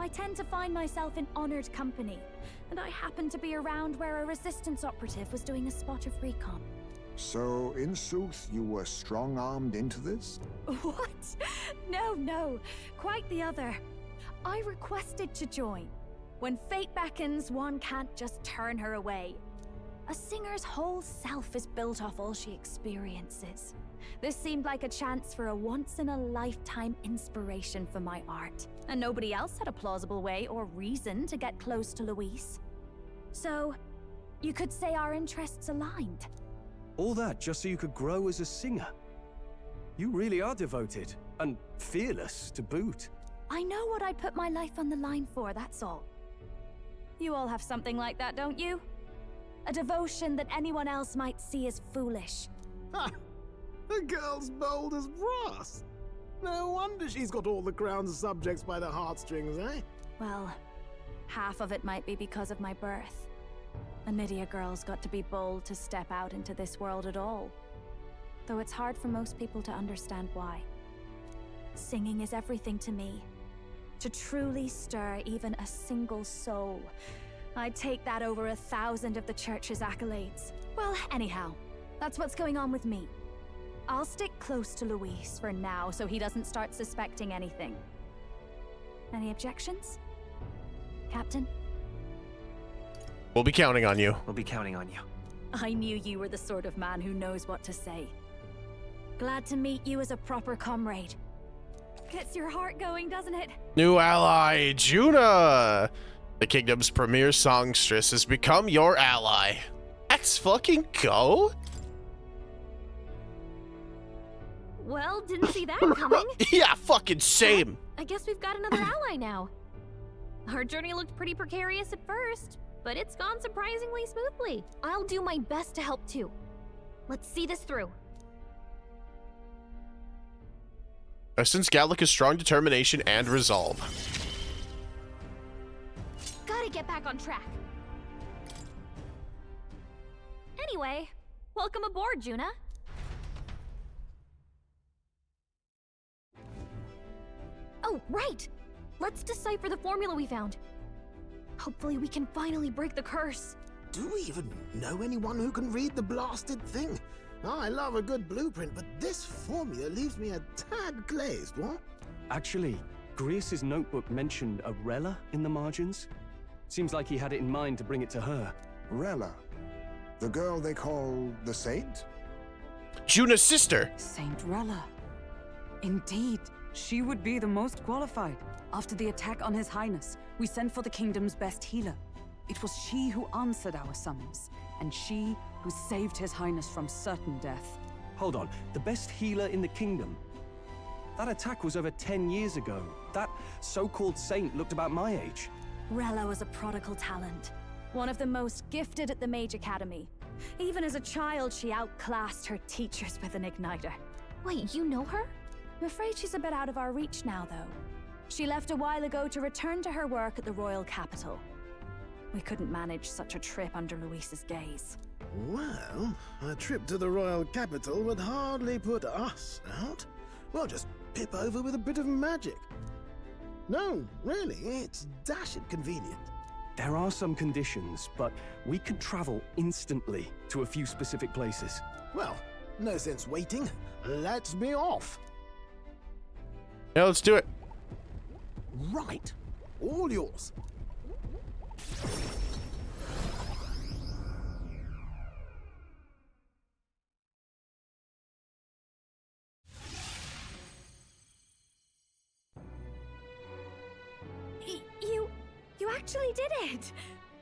I tend to find myself in honored company, and I happened to be around where a resistance operative was doing a spot of recon. So, in sooth, you were strong-armed into this? What? No. Quite the other. I requested to join. When fate beckons, one can't just turn her away. A singer's whole self is built off all she experiences. This seemed like a chance for a once-in-a-lifetime inspiration for my art. And nobody else had a plausible way or reason to get close to Luis. So, you could say our interests aligned. All that just so you could grow as a singer? You really are devoted, and fearless to boot. I know what I'd put my life on the line for, that's all. You all have something like that, don't you? A devotion that anyone else might see as foolish. Ha! The girl's bold as brass. No wonder she's got all the crown's subjects by the heartstrings, eh? Well, half of it might be because of my birth. A Nydia girl's got to be bold to step out into this world at all. Though it's hard for most people to understand why. Singing is everything to me. To truly stir even a single soul, I'd take that over 1,000 of the church's accolades. Well, anyhow, that's what's going on with me. I'll stick close to Luis for now so he doesn't start suspecting anything. Any objections? Captain? We'll be counting on you. We'll be counting on you. I knew you were the sort of man who knows what to say. Glad to meet you as a proper comrade. Gets your heart going, doesn't it? New ally, Juna! The kingdom's premier songstress has become your ally. Let's fucking go! Well, didn't see that coming. Yeah, fucking same. I guess we've got another ally now. Our journey looked pretty precarious at first, but it's gone surprisingly smoothly. I'll do my best to help too. Let's see this through. I sense Gallica's strong determination and resolve. Gotta get back on track. Anyway, welcome aboard, Juna. Oh, right! Let's decipher the formula we found. Hopefully we can finally break the curse. Do we even know anyone who can read the blasted thing? I love a good blueprint, but this formula leaves me a tad glazed, what? Actually, Grius's notebook mentioned a Rella in the margins. Seems like he had it in mind to bring it to her. Rella? The girl they call the Saint? Juna's sister! Saint Rella. Indeed, she would be the most qualified. After the attack on His Highness, we sent for the kingdom's best healer. It was she who answered our summons, and she who saved His Highness from certain death. Hold on, the best healer in the kingdom? That attack was over 10 years ago. That so-called saint looked about my age. Rella was a prodigal talent. One of the most gifted at the Mage Academy. Even as a child, she outclassed her teachers with an igniter. Wait, you know her? I'm afraid she's a bit out of our reach now, though. She left a while ago to return to her work at the royal capital. We couldn't manage such a trip under Luis's gaze. Well, a trip to the royal capital would hardly put us out. We'll just pip over with a bit of magic. No, really, it's dashed convenient. There are some conditions, but we could travel instantly to a few specific places. Well, no sense waiting. Let's be off. Yeah, let's do it. Right. All yours. You actually did it!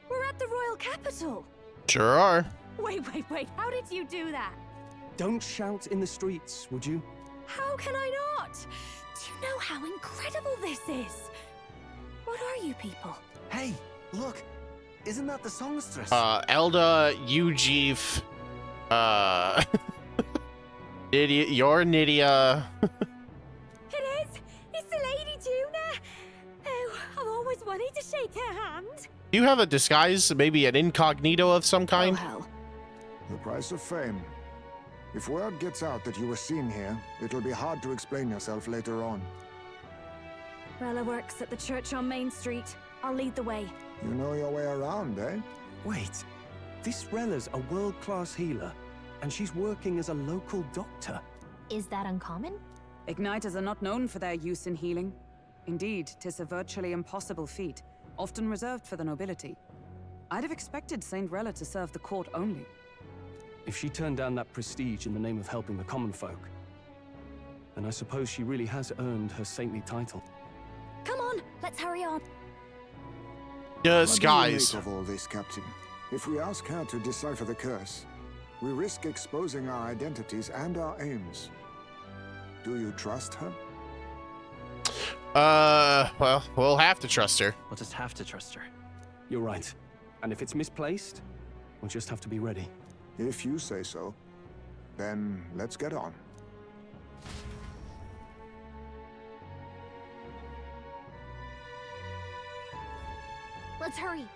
We're at the royal capital! Sure are. Wait, how did you do that? Don't shout in the streets, would you? How can I not? Do you know how incredible this is? What are you people? Hey, look! Isn't that the songstress? Elda, Eugif, Nydia, you're Nydia. It is! It's the Lady Juna! Oh, I've always wanted to shake her hand. Do you have a disguise, maybe an incognito of some kind? Oh, hell. The price of fame. If word gets out that you were seen here, it'll be hard to explain yourself later on. Rella works at the church on Main Street. I'll lead the way. You know your way around, eh? Wait, this Rella's a world-class healer. And she's working as a local doctor. Is that uncommon? Igniters are not known for their use in healing. Indeed, 'tis a virtually impossible feat, often reserved for the nobility. I'd have expected Saint Rella to serve the court only. If she turned down that prestige in the name of helping the common folk, then I suppose she really has earned her saintly title. Come on, let's hurry on. Disguise. What do you make of all this, Captain? If we ask her to decipher the curse, we risk exposing our identities and our aims. Do you trust her? Well, we'll have to trust her. We'll just have to trust her. You're right. And if it's misplaced, we'll just have to be ready. If you say so, then let's get on. Let's hurry.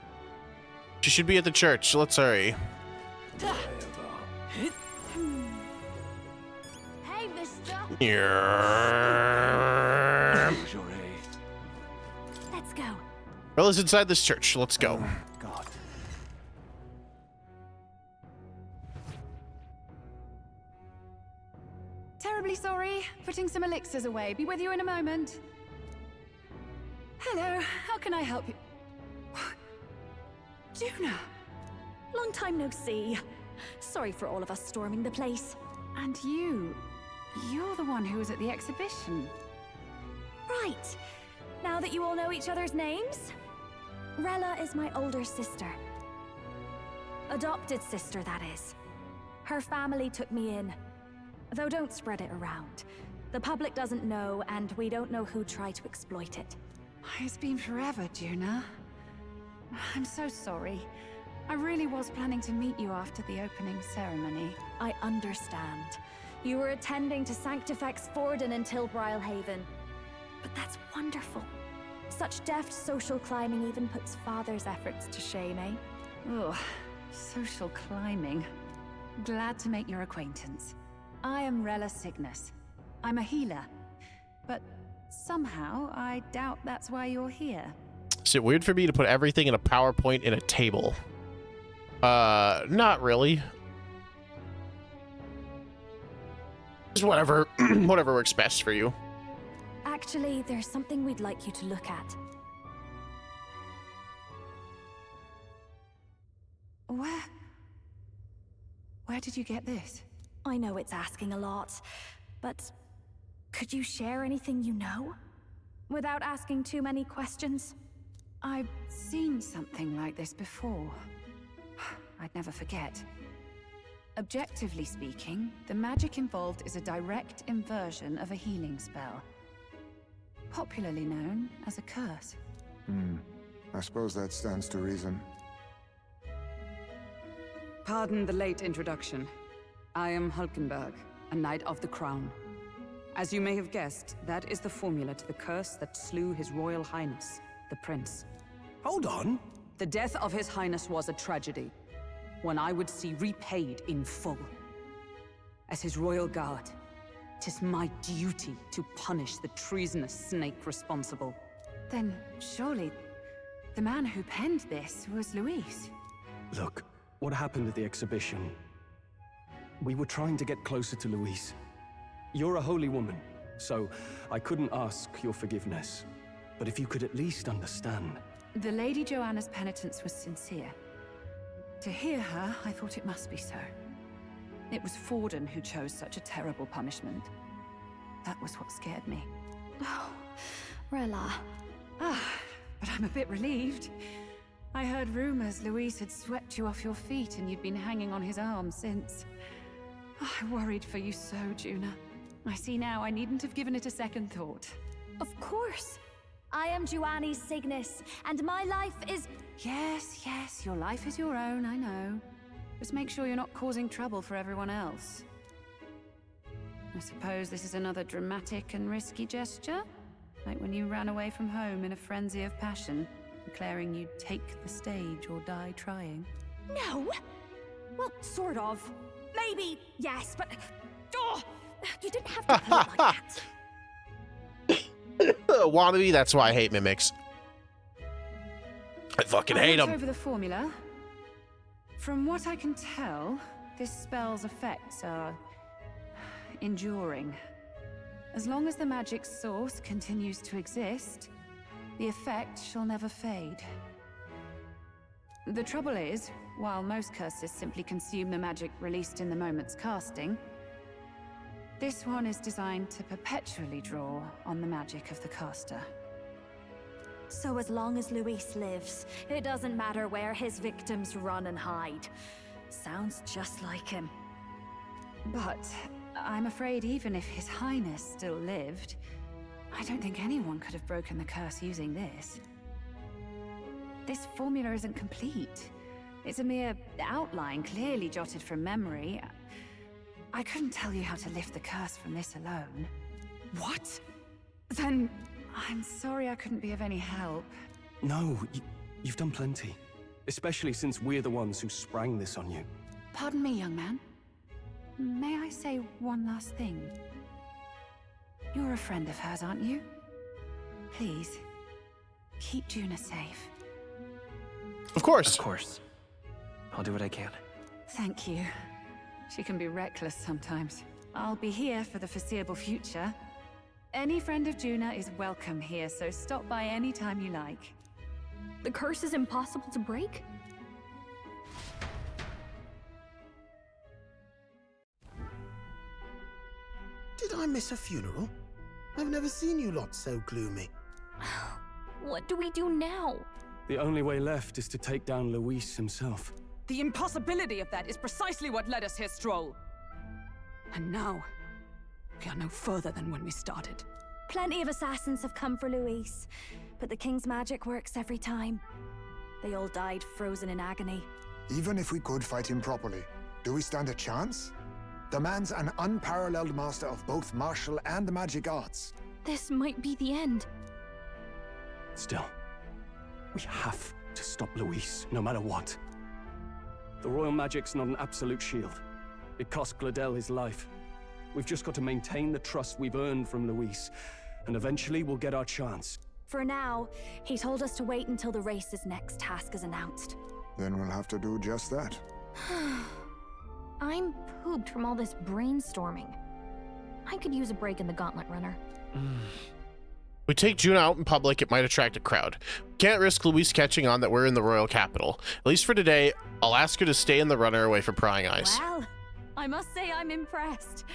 She should be at the church. Let's hurry. Hey, mister. Let's go. Rella's inside this church. Let's go. God. Terribly sorry. Putting some elixirs away. Be with you in a moment. Hello. How can I help you? Juna. Long time no see. Sorry for all of us storming the place. And you're the one who was at the exhibition. Right. Now that you all know each other's names, Rella is my older sister. Adopted sister, that is. Her family took me in. Though don't spread it around. The public doesn't know, and we don't know who tried to exploit it. It's been forever, Juna. I'm so sorry. I really was planning to meet you after the opening ceremony. I understand. You were attending to Sanctifex Forden in Tilbrile Haven. But that's wonderful. Such deft social climbing even puts Father's efforts to shame, eh? Ugh, social climbing. Glad to make your acquaintance. I am Rella Cygnus. I'm a healer. But somehow, I doubt that's why you're here. Is it weird for me to put everything in a PowerPoint in a table? Not really. Just whatever, whatever works best for you. Actually, there's something we'd like you to look at. Where did you get this? I know it's asking a lot, but could you share anything you know? Without asking too many questions? I've seen something like this before. I'd never forget. Objectively speaking, the magic involved is a direct inversion of a healing spell. Popularly known as a curse. I suppose that stands to reason. Pardon the late introduction. I am Hulkenberg, a Knight of the Crown. As you may have guessed, that is the formula to the curse that slew His Royal Highness, the Prince. Hold on. The death of His Highness was a tragedy, one I would see repaid in full. As his royal guard, 'tis my duty to punish the treasonous snake responsible. Then surely the man who penned this was Luis. Look, what happened at the exhibition? We were trying to get closer to Luis. You're a holy woman, so I couldn't ask your forgiveness. But if you could at least understand. The Lady Joanna's penitence was sincere. To hear her, I thought it must be so. It was Forden who chose such a terrible punishment. That was what scared me. Oh, Rella. But I'm a bit relieved. I heard rumors Luis had swept you off your feet and you'd been hanging on his arm since. I worried for you so, Juna. I see now I needn't have given it a second thought. Of course. I am Joannis Cygnus, and my life is... Yes, your life is your own, I know. Just make sure you're not causing trouble for everyone else. I suppose this is another dramatic and risky gesture? Like when you ran away from home in a frenzy of passion, declaring you'd take the stage or die trying. No! Well, sort of. Maybe, yes, but... Oh, you didn't have to put it like that. Wannabe, that's why I hate mimics. I fucking hate them. Over the formula. From what I can tell, this spell's effects are enduring. As long as the magic's source continues to exist, the effect shall never fade. The trouble is, while most curses simply consume the magic released in the moment's casting, this one is designed to perpetually draw on the magic of the caster. So as long as Luis lives, it doesn't matter where his victims run and hide. Sounds just like him. But I'm afraid even if His Highness still lived, I don't think anyone could have broken the curse using this. This formula isn't complete. It's a mere outline, clearly jotted from memory. I couldn't tell you how to lift the curse from this alone. What? Then I'm sorry I couldn't be of any help. No, you've done plenty. Especially since we're the ones who sprang this on you. Pardon me, young man. May I say one last thing? You're a friend of hers, aren't you? Please, keep Juna safe. Of course. Of course. I'll do what I can. Thank you. She can be reckless sometimes. I'll be here for the foreseeable future. Any friend of Juna is welcome here, so stop by any time you like. The curse is impossible to break? Did I miss a funeral? I've never seen you lot so gloomy. What do we do now? The only way left is to take down Luis himself. The impossibility of that is precisely what led us here, Stroll. And now, we are no further than when we started. Plenty of assassins have come for Luis, but the king's magic works every time. They all died frozen in agony. Even if we could fight him properly, do we stand a chance? The man's an unparalleled master of both martial and magic arts. This might be the end. Still, we have to stop Luis, no matter what. The royal magic's not an absolute shield. It cost Gladel his life. We've just got to maintain the trust we've earned from Luis, and eventually we'll get our chance. For now, he told us to wait until the race's next task is announced. Then we'll have to do just that. I'm pooped from all this brainstorming. I could use a break in the Gauntlet Runner. We take Juna out in public, it might attract a crowd. We can't risk Luis catching on that we're in the royal capital. At least for today, I'll ask her to stay in the runner away from prying eyes. Well, I must say I'm impressed.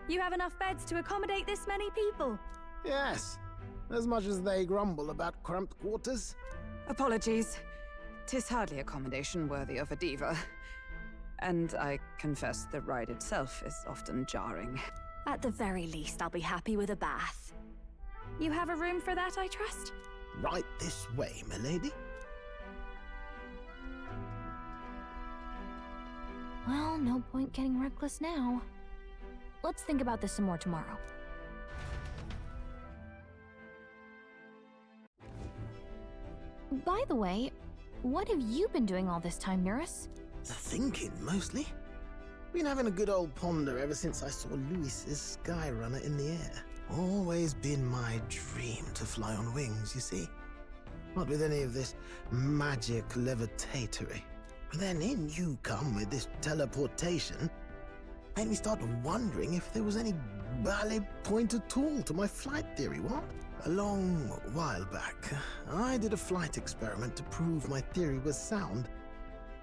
You have enough beds to accommodate this many people? Yes, as much as they grumble about cramped quarters. Apologies. 'Tis hardly accommodation worthy of a diva. And I confess the ride itself is often jarring. At the very least, I'll be happy with a bath. You have a room for that, I trust? Right this way, milady. Well, no point getting reckless now. Let's think about this some more tomorrow. By the way, what have you been doing all this time, Eurus? Thinking, mostly. Been having a good old ponder ever since I saw Luis's Skyrunner in the air. Always been my dream to fly on wings, you see. Not with any of this magic levitatory. But then in you come with this teleportation. Made me start wondering if there was any ballet point at all to my flight theory, what? A long while back, I did a flight experiment to prove my theory was sound.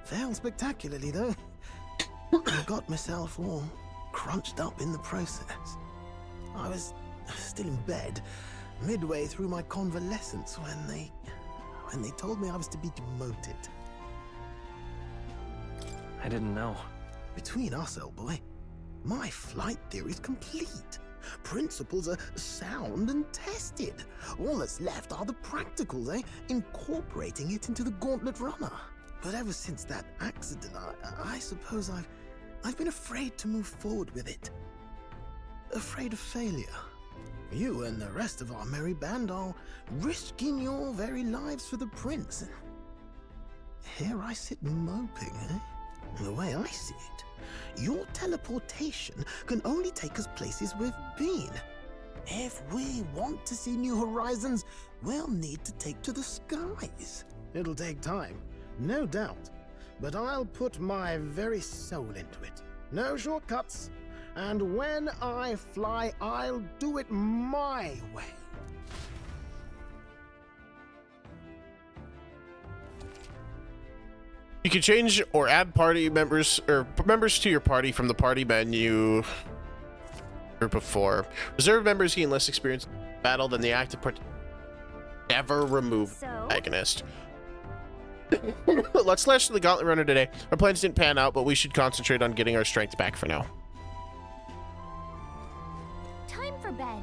Failed spectacularly, though. I got myself all crunched up in the process. I was still in bed, midway through my convalescence, when they told me I was to be demoted. I didn't know. Between us, old boy, my flight theory's complete. Principles are sound and tested. All that's left are the practicals, eh? Incorporating it into the Gauntlet Runner. But ever since that accident, I suppose I've been afraid to move forward with it. Afraid of failure. You and the rest of our merry band are risking your very lives for the prince. Here I sit moping, eh? The way I see it, your teleportation can only take us places we've been. If we want to see new horizons, we'll need to take to the skies. It'll take time, no doubt. but I'll put my very soul into it. No shortcuts. And when I fly, I'll do it my way. You can change or add party members or members to your party from the party menu group of 4. Reserve members gain less experience in battle than the active party. Never remove agonist. Let's slash to the Gauntlet Runner today. Our plans didn't pan out, but we should concentrate on getting our strength back for now. Time for bed.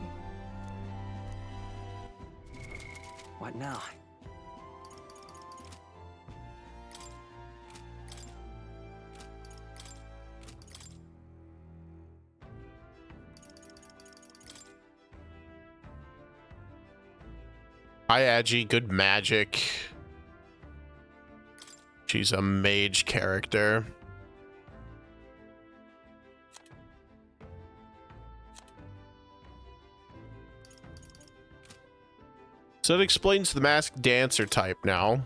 What now? Hi, Agi. Good magic. She's a mage character. So it explains the masked dancer type now.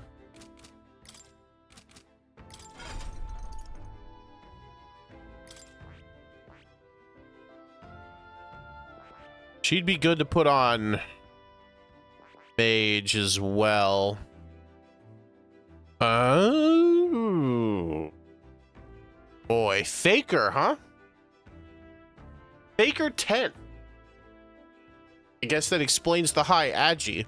She'd be good to put on mage as well. Oh boy, Faker, huh? Faker 10. I guess that explains the high Agi.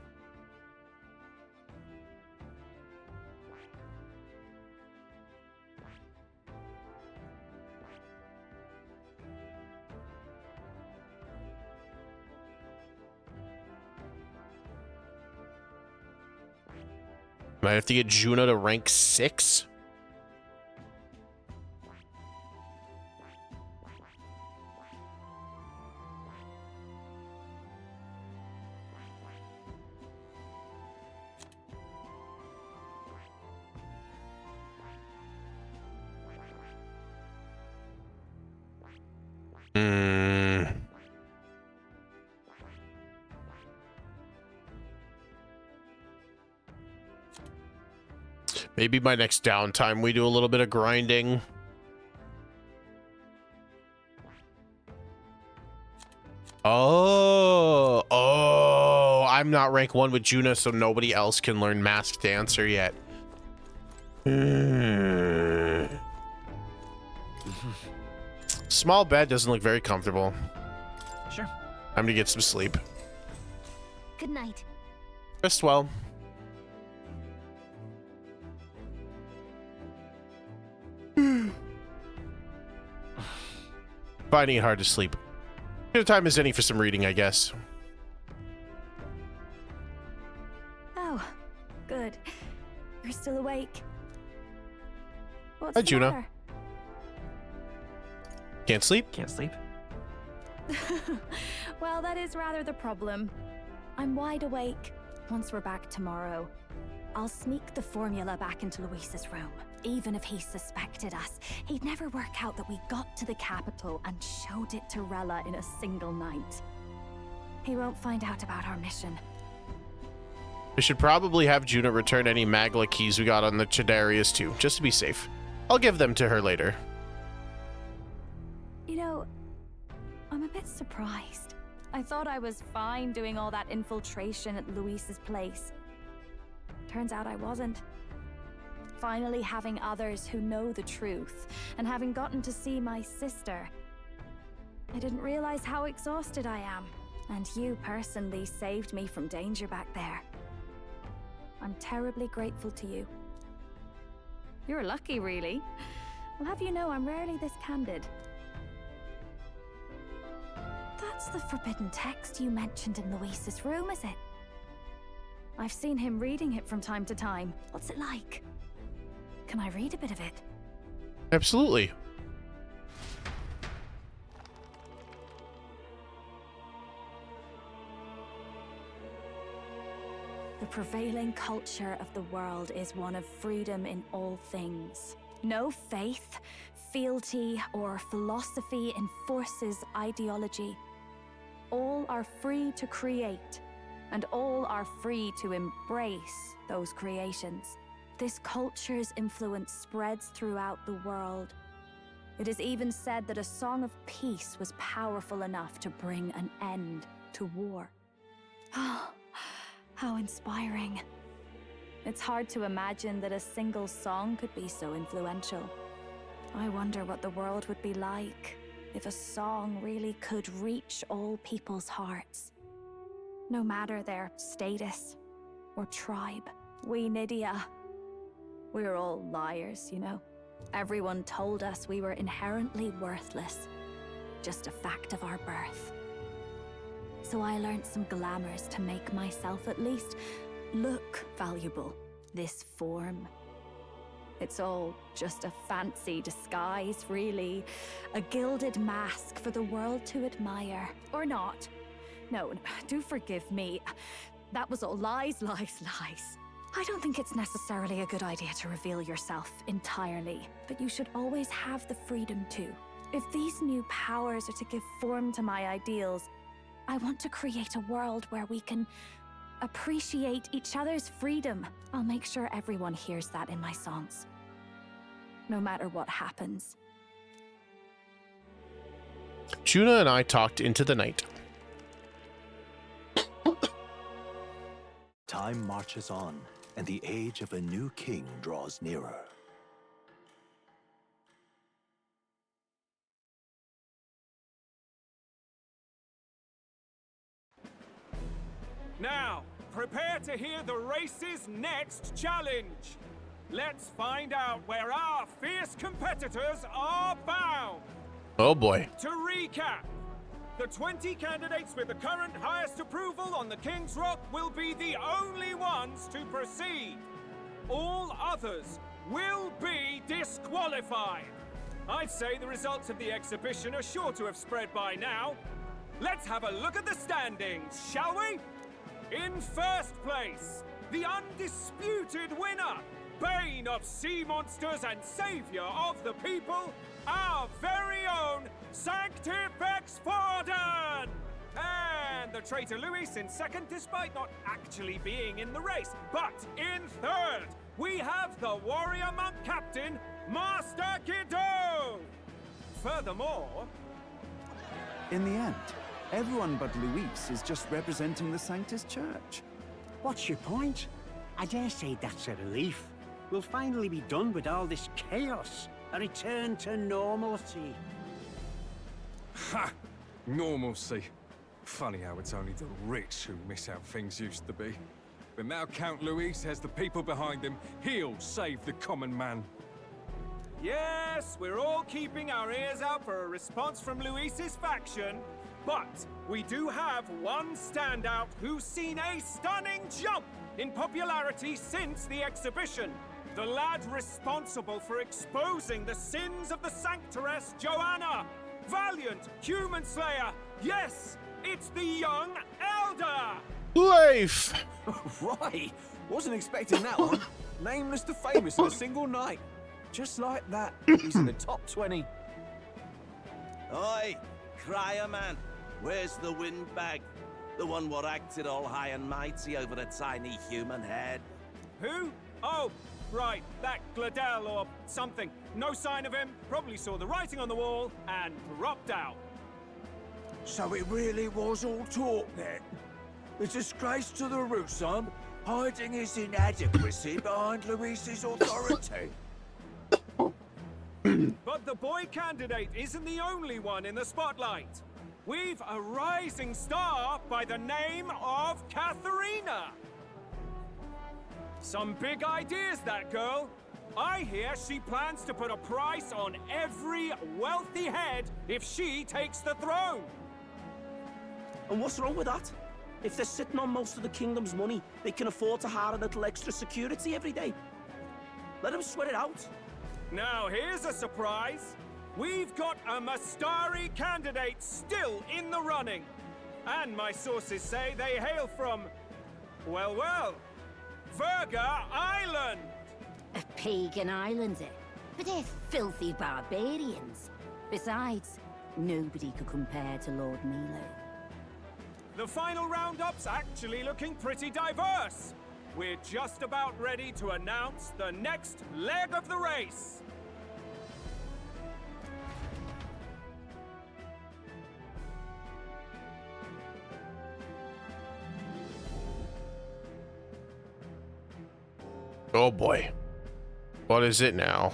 Might have to get Juno to rank 6. Maybe by next downtime we do a little bit of grinding. Oh, I'm not rank 1 with Juno, so nobody else can learn Masked Dancer yet. Small bed doesn't look very comfortable. Sure. Time to get some sleep. Good night. Rest well. Finding it hard to sleep. Good time as any for some reading, I guess. Oh, good. You're still awake. What's Hi, the Juno. matter? Can't sleep? Can't sleep. Well, that is rather the problem. I'm wide awake. Once we're back tomorrow, I'll sneak the formula back into Luis's room. Even if he suspected us, he'd never work out that we got to the capital and showed it to Rella in a single night. He won't find out about our mission. We should probably have Juno return any Magla keys we got on the Chidarius too, just to be safe. I'll give them to her later. You know, I'm a bit surprised. I thought I was fine doing all that infiltration at Luis's place. Turns out I wasn't. Finally having others who know the truth, and having gotten to see my sister, I didn't realize how exhausted I am. And you personally saved me from danger back there. I'm terribly grateful to you. You're lucky, really. I'll have you know I'm rarely this candid. That's the forbidden text you mentioned in Luis's room, is it? I've seen him reading it from time to time. What's it like? Can I read a bit of it? Absolutely. The prevailing culture of the world is one of freedom in all things. No faith, fealty, or philosophy enforces ideology. All are free to create, and all are free to embrace those creations. This culture's influence spreads throughout the world. It is even said that a song of peace was powerful enough to bring an end to war. Oh, how inspiring. It's hard to imagine that a single song could be so influential. I wonder what the world would be like if a song really could reach all people's hearts. No matter their status or tribe. We Nydia, we're all liars, you know. Everyone told us we were inherently worthless. Just a fact of our birth. So I learned some glamours to make myself at least look valuable. This form. It's all just a fancy disguise, really. A gilded mask for the world to admire. Or not. No, do forgive me. That was all lies, lies, lies. I don't think it's necessarily a good idea to reveal yourself entirely, but you should always have the freedom to. If these new powers are to give form to my ideals, I want to create a world where we can appreciate each other's freedom. I'll make sure everyone hears that in my songs. No matter what happens. Juna and I talked into the night. Time marches on, and the age of a new king draws nearer. Now, prepare to hear the race's next challenge. Let's find out where our fierce competitors are bound. Oh boy. To recap, the 20 candidates with the current highest approval on the King's Rock will be the only ones to proceed. All others will be disqualified. I'd say the results of the exhibition are sure to have spread by now. Let's have a look at the standings, shall we? In first place, the undisputed winner, bane of sea monsters and savior of the people, our very own Sanctifex Forden! And the traitor Luis in second, despite not actually being in the race. But in third, we have the warrior monk captain, Master Guido! Furthermore... In the end, everyone but Luis is just representing the Sanctus Church. What's your point? I dare say that's a relief. We'll finally be done with all this chaos. A return to normalcy. Ha! Normalcy. Funny how it's only the rich who miss how things used to be. But now Count Luis has the people behind him. He'll save the common man. Yes, we're all keeping our ears out for a response from Luis's faction. But we do have one standout who's seen a stunning jump in popularity since the exhibition. The lad responsible for exposing the sins of the Sanctoress Joanna. Valiant human slayer. Yes, it's the young elder. Life. Right. Wasn't expecting that one. Nameless to famous in a single night. Just like that. He's in the top 20. Oi, crier man. Where's the windbag? The one what acted all high and mighty over a tiny human head. Who? Oh, right, that Gladell or something. No sign of him, probably saw the writing on the wall and dropped out. So it really was all talk then? The disgrace to the Russon, hiding his inadequacy behind Luis's authority. But the boy candidate isn't the only one in the spotlight. We've a rising star by the name of Katharina. Some big ideas, that girl. I hear she plans to put a price on every wealthy head if she takes the throne. And what's wrong with that? If they're sitting on most of the kingdom's money, they can afford to hire a little extra security every day. Let them sweat it out. Now here's a surprise. We've got a Mastari candidate still in the running. And my sources say they hail from, well, Verga Island. A pagan island, eh? But they're filthy barbarians. Besides, nobody could compare to Lord Milo. The final roundup's actually looking pretty diverse. we're just about ready to announce the next leg of the race. Oh boy. What is it now?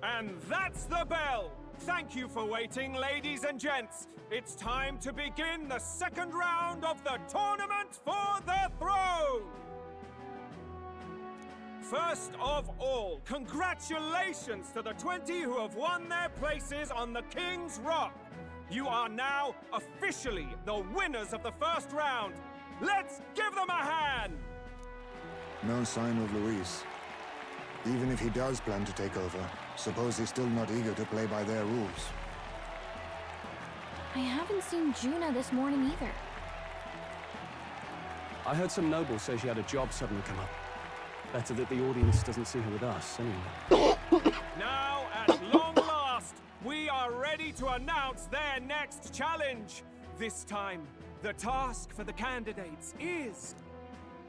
And that's the bell! Thank you for waiting, ladies and gents. It's time to begin the second round of the tournament for the throne! First of all, congratulations to the 20 who have won their places on the King's Rock. You are now officially the winners of the first round. Let's give them a hand! No sign of Luis. Even if he does plan to take over, suppose he's still not eager to play by their rules. I haven't seen Juna this morning either. I heard some noble say she had a job suddenly come up. Better that the audience doesn't see her with us, anyway. Now, at long last, we are ready to announce their next challenge. This time, the task for the candidates is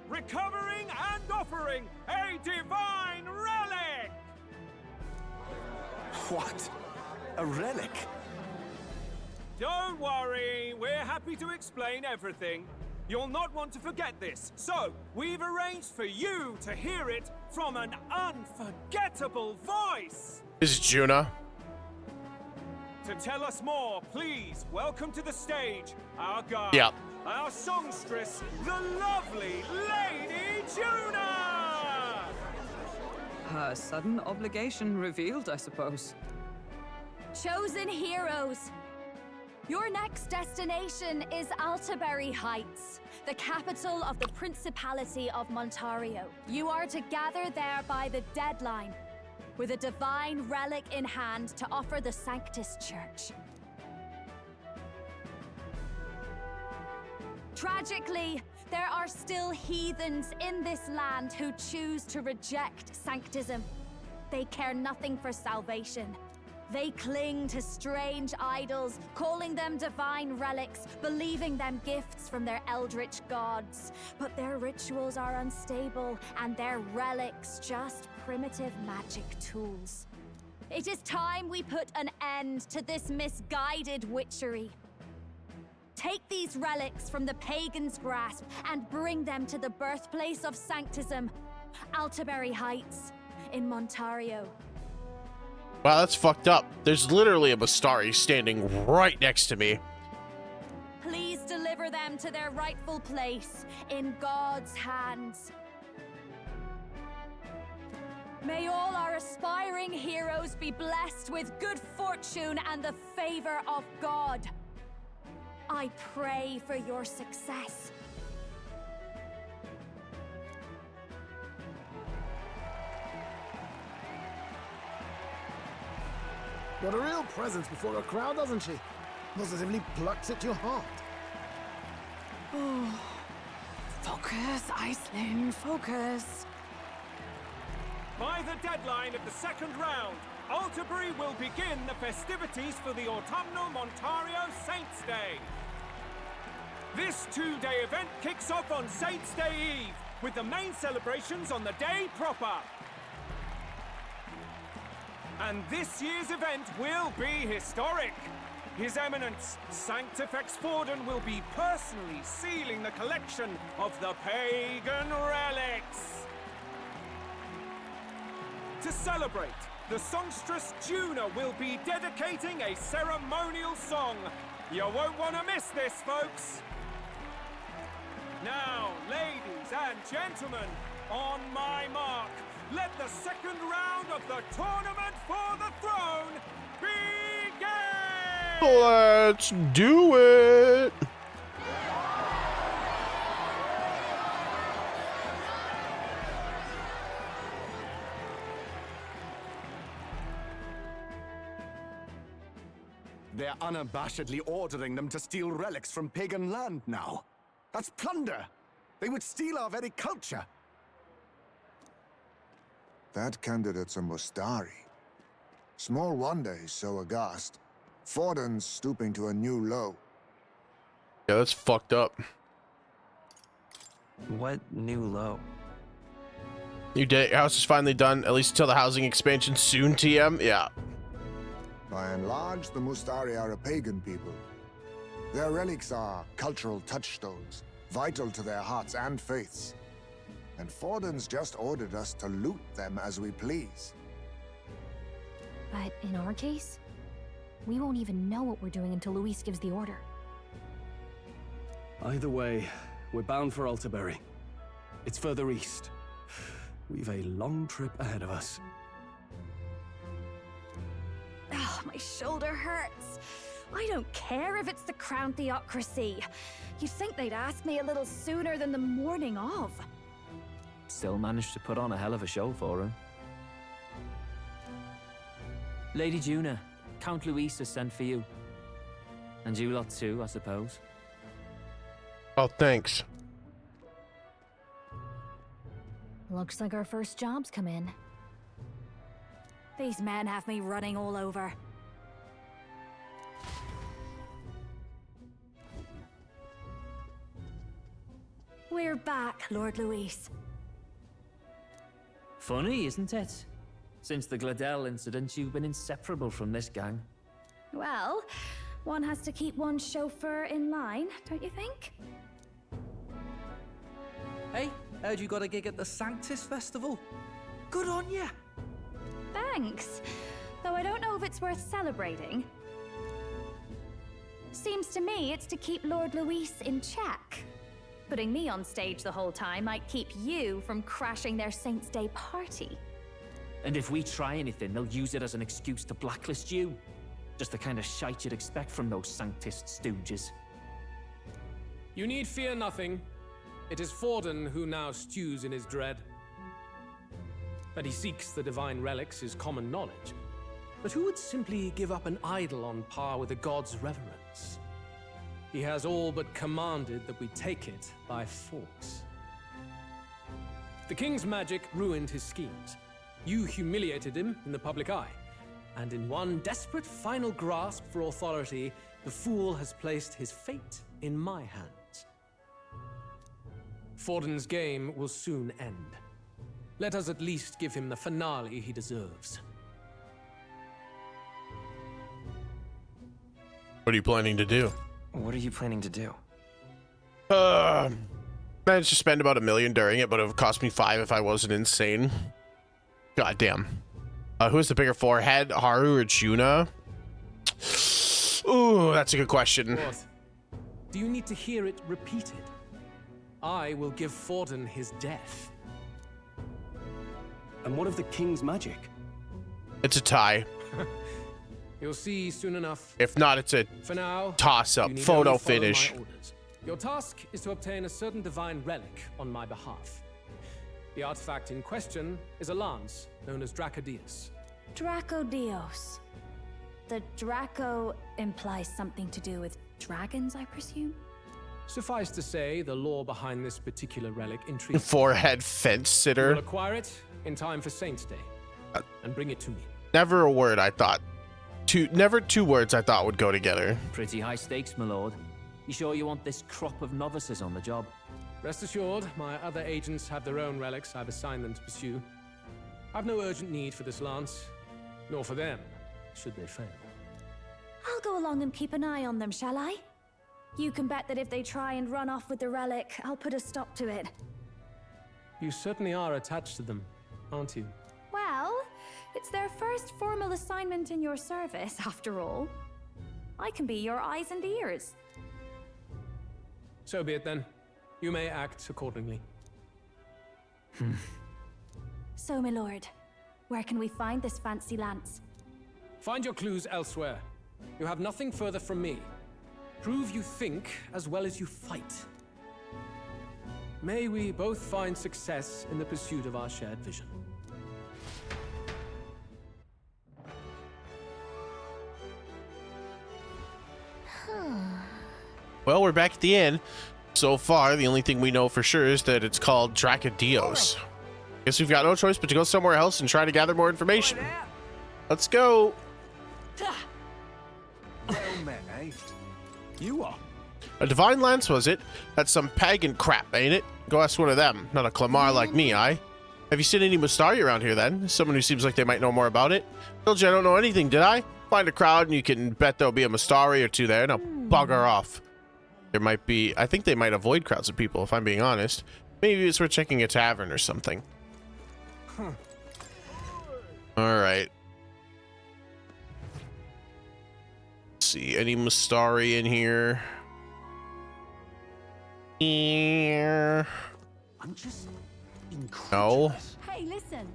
recovering and offering a divine relic! What? A relic? Don't worry, we're happy to explain everything. You'll not want to forget this, so we've arranged for you to hear it from an unforgettable voice! Is it Juna? To tell us more, please welcome to the stage our guide, Yep. our songstress, the lovely Lady Juna! Her sudden obligation revealed, I suppose. Chosen heroes! Your next destination is Altaberry Heights, the capital of the Principality of Montario. You are to gather there by the deadline, with a divine relic in hand to offer the Sanctus Church. Tragically, there are still heathens in this land who choose to reject sanctism. They care nothing for salvation. They cling to strange idols, calling them divine relics, believing them gifts from their eldritch gods. But their rituals are unstable, and their relics just primitive magic tools. It is time we put an end to this misguided witchery. Take these relics from the pagan's grasp and bring them to the birthplace of sanctism, Altaberry Heights, in Montario. Wow, that's fucked up. There's literally a Bastari standing right next to me. Please deliver them to their rightful place in God's hands. May all our aspiring heroes be blessed with good fortune and the favor of God. I pray for your success. Got a real presence before a crowd, doesn't she? Positively plucks at your heart. Oh. Focus, Iceland, focus. By the deadline of the second round, Altaberry will begin the festivities for the autumnal Montario Saints' Day. This two-day event kicks off on Saints' Day Eve, with the main celebrations on the day proper. And this year's event will be historic. His Eminence, Sanctifex Forden, will be personally sealing the collection of the pagan relics. To celebrate, the songstress Juna will be dedicating a ceremonial song. You won't want to miss this, folks. Now, ladies and gentlemen, on my mark, let the second round of the tournament for the throne begin! Let's do it! They're unabashedly ordering them to steal relics from pagan land now. That's plunder! They would steal our very culture! That candidate's a Mustari. Small wonder he's so aghast. Forden's stooping to a new low. Yeah, that's fucked up. What new low? Your house is finally done, at least until the housing expansion soon, TM. Yeah. By and large, the Mustari are a pagan people. Their relics are cultural touchstones, vital to their hearts and faiths. And Forden's just ordered us to loot them as we please. But in our case, we won't even know what we're doing until Luis gives the order. Either way, we're bound for Altaberry. It's further east. We've a long trip ahead of us. Oh, my shoulder hurts. I don't care if it's the Crown Theocracy. You'd think they'd ask me a little sooner than the morning of. Still managed to put on a hell of a show for him. Lady Juna, Count Luis has sent for you. And you lot too, I suppose. Oh, thanks. Looks like our first job's come in. These men have me running all over. We're back, Lord Luis. Funny, isn't it? Since the Gladell incident, you've been inseparable from this gang. Well, one has to keep one's chauffeur in line, don't you think? Hey, heard you got a gig at the Sanctus Festival. Good on ya. Thanks. Though I don't know if it's worth celebrating. Seems to me it's to keep Lord Luis in check. Putting me on stage the whole time might keep you from crashing their Saints' Day party. And if we try anything, they'll use it as an excuse to blacklist you. Just the kind of shite you'd expect from those Sanctist stooges. You need fear nothing. It is Forden who now stews in his dread. That he seeks the divine relics is common knowledge. But who would simply give up an idol on par with the god's reverence? He has all but commanded that we take it by force. The king's magic ruined his schemes. You humiliated him in the public eye. And in one desperate final grasp for authority, the fool has placed his fate in my hands. Forden's game will soon end. Let us at least give him the finale he deserves. What are you planning to do? What are you planning to do? Managed to spend about $1 million during it, but it would cost me 5 if I wasn't insane. God damn. Who has the bigger forehead, Haru or Juna? Ooh, that's a good question. What? Do you need to hear it repeated? I will give Forden his death. And what of the king's magic? It's a tie. You'll see soon enough. If not, it's a For now, toss-up, you need photo only follow finish. my orders. Your task is to obtain a certain divine relic on my behalf. The artifact in question is a lance known as Dracodius. Dracodios. The Draco implies something to do with dragons, I presume? Suffice to say, the lore behind this particular relic intrigues me. Forehead fence You sitter. will acquire it in time for Saints' Day, and bring it to me. Never a word I thought. Never two words I thought would go together. Pretty high stakes, my lord. You sure you want this crop of novices on the job? Rest assured, my other agents have their own relics I've assigned them to pursue. I've no urgent need for this lance, nor for them, should they fail. I'll go along and keep an eye on them, shall I? You can bet that if they try and run off with the relic, I'll put a stop to it. You certainly are attached to them, aren't you? Well, it's their first formal assignment in your service, after all. I can be your eyes and ears. So be it then. You may act accordingly. So, my lord, where can we find this fancy lance? Find your clues elsewhere. You have nothing further from me. Prove you think as well as you fight. May we both find success in the pursuit of our shared vision. Well, we're back at the inn. So far, the only thing we know for sure is that it's called Dracodios. Guess we've got no choice but to go somewhere else and try to gather more information. Let's go. Well met, eh? You are. A divine lance, was it? That's some pagan crap, ain't it? Go ask one of them, not a Clamar like me, aye? Have you seen any Mustari around here then? Someone who seems like they might know more about it? Told you I don't know anything, did I? Find a crowd and you can bet there'll be a Mustari or two there. Now bugger off. There might be, I think they might avoid crowds of people if I'm being honest. Maybe it's worth checking a tavern or something. Alright. Let's see, any Mustari in here? Yeah. I'm just No. Hey, listen.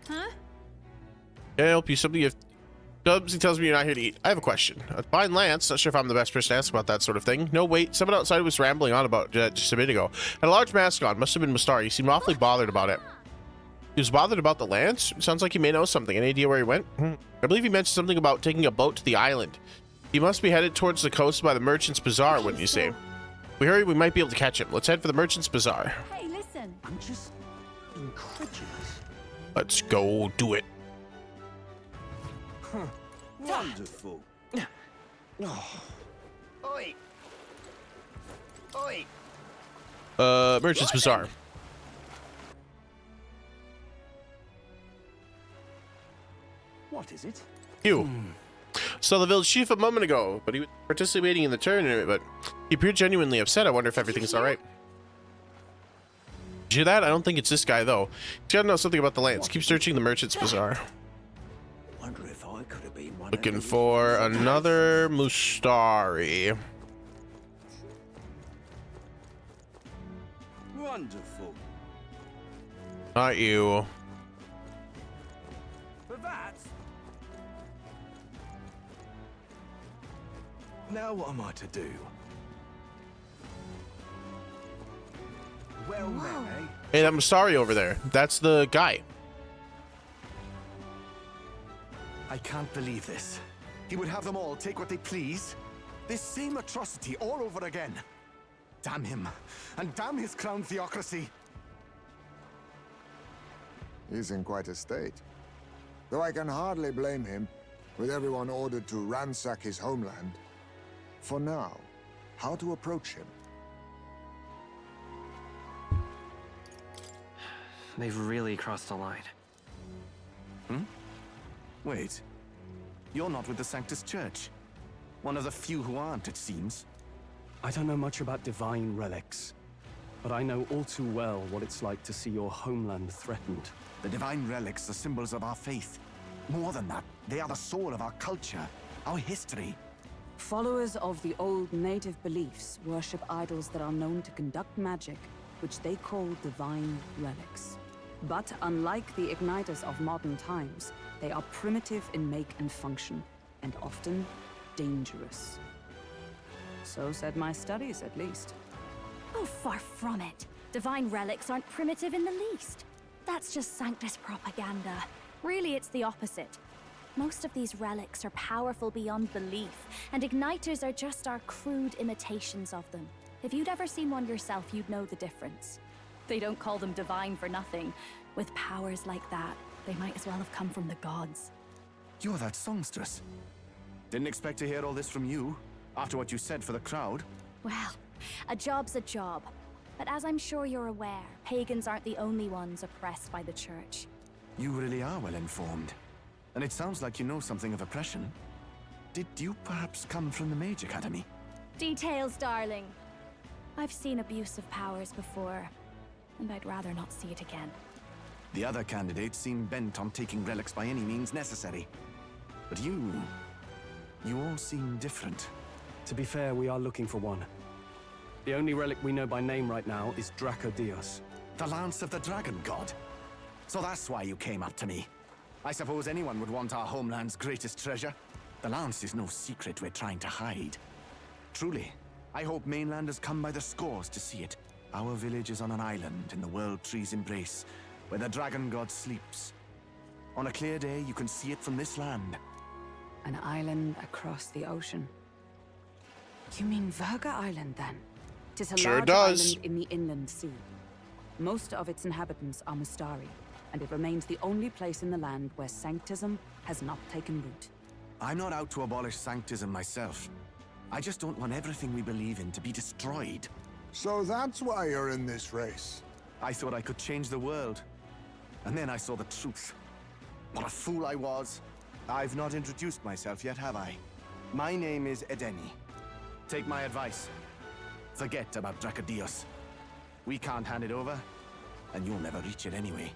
Huh? Can I help you? Somebody tells me you're not here to eat. I have a question. Fine Lance, not sure if I'm the best person to ask about that sort of thing. No, wait, someone outside was rambling on about just a minute ago. Had a large mask on, must have been Mustari. He seemed awfully bothered about it. He was bothered about the Lance? Sounds like he may know something. Any idea where he went? I believe he mentioned something about taking a boat to the island. He must be headed towards the coast by the Merchant's Bazaar, wouldn't you say? If we hurry, we might be able to catch him. Let's head for the Merchant's Bazaar. Hey, listen. I'm just incredulous. Let's go do it. Wonderful. Oi! Oi! Merchant's Bazaar. What is it? You. Saw the village chief a moment ago, but he was participating in the tournament, but he appeared genuinely upset. I wonder if everything's alright. Did you hear that? I don't think it's this guy, though. He's gotta know something about the lands. Keep searching the Merchant's Bazaar. Wonder if I could have been one. Looking for another Mustari. Wonderful. Not you. For that, Now what am I to do? Well, Mary. Hey, that Mustari over there. That's the guy. I can't believe this. He would have them all take what they please. This same atrocity all over again. Damn him, and damn his crown theocracy. He's in quite a state. Though I can hardly blame him, with everyone ordered to ransack his homeland. For now, how to approach him? They've really crossed the line. Wait. You're not with the Sanctus Church. One of the few who aren't, it seems. I don't know much about divine relics, but I know all too well what it's like to see your homeland threatened. The divine relics are symbols of our faith. More than that, they are the soul of our culture, our history. Followers of the old native beliefs worship idols that are known to conduct magic, which they call divine relics. But unlike the igniters of modern times, they are primitive in make and function, and often dangerous. So said my studies, at least. Oh, far from it. Divine relics aren't primitive in the least. That's just Sanctus propaganda. Really, it's the opposite. Most of these relics are powerful beyond belief, and igniters are just our crude imitations of them. If you'd ever seen one yourself, you'd know the difference. They don't call them divine for nothing. With powers like that, they might as well have come from the gods. You're that songstress. Didn't expect to hear all this from you, after what you said for the crowd. Well, a job's a job. But as I'm sure you're aware, pagans aren't the only ones oppressed by the church. You really are well informed. And it sounds like you know something of oppression. Did you perhaps come from the Mage Academy? Details, darling. I've seen abuse of powers before, and I'd rather not see it again. The other candidates seem bent on taking relics by any means necessary. But you all seem different. To be fair, we are looking for one. The only relic we know by name right now is Draco Dios. The Lance of the Dragon God. So that's why you came up to me. I suppose anyone would want our homeland's greatest treasure. The Lance is no secret we're trying to hide. Truly, I hope mainlanders come by the scores to see it. Our village is on an island in the World Tree's embrace, where the Dragon God sleeps. On a clear day, you can see it from this land. An island across the ocean. You mean Virga Island, then? Tis a Sure large does. island in the inland sea. Most of its inhabitants are Mustari, and it remains the only place in the land where sanctism has not taken root. I'm not out to abolish sanctism myself. I just don't want everything we believe in to be destroyed. So that's why you're in this race. I thought I could change the world. And then I saw the truth. What a fool I was. I've not introduced myself yet, have I? My name is Edeni. Take my advice. Forget about Dracodios. We can't hand it over, and you'll never reach it anyway.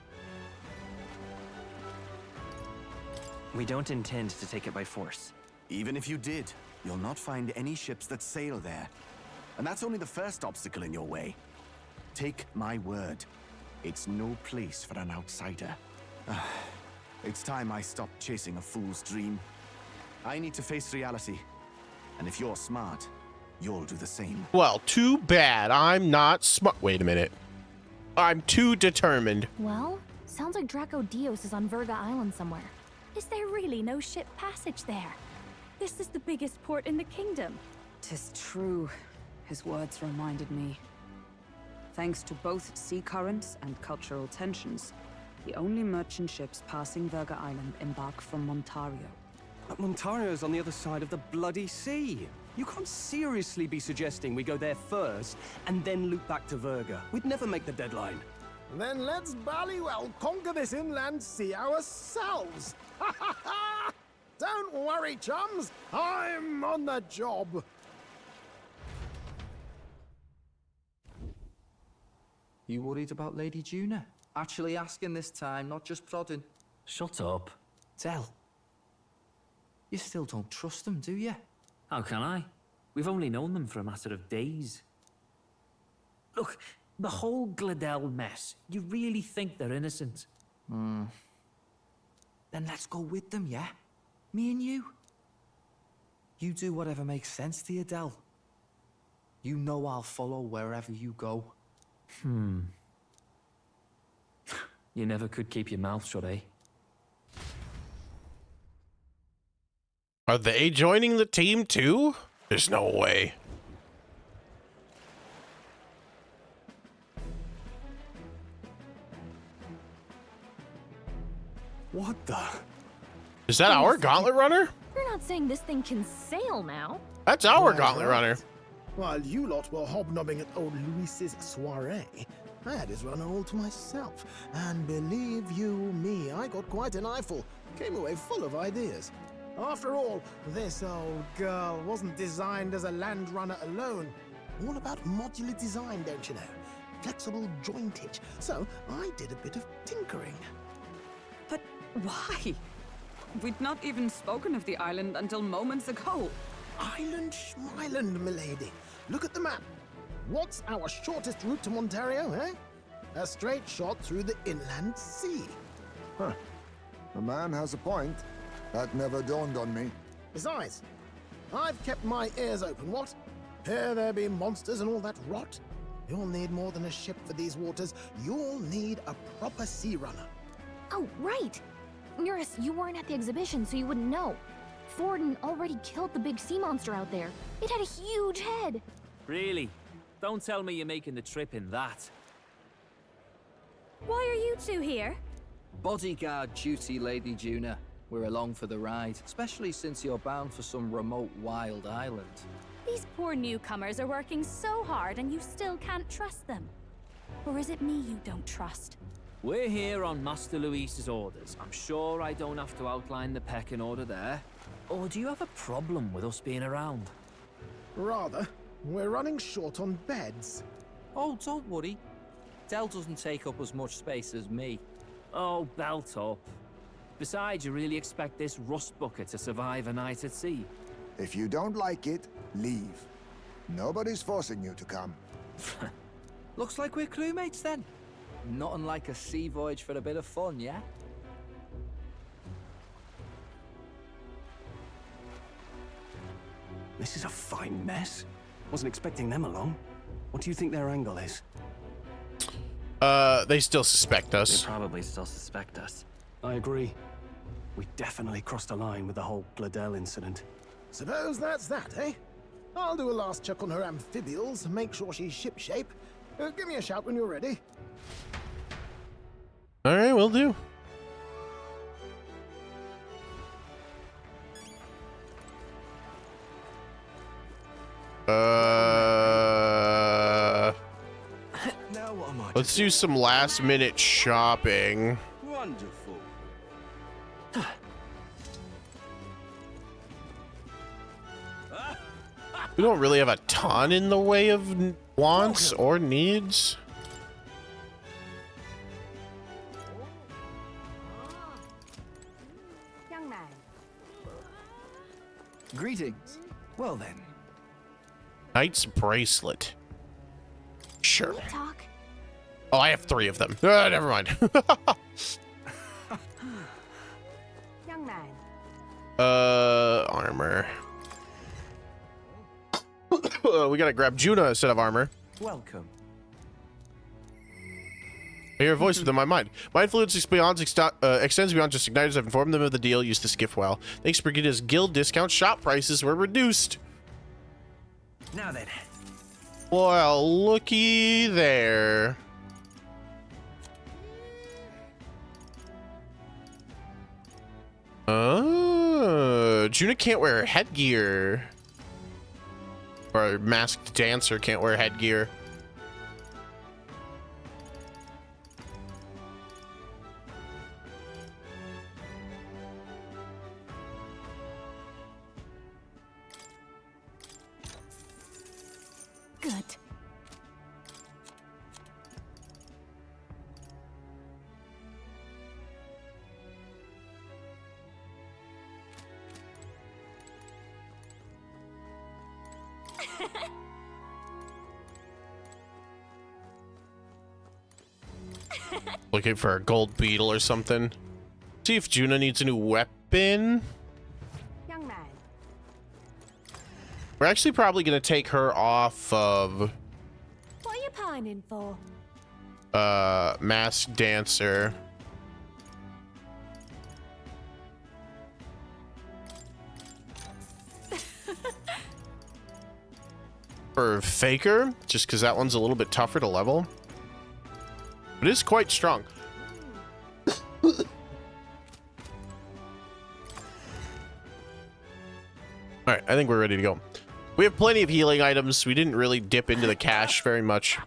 We don't intend to take it by force. Even if you did, you'll not find any ships that sail there. And that's only the first obstacle in your way. Take my word. It's no place for an outsider. It's time I stopped chasing a fool's dream. I need to face reality. And if you're smart, you'll do the same. Well, too bad. I'm not smart. Wait a minute. I'm too determined. Well, sounds like Dracodios is on Verga Island somewhere. Is there really no ship passage there? This is the biggest port in the kingdom. 'Tis true. His words reminded me. Thanks to both sea currents and cultural tensions, the only merchant ships passing Verga Island embark from Montario. But Montario's on the other side of the bloody sea. You can't seriously be suggesting we go there first and then loop back to Verga. We'd never make the deadline. Then let's ballywell conquer this inland sea ourselves. Don't worry, chums. I'm on the job. You worried about Lady Juna? Actually asking this time, not just prodding. Shut up. Tell. You still don't trust them, do you? How can I? We've only known them for a matter of days. Look, the whole Gladell mess, you really think they're innocent? Then let's go with them, yeah? Me and you. You do whatever makes sense to you, Del. You know I'll follow wherever you go. You never could keep your mouth shut, eh? Are they joining the team too? There's no way. What the? Is that our gauntlet runner? You're not saying this thing can sail now? That's our That's gauntlet right. runner. While you lot were hobnobbing at old Luis's soiree, I had his runner all to myself. And believe you me, I got quite an eyeful. Came away full of ideas. After all, this old girl wasn't designed as a land runner alone. All about modular design, don't you know? Flexible jointage. So I did a bit of tinkering. But why? We'd not even spoken of the island until moments ago. Island schmeiland, milady. Look at the map. What's our shortest route to Montario, eh? A straight shot through the inland sea. Huh. The man has a point. That never dawned on me. Besides, I've kept my ears open, what? Here there be monsters and all that rot? You'll need more than a ship for these waters. You'll need a proper sea runner. Oh, right. Eurus, you weren't at the exhibition, so you wouldn't know. Forden already killed the big sea monster out there. It had a huge head. Really? Don't tell me you're making the trip in that. Why are you two here? Bodyguard duty, Lady Juna. We're along for the ride, especially since you're bound for some remote wild island. These poor newcomers are working so hard and you still can't trust them. Or is it me you don't trust? We're here on Master Luis's orders. I'm sure I don't have to outline the pecking order there. Or do you have a problem with us being around? Rather, we're running short on beds. Oh, don't worry. Del doesn't take up as much space as me. Oh, belt up. Besides, you really expect this rust bucket to survive a night at sea? If you don't like it, leave. Nobody's forcing you to come. Looks like we're crewmates then. Nothing like a sea voyage for a bit of fun, yeah? This is a fine mess. Wasn't expecting them along. What do you think their angle is? They still suspect us. They probably still suspect us. I agree. We definitely crossed a line with the whole Gladell incident. Suppose that's that, eh? I'll do a last check on her amphibials, make sure she's shipshape. Give me a shout when you're ready. All right, will do. Now what am I? Let's do some last minute shopping. Wonderful. We don't really have a ton in the way of wants or needs. Young man. Greetings. Well then. Knight's bracelet. Sure. Talk. Oh, I have 3 of them. Never mind. Young man. Armor. We gotta grab Juna instead of armor. Welcome. I hear a voice within my mind. My influence extends beyond just igniters. I've informed them of the deal. Used to skiff well. Thanks, Brigida's guild discount. Shop prices were reduced. Now then. Well, looky there. Juna can't wear headgear. Or a masked dancer can't wear headgear. Good. Looking for a gold beetle or something. See if Juna needs a new weapon. Young man. We're actually probably gonna take her off of What are you pining for? masked dancer. For faker, just because that one's a little bit tougher to level. It is quite strong. All right, I think we're ready to go. We have plenty of healing items. We didn't really dip into the cash very much.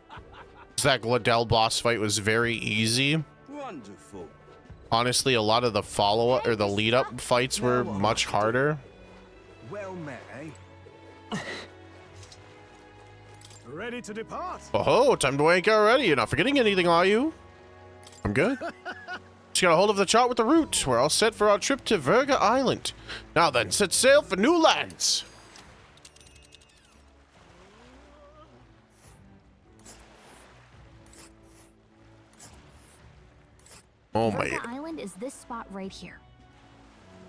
That Gladell boss fight was very easy. Wonderful. Honestly, a lot of the follow-up or the lead-up fights were much harder. Well met, eh? Ready to depart? Oh, time to wake already. You're not forgetting anything, are you? I'm good. Just got a hold of the chart with the route. We're all set for our trip to Verga Island. Now then, set sail for new lands. Oh my. Verga Island is this spot right here.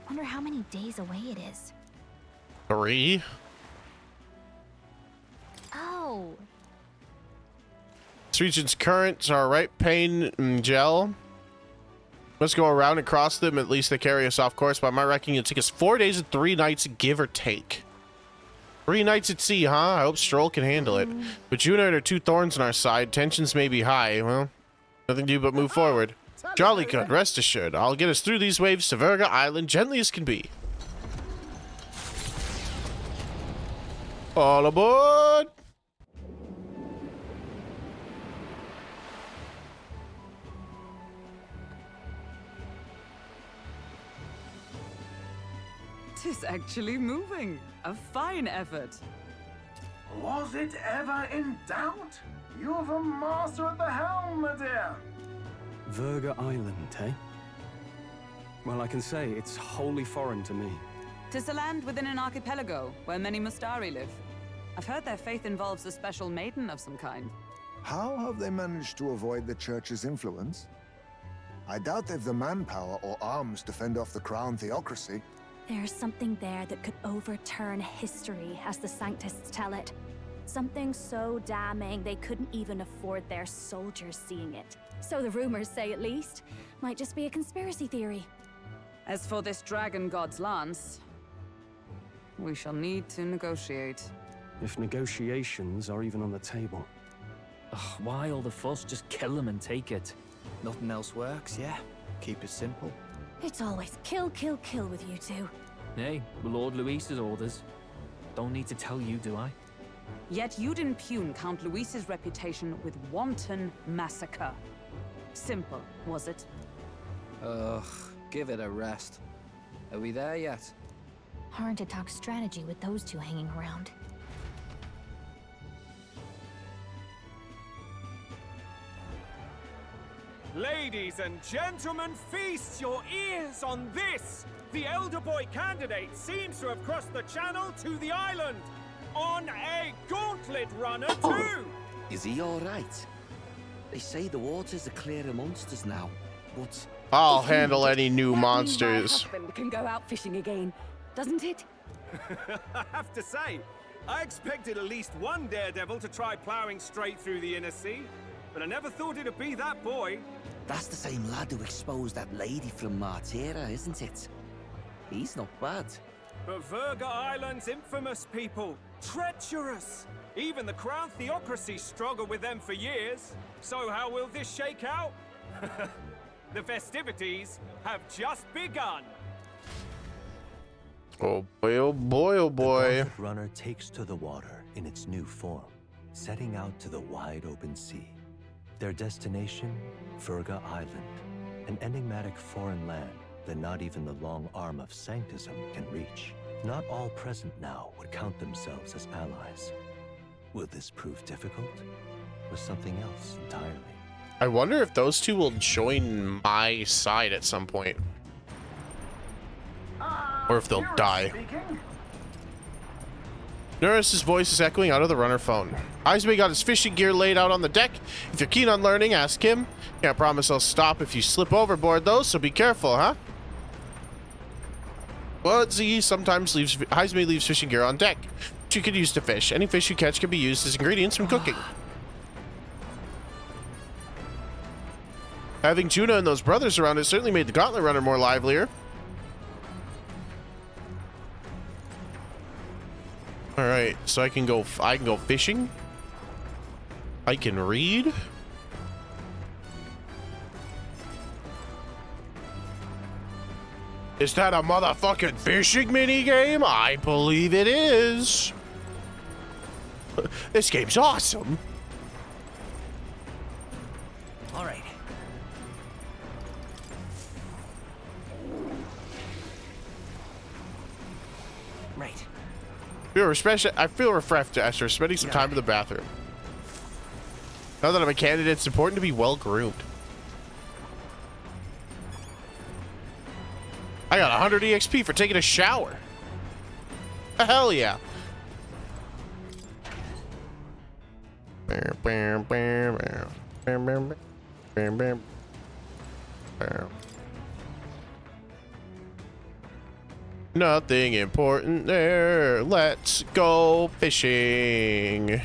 Wonder how many days away it is. 3. Oh. This region's currents are right, pain and gel. Let's go around and cross them. At least they carry us off course. By my reckoning, it'll take us 4 days and 3 nights, give or take. 3 nights at sea, huh? I hope Stroll can handle it. But Juna and her 2 thorns on our side. Tensions may be high. Well, nothing to do but move forward. Jolly good, rest assured. I'll get us through these waves to Verga Island gently as can be. All aboard! Tis actually moving. A fine effort. Was it ever in doubt? You're the master at the helm, my dear. Verga Island, eh? Well, I can say it's wholly foreign to me. 'Tis a land within an archipelago where many Mustari live. I've heard their faith involves a special maiden of some kind. How have they managed to avoid the church's influence? I doubt they've the manpower or arms to fend off the crown theocracy. There's something there that could overturn history, as the Sanctists tell it. Something so damning they couldn't even afford their soldiers seeing it. So the rumors say, at least. Might just be a conspiracy theory. As for this dragon god's lance, we shall need to negotiate. If negotiations are even on the table. Ugh, why all the fuss? Just kill them and take it. Nothing else works, yeah? Keep it simple. It's always kill, kill, kill with you two. Hey, Lord Luis's orders. Don't need to tell you, do I? Yet you'd impugn Count Luis's reputation with wanton massacre. Simple, was it? Ugh, give it a rest. Are we there yet? Hard to talk strategy with those two hanging around. Ladies and gentlemen, feast your ears on this! The elder boy candidate seems to have crossed the channel to the island! On a gauntlet runner, too! Is he alright? They say the waters are clear of monsters now, but... I'll handle any new My monsters. husband can go out fishing again, doesn't it? I have to say, I expected at least one daredevil to try plowing straight through the inner sea, but I never thought it'd be that boy. That's the same lad who exposed that lady from Martira, isn't it? He's not bad. But Verga Island's infamous people, treacherous. Even the Crown Theocracy struggled with them for years. So how will this shake out? The festivities have just begun. Oh boy, oh boy, oh boy. The gauntlet runner takes to the water in its new form, setting out to the wide open sea. Their destination, Verga Island, an enigmatic foreign land that not even the long arm of Sanctism can reach. Not all present now would count themselves as allies. Will this prove difficult, or something else entirely? I wonder if those two will join my side at some point. Or if they'll die. Nuris's voice is echoing out of the runner phone. Heisman got his fishing gear laid out on the deck. If you're keen on learning, ask him. Can't promise I'll stop if you slip overboard, though, so be careful, huh? Well, Z sometimes Heisman leaves fishing gear on deck, which you could use to fish. Any fish you catch can be used as ingredients when cooking. Having Juno and those brothers around it certainly made the gauntlet runner more livelier. All right, so I can go fishing. I can read. Is that a motherfucking fishing mini game? I believe it is. This game's awesome. All right. Right. I feel refreshed after spending some time in the bathroom. Now that I'm a candidate, it's important to be well groomed. I got 100 EXP for taking a shower. Hell yeah. Nothing important there. Let's go fishing.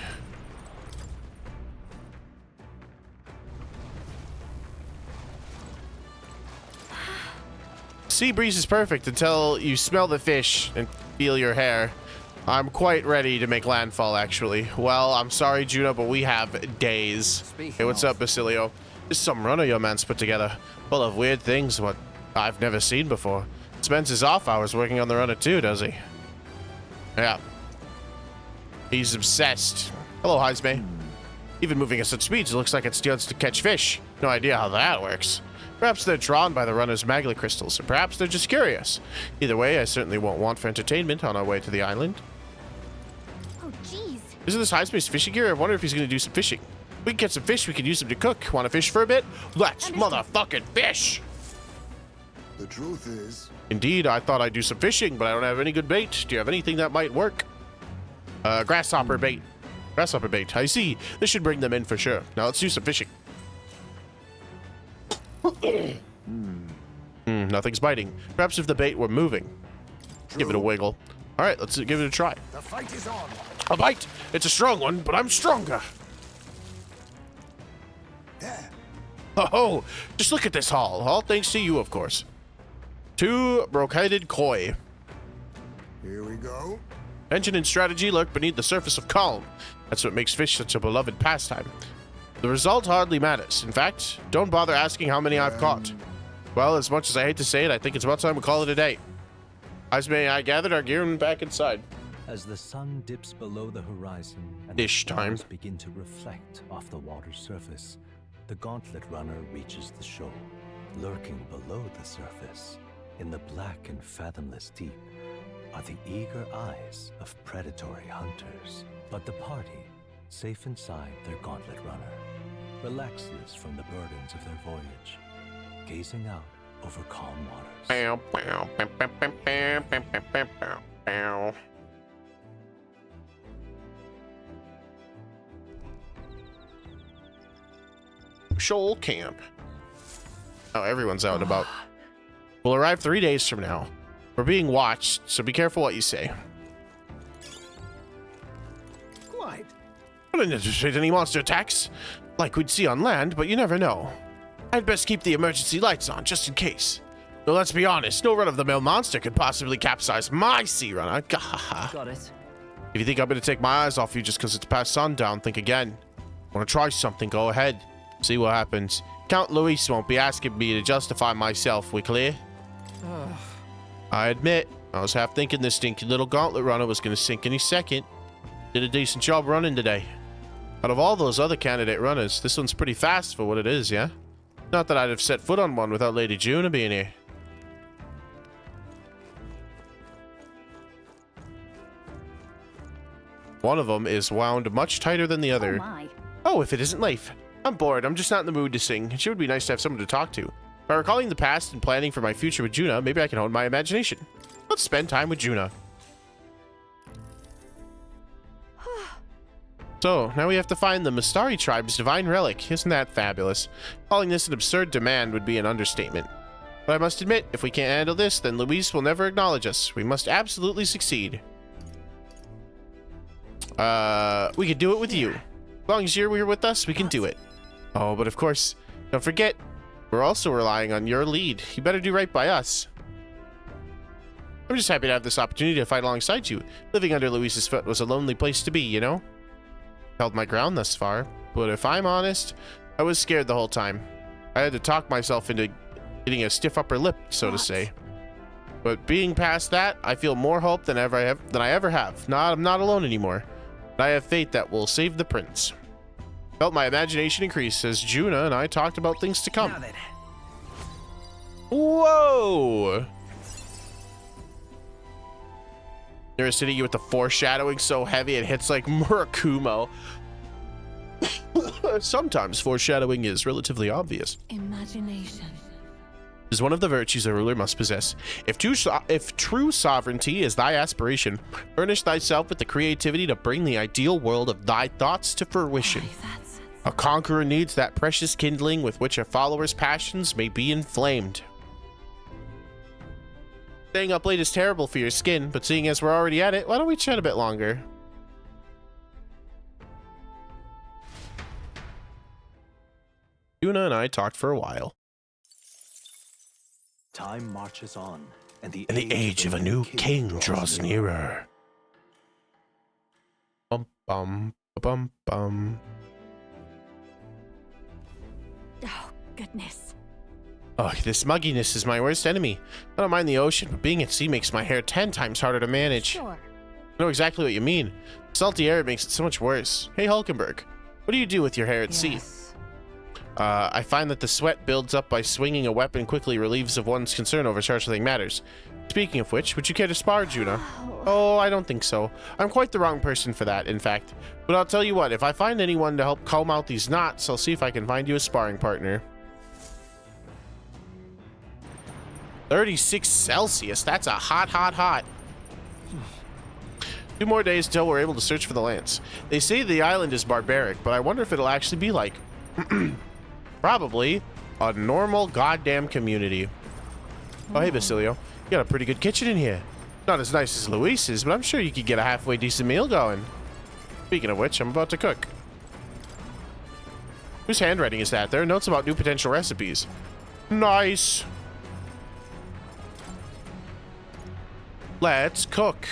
Sea breeze is perfect until you smell the fish and feel your hair. I'm quite ready to make landfall, actually. Well, I'm sorry, Juno, but we have days. Hey, what's up, Basilio? This is some runner your man's put together. Full of weird things, what I've never seen before. Spends his off hours working on the runner too, does he? Yeah. He's obsessed. Hello, Heisman. Even moving at such speeds, it looks like it steals to catch fish. No idea how that works. Perhaps they're drawn by the runner's magla crystals, or perhaps they're just curious. Either way, I certainly won't want for entertainment on our way to the island. Oh, jeez. Isn't this Heisman's fishing gear? I wonder if he's going to do some fishing. We can get some fish, we can use them to cook. Want to fish for a bit? Let's motherfucking fish! The truth is... Indeed, I thought I'd do some fishing, but I don't have any good bait. Do you have anything that might work? Grasshopper bait. Grasshopper bait. I see. This should bring them in for sure. Now let's do some fishing. Nothing's biting. Perhaps if the bait were moving. Give it a wiggle. All right, let's give it a try. The fight is on. A bite. It's a strong one, but I'm stronger. Yeah. Oh, just look at this haul. All thanks to you, of course. 2 brocaded koi. Here we go. Tension and strategy lurk beneath the surface of calm. That's what makes fish such a beloved pastime. The result hardly matters. In fact, don't bother asking how many I've caught. Well, as much as I hate to say it, I think it's about time we call it a day. Heisman and I gathered our gear and back inside. As the sun dips below the horizon and Dish the time. stars begin to reflect off the water's surface, the gauntlet runner reaches the shore. Lurking below the surface, in the black and fathomless deep, are the eager eyes of predatory hunters. But the party, safe inside their gauntlet runner, relaxes from the burdens of their voyage, gazing out over calm waters. Bow, bow, bow, bow, bow, bow, bow, bow, bow, bow. Shoal camp. Oh, everyone's out and about. We'll arrive 3 days from now. We're being watched, so be careful what you say. Quite. I don't anticipate any monster attacks like we'd see on land, but you never know. I'd best keep the emergency lights on, just in case. Though let's be honest, no run-of-the-mill monster could possibly capsize my sea runner. Got it. If you think I'm going to take my eyes off you just because it's past sundown, think again. Want to try something, go ahead. See what happens. Count Luis won't be asking me to justify myself, we clear? I admit, I was half thinking this stinky little gauntlet runner was going to sink any second. Did a decent job running today. Out of all those other candidate runners, this one's pretty fast for what it is, yeah? Not that I'd have set foot on one without Lady Juna being here. One of them is wound much tighter than the other. Oh, if it isn't Leif. I'm bored. I'm just not in the mood to sing. It sure would be nice to have someone to talk to. By recalling the past and planning for my future with Juna, maybe I can hone my imagination. Let's spend time with Juna. So, now we have to find the Mistari tribe's divine relic. Isn't that fabulous? Calling this an absurd demand would be an understatement. But I must admit, if we can't handle this, then Luis will never acknowledge us. We must absolutely succeed. We could do it with you. As long as you're here with us, we can do it. Oh, but of course, don't forget, we're also relying on your lead. You better do right by us. I'm just happy to have this opportunity to fight alongside you. Living under Luis's foot was a lonely place to be, you know? Held my ground thus far, but if I'm honest, I was scared the whole time. I had to talk myself into getting a stiff upper lip, so to say. But being past that, I feel more hope than I ever have. I'm not alone anymore. I have faith that we'll save the prince. Felt my imagination increase as Juna and I talked about things to come. Whoa! You're hitting you with the foreshadowing so heavy it hits like Murakumo. Sometimes foreshadowing is relatively obvious. Imagination is one of the virtues a ruler must possess. If true sovereignty is thy aspiration, furnish thyself with the creativity to bring the ideal world of thy thoughts to fruition. A conqueror needs that precious kindling with which a follower's passions may be inflamed. Staying up late is terrible for your skin, but seeing as we're already at it, why don't we chat a bit longer? Juna and I talked for a while. Time marches on, and the age of a new king draws nearer. Bum bum bum bum. Oh, goodness. Oh, this mugginess is my worst enemy. I don't mind the ocean, but being at sea makes my hair 10 times harder to manage. Sure. I know exactly what you mean. Salty air makes it so much worse. Hey, Hulkenberg, what do you do with your hair at sea? I find that the sweat builds up by swinging a weapon quickly relieves of one's concern over startling matters. Speaking of which, would you care to spar, Juna? Oh, I don't think so. I'm quite the wrong person for that, in fact. But I'll tell you what, if I find anyone to help comb out these knots, I'll see if I can find you a sparring partner. 36 Celsius, that's a hot. 2 more days till we're able to search for the lance. They say the island is barbaric, but I wonder if it'll actually be like... probably a normal goddamn community. Oh, hey, Basilio. You got a pretty good kitchen in here. Not as nice as Luis's, but I'm sure you could get a halfway decent meal going. Speaking of which, I'm about to cook. Whose handwriting is that? There are notes about new potential recipes. Nice. Let's cook.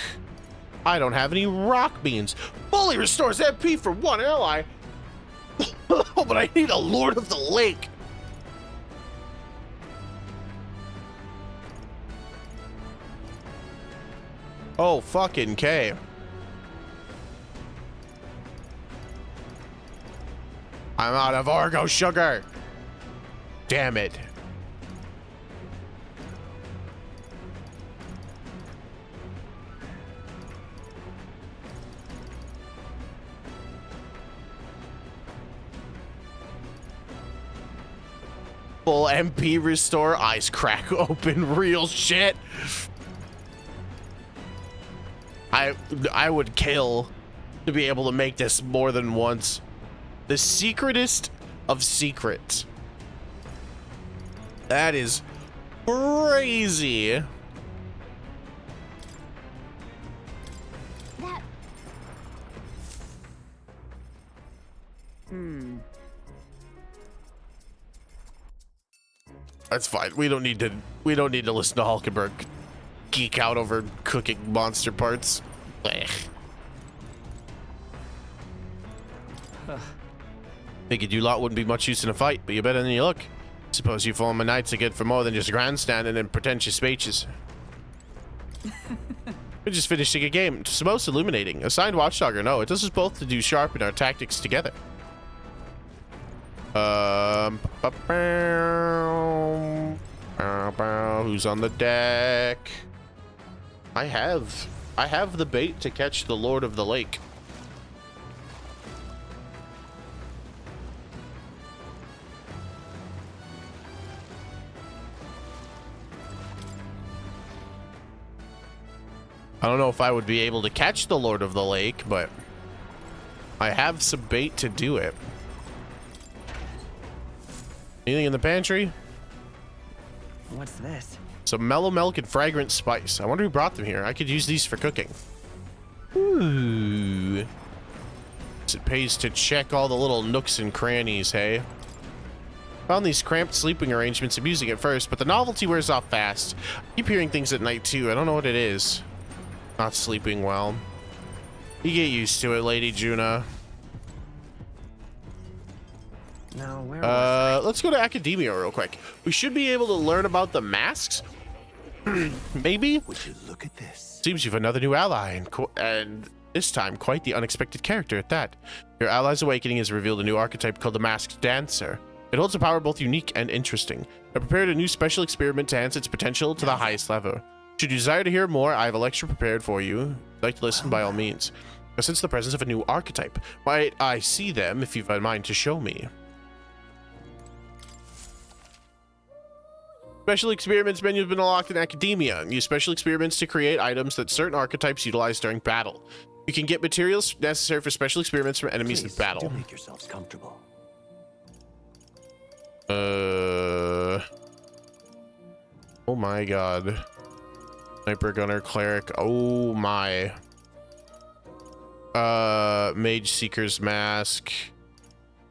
I don't have any rock beans. Fully restores MP for 1 ally. Oh, but I need a Lord of the Lake. Oh, fucking K. I'm out of Orgo sugar. Damn it. Full MP restore, eyes crack open, real shit. I would kill to be able to make this more than once. The secretest of secrets. That is crazy. That's fine. We don't need to listen to Hulkenberg geek out over cooking monster parts. Ugh. Figured you lot wouldn't be much use in a fight, but you're better than you look. Suppose you former knights are good for more than just grandstanding and pretentious speeches. We just finished a game. It's most illuminating. Assigned watchdog or no, it does us both to do sharpen our tactics together. Who's on the deck? I have the bait to catch the Lord of the Lake. I don't know if I would be able to catch the Lord of the Lake, but I have some bait to do it. Anything in the pantry? What's this? Some mellow milk and fragrant spice. I wonder who brought them here. I could use these for cooking. Ooh. It pays to check all the little nooks and crannies, hey? Found these cramped sleeping arrangements amusing at first, but the novelty wears off fast. I keep hearing things at night too. I don't know what it is. Not sleeping well. You get used to it, Lady Juna. Now, where was let's go to academia real quick. We should be able to learn about the masks. Maybe? Would you look at this? Seems you've another new ally, and this time quite the unexpected character at that. Your ally's awakening has revealed a new archetype called the Masked Dancer. It holds a power both unique and interesting. I prepared a new special experiment to enhance its potential to the highest level. Should you desire to hear more, I have a lecture prepared for you. If you'd like to listen, by all means. I sense the presence of a new archetype. Might I see them if you've a mind to show me? Special experiments menu has been unlocked in academia. Use special experiments to create items that certain archetypes utilize during battle. You can get materials necessary for special experiments from enemies in battle. Do make yourselves comfortable. Oh my god. Sniper, gunner, cleric. Oh my. Mage Seeker's mask.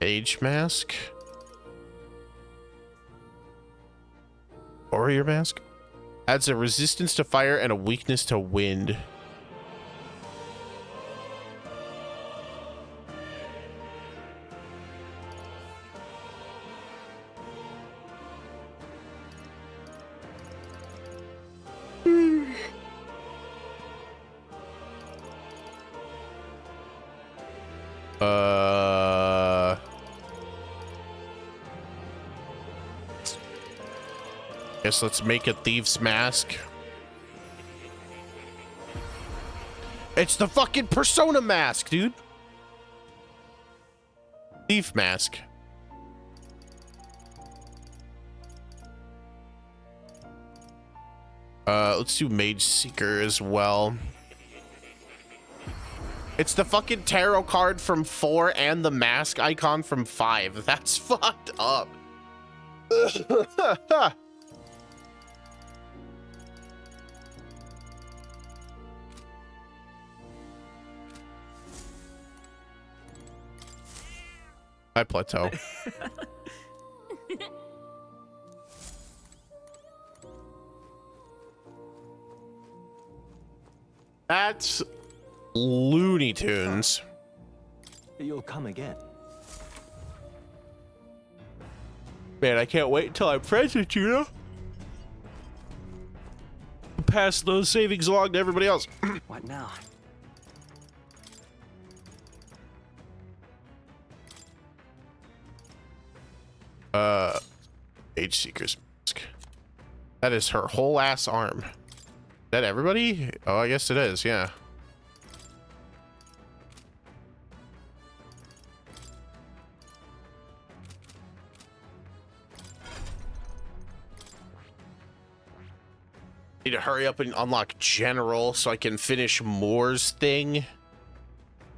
Mage mask. Warrior mask. Adds a resistance to fire and a weakness to wind. Guess let's make a thief's mask. It's the fucking persona mask, dude. Thief mask. Let's do Mage Seeker as well. It's the fucking tarot card from 4 and the mask icon from 5. That's fucked up. I plateau. That's Looney Tunes. You'll come again. Man, I can't wait until I'm friends with you, know? Pass those savings along to everybody else. What now? Age Seeker's mask. That is her whole ass arm. Is that everybody? Oh, I guess it is, yeah. Need to hurry up and unlock General so I can finish Moore's thing.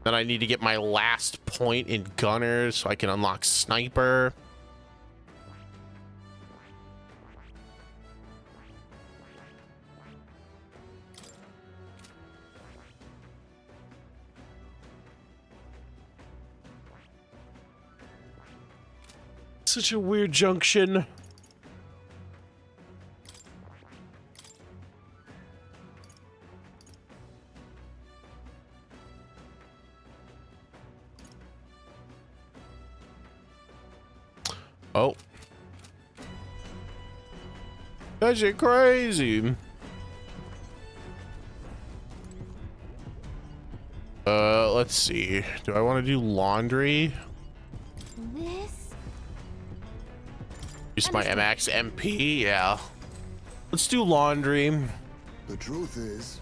Then I need to get my last point in Gunner so I can unlock Sniper. Such a weird junction. Oh. That shit crazy. Let's see. Do I want to do laundry? This? Use my MX MP, yeah. Let's do laundry. The truth is,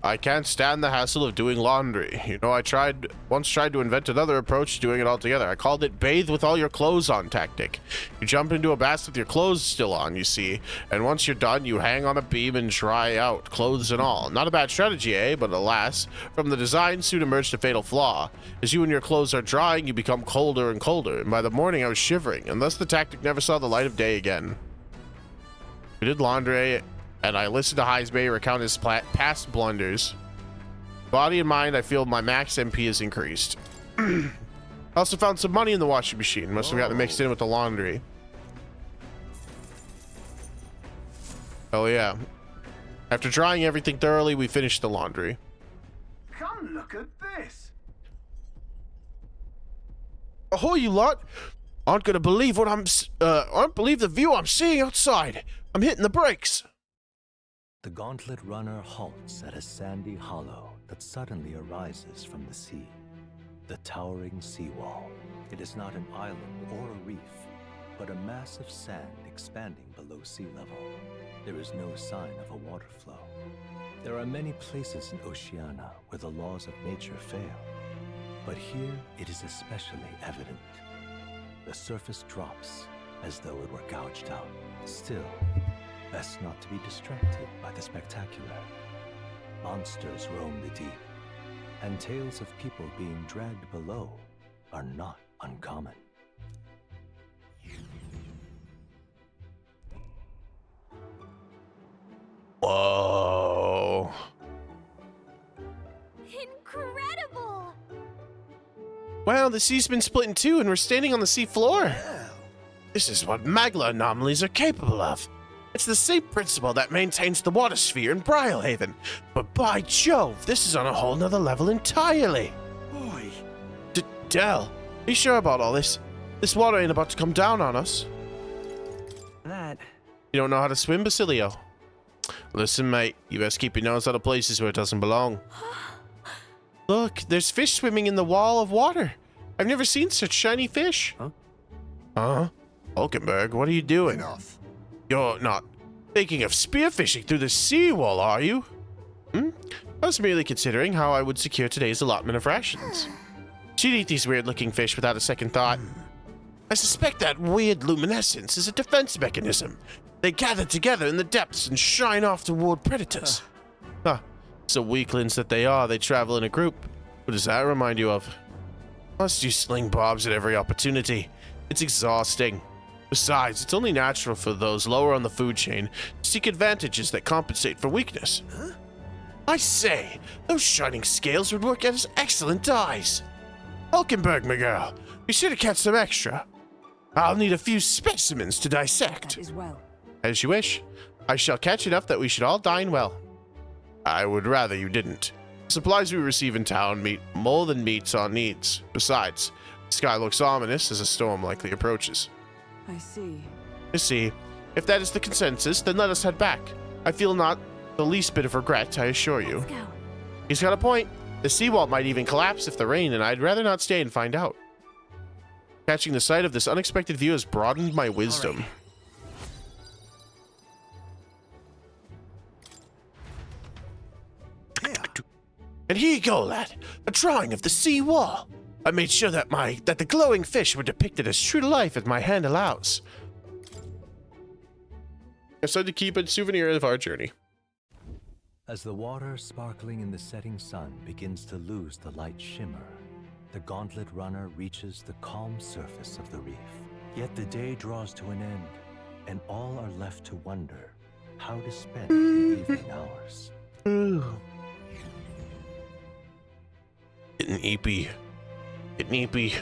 I can't stand the hassle of doing laundry. You know, I once tried to invent another approach to doing it all together. I called it bathe with all your clothes on tactic. You jump into a bath with your clothes still on, you see, and once you're done, you hang on a beam and dry out, clothes and all. Not a bad strategy, eh? But alas, from the design soon emerged a fatal flaw. As you and your clothes are drying, you become colder and colder, and by the morning I was shivering, and thus the tactic never saw the light of day again. We did laundry, and I listened to Heisbay recount his past blunders. Body and mind, I feel my max MP is increased. I also found some money in the washing machine. Must have gotten mixed in with the laundry. Oh yeah. After drying everything thoroughly, we finished the laundry. Come look at this. Ahoy, you lot! Aren't gonna believe what aren't believe the view I'm seeing outside. I'm hitting the brakes. The gauntlet runner halts at a sandy hollow that suddenly arises from the sea. The towering seawall. It is not an island or a reef, but a mass of sand expanding below sea level. There is no sign of a water flow. There are many places in Oceania where the laws of nature fail, but here it is especially evident. The surface drops as though it were gouged out. Still, best not to be distracted by the spectacular. Monsters roam the deep, and tales of people being dragged below are not uncommon. Whoa. Incredible! Wow, the sea's been split in two and we're standing on the sea floor. This is what Magla anomalies are capable of. It's the same principle that maintains the water sphere in Briarhaven. But by Jove, this is on a whole nother level entirely. Boy. Del, are you sure about all this? This water ain't about to come down on us. That. You don't know how to swim, Basilio? Listen, mate, you best keep your nose out of places where it doesn't belong. Look, there's fish swimming in the wall of water. I've never seen such shiny fish. Huh? Hulkenberg, what are you doing? Enough. You're not thinking of spearfishing through the seawall, are you? I was merely considering how I would secure today's allotment of rations. She'd eat these weird-looking fish without a second thought. I suspect that weird luminescence is a defense mechanism. They gather together in the depths and shine off toward predators. So weaklings that they are, they travel in a group. What does that remind you of? Must you sling bobs at every opportunity? It's exhausting. Besides, it's only natural for those lower on the food chain to seek advantages that compensate for weakness. I say, those shining scales would work as excellent dyes. Hulkenberg, Miguel, be sure to catch some extra. I'll need a few specimens to dissect. That is well. As you wish. I shall catch enough that we should all dine well. I would rather you didn't. Supplies we receive in town meet more than meets our needs. Besides, the sky looks ominous as a storm likely approaches. I see. You see, if that is the consensus, then let us head back. I feel not the least bit of regret, I assure you. Let's go. He's got a point. The seawall might even collapse if the rain, and I'd rather not stay and find out. Catching the sight of this unexpected view has broadened my wisdom. And here you go, lad. A drawing of the sea wall. I made sure that the glowing fish were depicted as true to life as my hand allows. I decided to keep a souvenir of our journey. As the water sparkling in the setting sun begins to lose the light shimmer, the gauntlet runner reaches the calm surface of the reef. Yet the day draws to an end, and all are left to wonder how to spend the evening hours. Getting eepy. Getting eepy.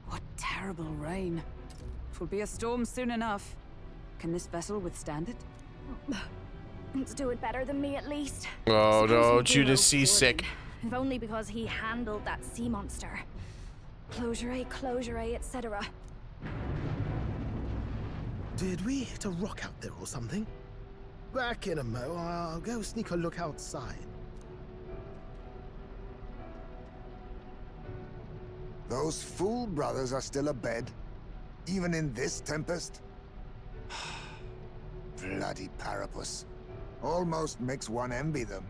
What terrible rain. Twill be a storm soon enough. Can this vessel withstand it? Let's do it better than me, at least. Oh Suppose no, we do Judas owe seasick. Gordon, if only because he handled that sea monster. Closure, etc. Did we hit a rock out there or something? Back in a mo, I'll go sneak a look outside. Those fool brothers are still abed, even in this tempest. Bloody Parapus. Almost makes one envy them.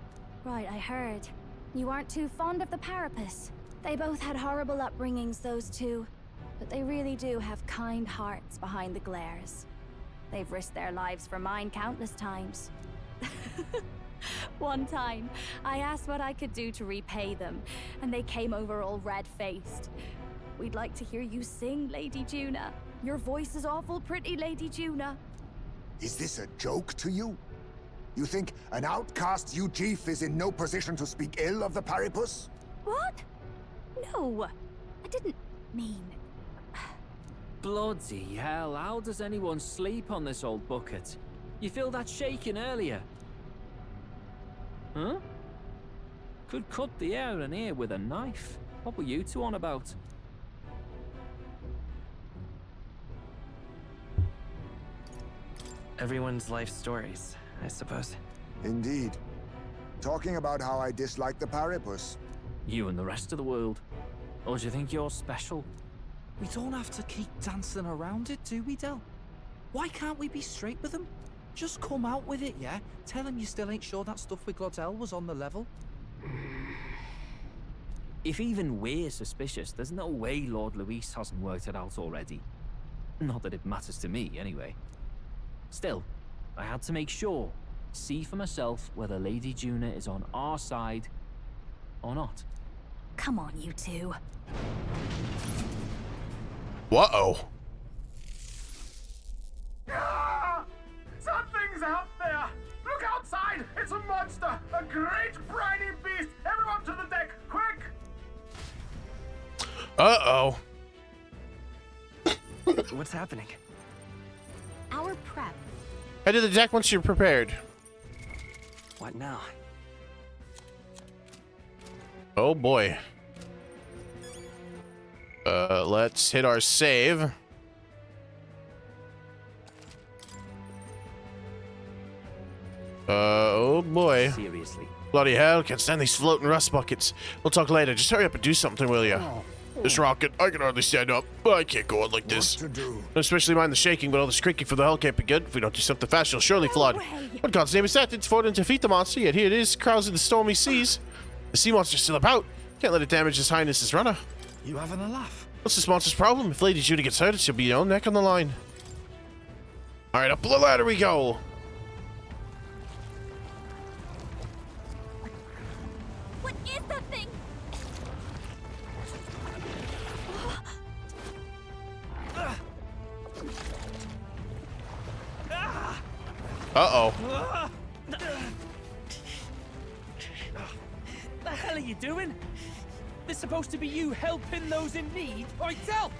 Right, I heard. You aren't too fond of the Parapus. They both had horrible upbringings, those two. But they really do have kind hearts behind the glares. They've risked their lives for mine countless times. One time, I asked what I could do to repay them, and they came over all red-faced. We'd like to hear you sing, Lady Juna. Your voice is awful pretty, Lady Juna. Is this a joke to you? You think an outcast Ujief is in no position to speak ill of the Paripus? What? No, I didn't mean... Bloody hell, how does anyone sleep on this old bucket? You feel that shaking earlier? Huh? Could cut the air in here with a knife. What were you two on about? Everyone's life stories, I suppose. Indeed. Talking about how I dislike the Paripus. You and the rest of the world. Or do you think you're special? We don't have to keep dancing around it, do we, Del? Why can't we be straight with them? Just come out with it, yeah? Tell him you still ain't sure that stuff with Glottel was on the level. If even we're suspicious, there's no way Lord Luis hasn't worked it out already. Not that it matters to me, anyway. Still, I had to make sure, see for myself whether Lady Juna is on our side or not. Come on, you two. Whoa. Ah! Something's out there! Look outside! It's a monster! A great briny beast! Everyone to the deck, quick! Uh-oh. What's happening? Our prep. Head to the deck once you're prepared. What now? Oh boy. Let's hit our save. Oh boy. Seriously. Bloody hell, can't stand these floating rust buckets. We'll talk later. Just hurry up and do something, will ya? This rocket, I can hardly stand up. I can't go on like this. What to do? Especially mind the shaking, but all this creaking from the hull can't be good. If we don't do something fast, she'll surely flood. What God's name is that? It's for to defeat the monster, yet here it is, carousing the stormy seas. The sea monster's still about. Can't let it damage His Highness's runner. You having a laugh? What's this monster's problem? If Lady Judy gets hurt, she'll be your own neck on the line. Alright, up the ladder we go. What is that thing? Uh-oh. The hell are you doing? This supposed to be you helping those in need, right, Del?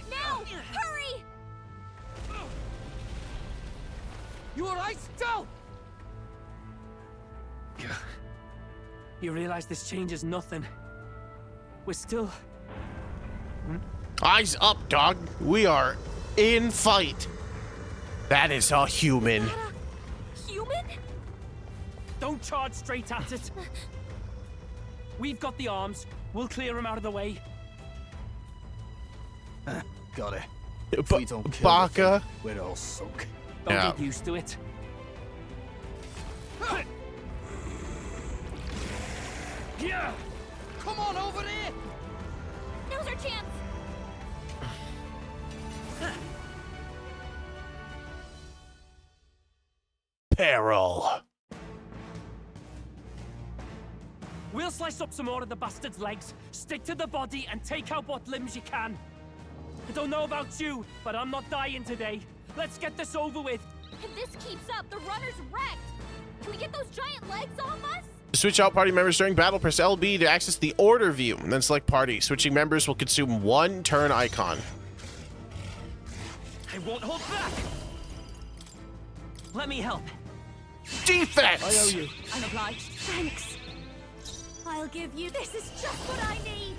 Now! Hurry! You alright, Del? You realize this changes nothing. We're still... Eyes up, dog. We are in fight. That is a human. Human? Don't charge straight at it. We've got the arms. We'll clear him out of the way. Got it. If we don't kill the Baka. thing, we're all sunk. Don't Yeah. get used to it. Yeah! Come on over there! Now's our chance! Peril. We'll slice up some more of the bastard's legs, stick to the body, and take out what limbs you can. I don't know about you, but I'm not dying today. Let's get this over with. If this keeps up, the runner's wrecked! Can we get those giant legs off us? To switch out party members during battle, press LB to access the order view, and then select party. Switching members will consume 1 turn icon. I won't hold back. Let me help. Defense! I owe you. I'm obliged. Thanks. I'll give you. This is just what I need.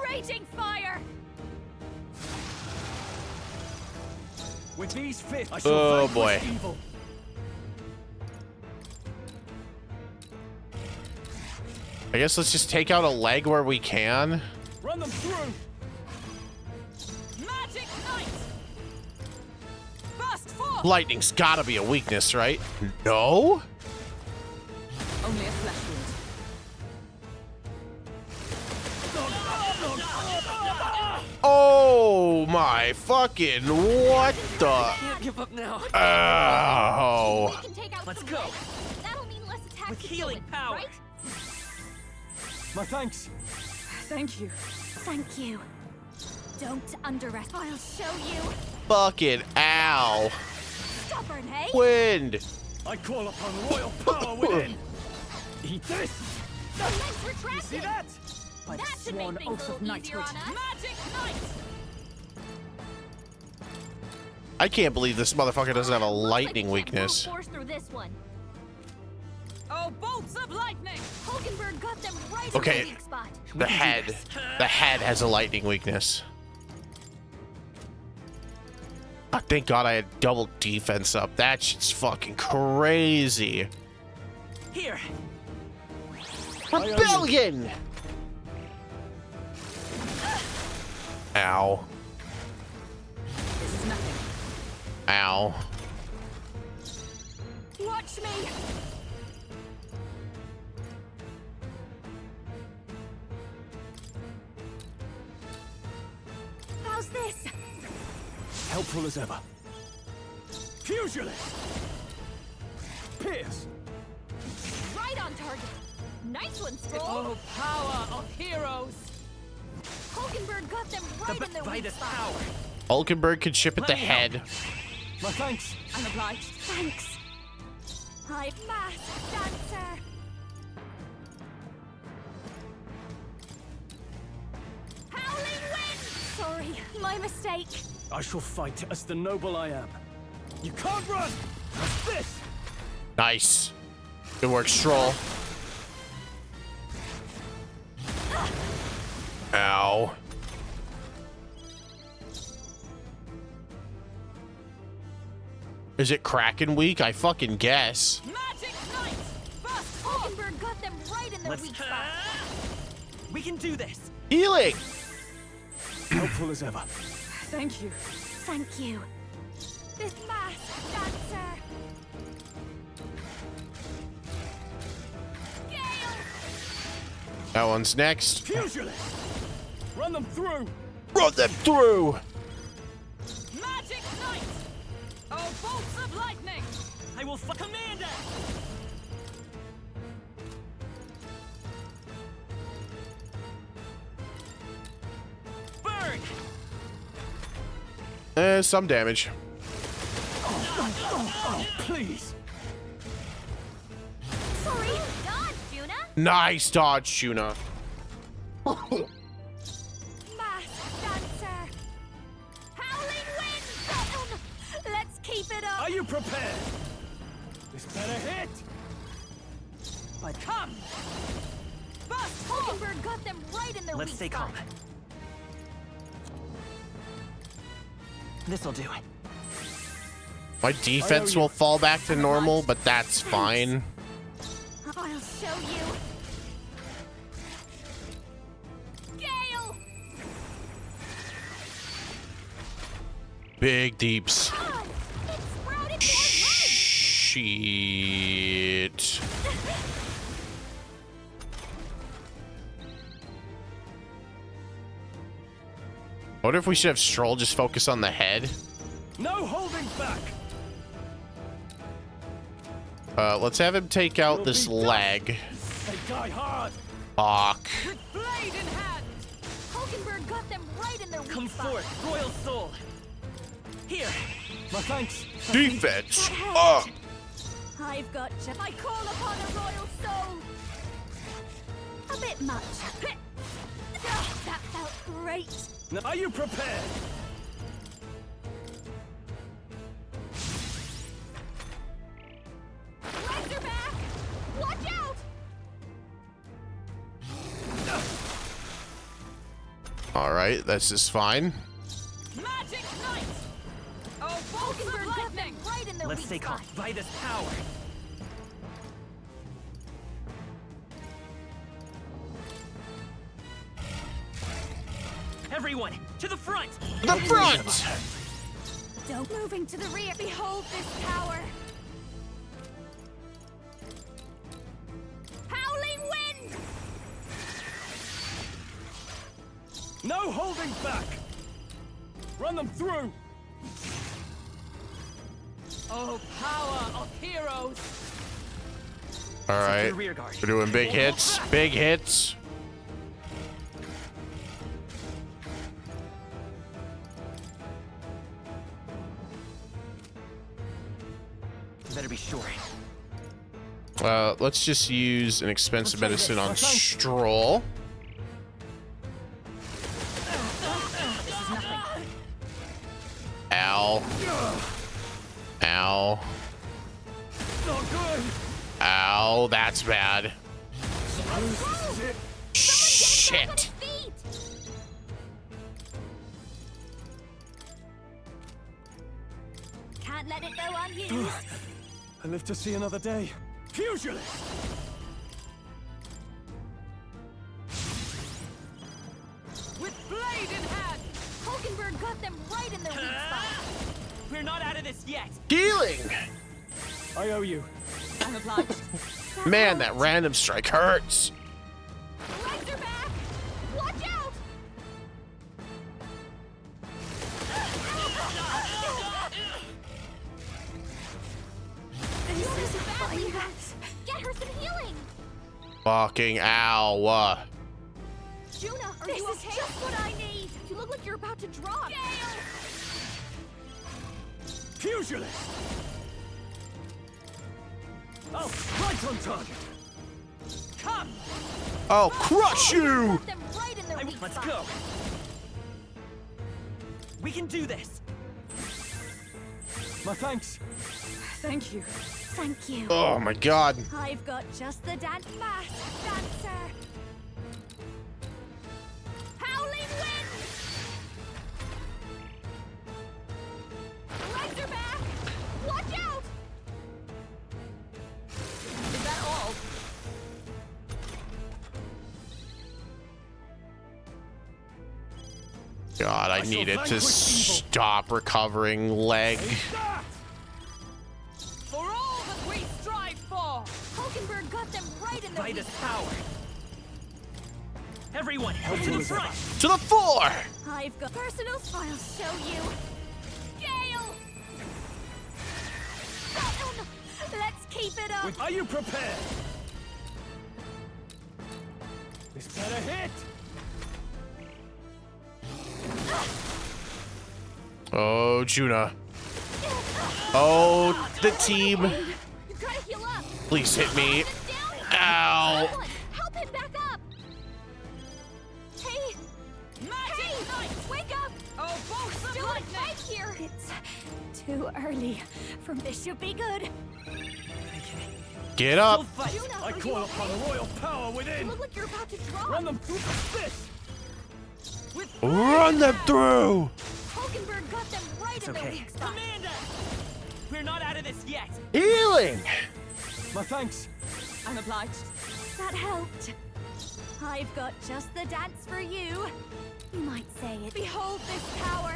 Raging fire! With these fists, I shall Oh vanquish boy. evil. I guess let's just take out a leg where we can. Run them through. Magic Knight! Burst forth! Lightning's gotta be a weakness, right? No? Only a flesh wound. Oh my fucking what the? Can't give up now. Oh. We can take out Let's some go. legs. That'll mean less attacks. With to healing deal with, power. Right? My thanks. Thank you. Thank you. Don't underestimate. I'll show you. Fucking ow. Stubborn, hey? Wind. I call upon royal power within. Eat this. The legs retracted. See that? By the That should make sworn things oath a of little easier knighthood. on us. Magic Knight! I can't believe this motherfucker doesn't have a Looks like lightning we can't weakness. brute force through this one. Oh, bolts of lightning! Hulkenberg got them right Okay. in the weak spot. The head. The head has a lightning weakness. Oh, thank God I had double defense up. That shit's fucking crazy. Here. Rebellion! Ow. This is nothing. Ow. Watch me! How's this? Helpful as ever. Pugilist. Pierce. Right on target. Nice one, Stroll. Oh, power of heroes! Hulkenberg got them right in their By weak this spot. power. Hulkenberg could ship at the head. My thanks. I'm obliged. Thanks. I'm Masked Dancer. Howling wind! Sorry, my mistake. I shall fight as the noble I am. You can't run. What's this? Nice. Good work, Stroll. Ow. Is it Kraken week? I fucking guess. Magic Knight! Burst Hulkenberg got them right in their Let's. weak spot. We can do this. Healing. Helpful as ever. Thank you. Thank you. This Masked Dancer. Gale! That one's next. Pugilist. Run them through. Run them through. Magic Knight! Oh, bolts of lightning! I will Commander! Burn! Some damage. Oh, please. Sorry, dodge, Juna. Nice dodge, Shuna. Masked Dancer. Howling wind down. Let's keep it up. Are you prepared? This better hit. But come! Burst Hulkenberg got them right in their Let's weak stay spot. calm. This'll do. My defense will fall back to normal, but that's fine. I'll show you. Gale! Big deeps. Oh, it sprouted Shit. I wonder if we should have Stroll just focus on the head. No holding back. Let's have him take out this leg. They die hard. Fuck. blade in hand. Hulkenberg got them right in their weak Come spot. forth, Royal Soul. Here. My thanks. Defense. I've got you. I call upon a royal soul. A bit much. That felt great. Now, are you prepared? Legs are back. Watch out. All right, this is fine. Magic Knight. Oh, Hulkenberg got them right in their Let's weak stay calm. spot. By this power. Everyone, to the front! The front! Don't moving to the rear. Behold this power. Howling wind. No holding back. Run them through. Oh, power of heroes! All right, we're doing big hits. Big hits. Better be sure. Let's just use an expensive medicine on Stroll. Ow. Ow. Not good. Ow, that's bad. Shit. Can't let it go unused. I live to see another day. Pugilist. With blade in hand. Hulkenberg got them right in their weak spot. We're not out of this yet. Healing. I owe you. I'm obliged. Man, that random strike hurts. Legs are back. Watch out. This is fine. Get her some healing. Fucking ow. Juna, are you okay? This is just what I need. You look like you're about to drop. Gale! Pugilist. Oh, right on target. Come! I'll crush you! Them right in their weak Let's spot. go. We can do this. My thanks. Thank you. Thank you. Oh my god. I've got just the dancer. Howling wind! Legs are back! Watch out! Is that all? God, I needed to stop recovering leg. For all that we strive for! Hulkenberg got them right in their By weak this spot. power. Everyone, to the front! To the floor! I've got personal. I'll show you. Gale! Oh, no. Let's keep it up. Are you prepared? This better hit. Oh, Juna. Oh, the team. You gotta heal up. Please hit me. Ow. Help him back up. Hey, wake up. Oh, both Still in fight here. It's too early. From this should be good. Get up. Juna, I call upon royal power You within. look like you're about to drop. Run them through the fist. Run them through. Hulkenberg got them right in their okay. weak spot. Commander! We're not out of this yet. Healing! My thanks. I'm obliged. That helped. I've got just the dance for you. You might say it. Behold this power.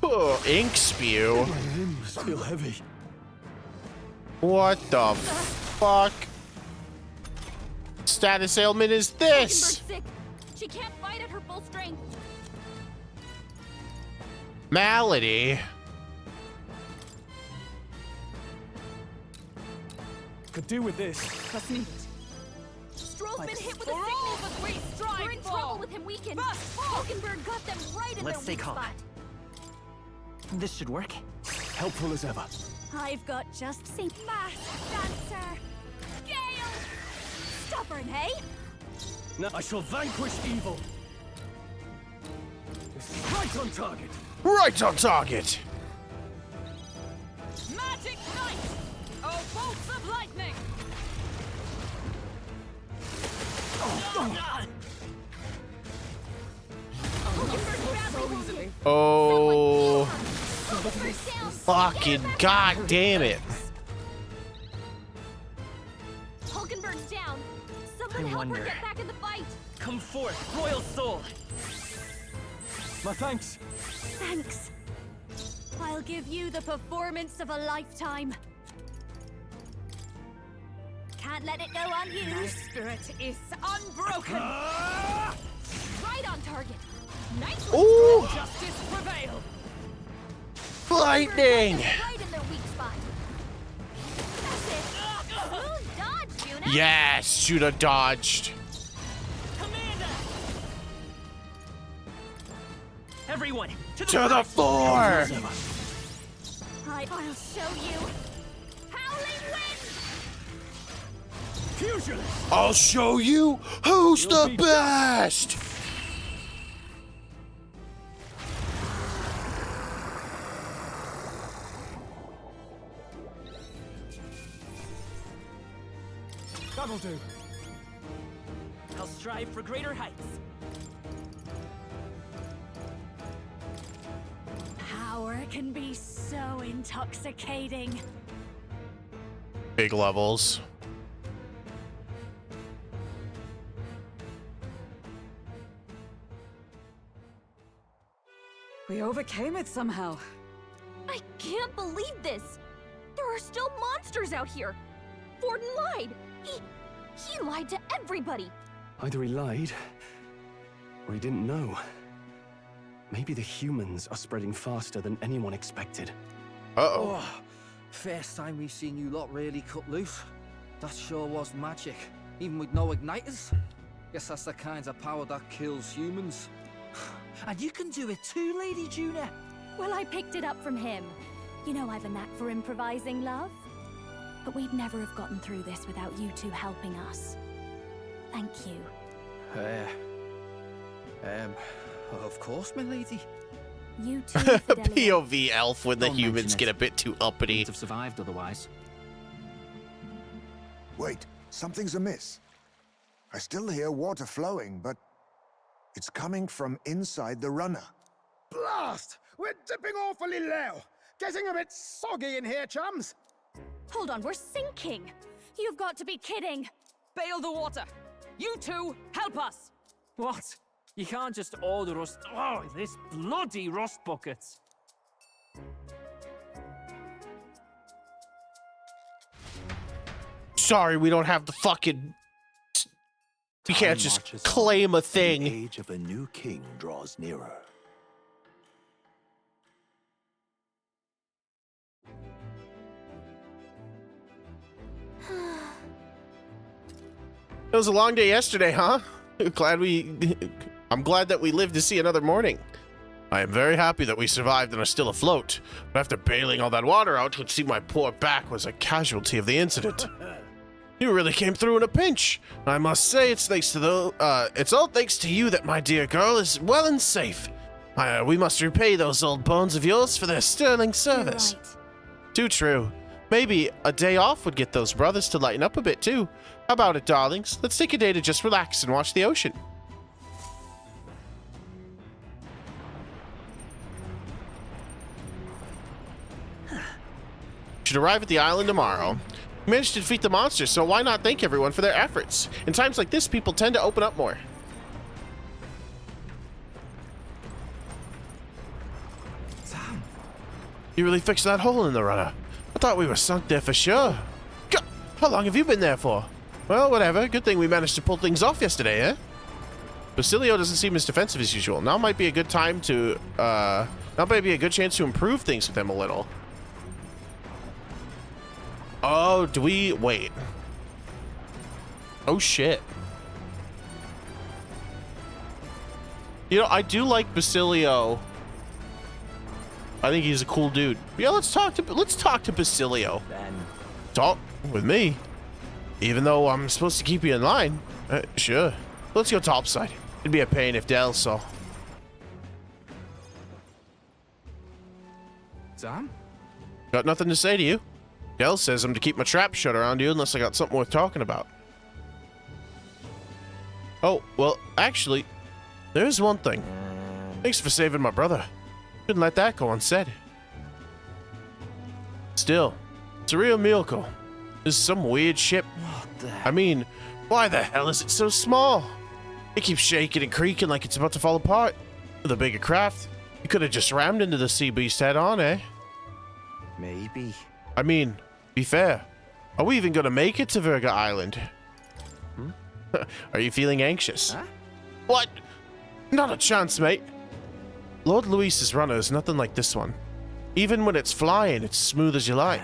Oh, ink spew. My limbs feel heavy. What the fuck? Status ailment is this? Sick. She can't fight at her full strength. Malady. Could do with this. Trust me. Stroll's been hit with a sickness. We're in trouble with him weakened. Hulkenberg got them right in Let's their stay weak calm. spot. This should work. Helpful as ever. I've got just the masked dancer. Gale! Stubborn, hey? Now I shall vanquish evil. This is right on target. Right on target. Magic Knight! Oh, bolts of lightning! Oh. Fucking god damn it. Hulkenberg's down. Someone I help wonder. her get back in the fight. Come forth, royal soul. My thanks. Thanks. I'll give you the performance of a lifetime. Can't let it go My unused. spirit is unbroken! Right on target. Nice. Ooh. Justice prevail! Lightning. Right in their weak spot. That's it. Smooth dodge, Juna. Yes, should have dodged. Commander! Everyone, to To the floor. I'll show you. Howling wind. Fusion. I'll show you who's the best. That'll do. I'll strive for greater heights. Power can be so intoxicating. Big levels. We overcame it somehow. I can't believe this. There are still monsters out here. Forden lied. He lied to everybody. Either he lied, or he didn't know. Maybe the humans are spreading faster than anyone expected. Uh-oh. Oh, first time we've seen you lot really cut loose. That sure was magic, even with no igniters. Guess that's the kind of power that kills humans. And you can do it too, Lady Juna. Well, I picked it up from him. You know I've a knack for improvising, love. But we'd never have gotten through this without you two helping us. Thank you. Of course, my lady. You too, Fidelia. POV elf when the Don't humans mention get it. a bit too uppity. Wouldn't have survived otherwise. Wait, something's amiss. I still hear water flowing, but it's coming from inside the runner. Blast! We're dipping awfully low. Getting a bit soggy in here, chums. Hold on, we're sinking. You've got to be kidding. Bail the water! You two, help us! What? You can't just order us. Oh, this bloody rust buckets. Sorry, we don't have the fucking... We can't just claim a thing. The age of a new king draws nearer. It was a long day yesterday, huh? I'm glad that we lived to see another morning. I am very happy that we survived and are still afloat. But after bailing all that water out, it would seem my poor back was a casualty of the incident. You really came through in a pinch. I must say it's all thanks to you that my dear girl is well and safe. We must repay those old bones of yours for their sterling service. You're right. Too true. Maybe a day off would get those brothers to lighten up a bit too. How about it, darlings? Let's take a day to just relax and watch the ocean. Should arrive at the island tomorrow. We managed to defeat the monster, so why not thank everyone for their efforts? In times like this, people tend to open up more. Sam. You really fixed that hole in the rudder. I thought we were sunk there for sure. God, how long have you been there for? Well, whatever. Good thing we managed to pull things off yesterday, eh? Basilio doesn't seem as defensive as usual. Now might be a good time to, now might be a good chance to improve things with him a little. Oh, do we... Wait. Oh, shit. You know, I do like Basilio. I think he's a cool dude. Yeah, let's talk to Basilio. Ben. Talk with me. Even though I'm supposed to keep you in line. Sure. Let's go topside. It'd be a pain if Del saw. Sam? Got nothing to say to you. Del says I'm to keep my trap shut around you unless I got something worth talking about. Oh, well, actually, there's one thing. Thanks for saving my brother. Couldn't let that go unsaid. Still, it's a real miracle. This is some weird ship. What the... I mean, why the hell is it so small? It keeps shaking and creaking like it's about to fall apart. With a bigger craft, you could have just rammed into the sea beast head on, eh? Maybe. I mean, be fair. Are we even gonna make it to Virga Island? Are you feeling anxious? Huh? What? Not a chance, mate. Lord Luis's runner is nothing like this one. Even when it's flying, it's smooth as you like.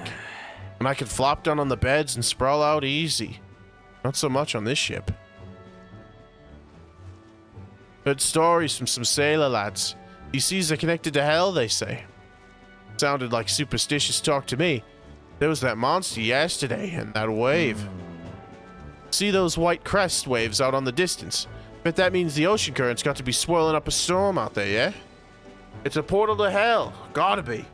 And I can flop down on the beds and sprawl out easy. Not so much on this ship. Heard stories from some sailor lads. These seas are connected to hell, they say. Sounded like superstitious talk to me. There was that monster yesterday, and that wave. See those white crest waves out on the distance? Bet that means the ocean current's got to be swirling up a storm out there, yeah? It's a portal to hell. Gotta be.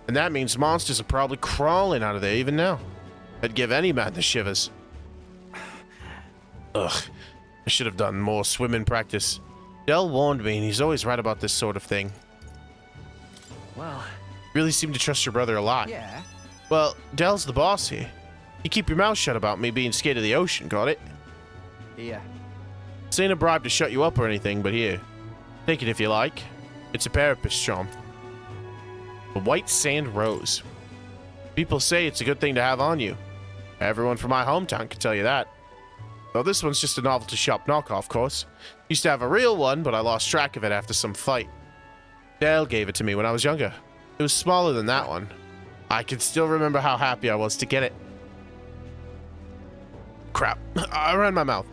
And that means monsters are probably crawling out of there even now. That'd give any man the shivers. Ugh. I should have done more swimming practice. Del warned me, and he's always right about this sort of thing. Well... Really seem to trust your brother a lot. Yeah. Well, Del's the boss here. You keep your mouth shut about me being scared of the ocean, got it? Yeah. This ain't a bribe to shut you up or anything, but here. Take it if you like. It's a parapet's charm. A white sand rose. People say it's a good thing to have on you. Everyone from my hometown can tell you that. Though this one's just a novelty shop knockoff, of course. Used to have a real one, but I lost track of it after some fight. Del gave it to me when I was younger. It was smaller than that one. I can still remember how happy I was to get it. Crap. I ran my mouth.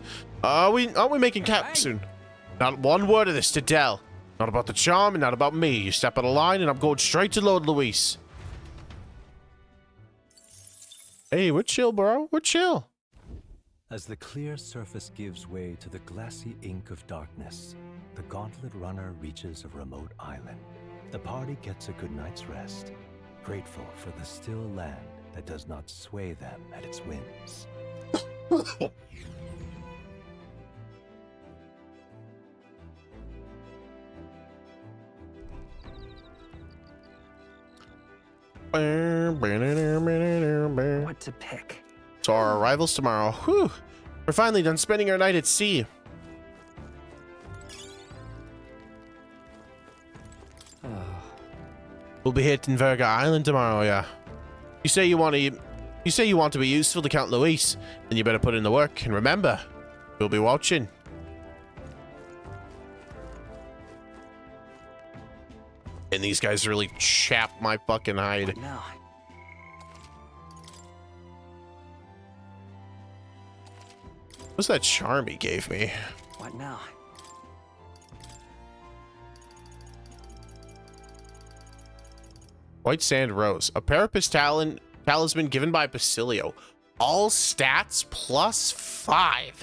Aren't we making cap soon? Not one word of this to Del. Not about the charm and not about me. You step out of line and I'm going straight to Lord Luis. Hey, we're chill, bro. We're chill. As the clear surface gives way to the glassy ink of darkness, the gauntlet runner reaches a remote island. The party gets a good night's rest, grateful for the still land that does not sway them at its whims. What to pick? So our arrivals tomorrow. Whew. We're finally done spending our night at sea. We'll be hitting Virga Island tomorrow, yeah. You say you want to be useful to Count Luis, then you better put in the work. And remember, we'll be watching. And these guys really chapped my fucking hide. No. What's that charm he gave me? What now? White Sand Rose. A Parapet's talisman given by Basilio. All stats +5.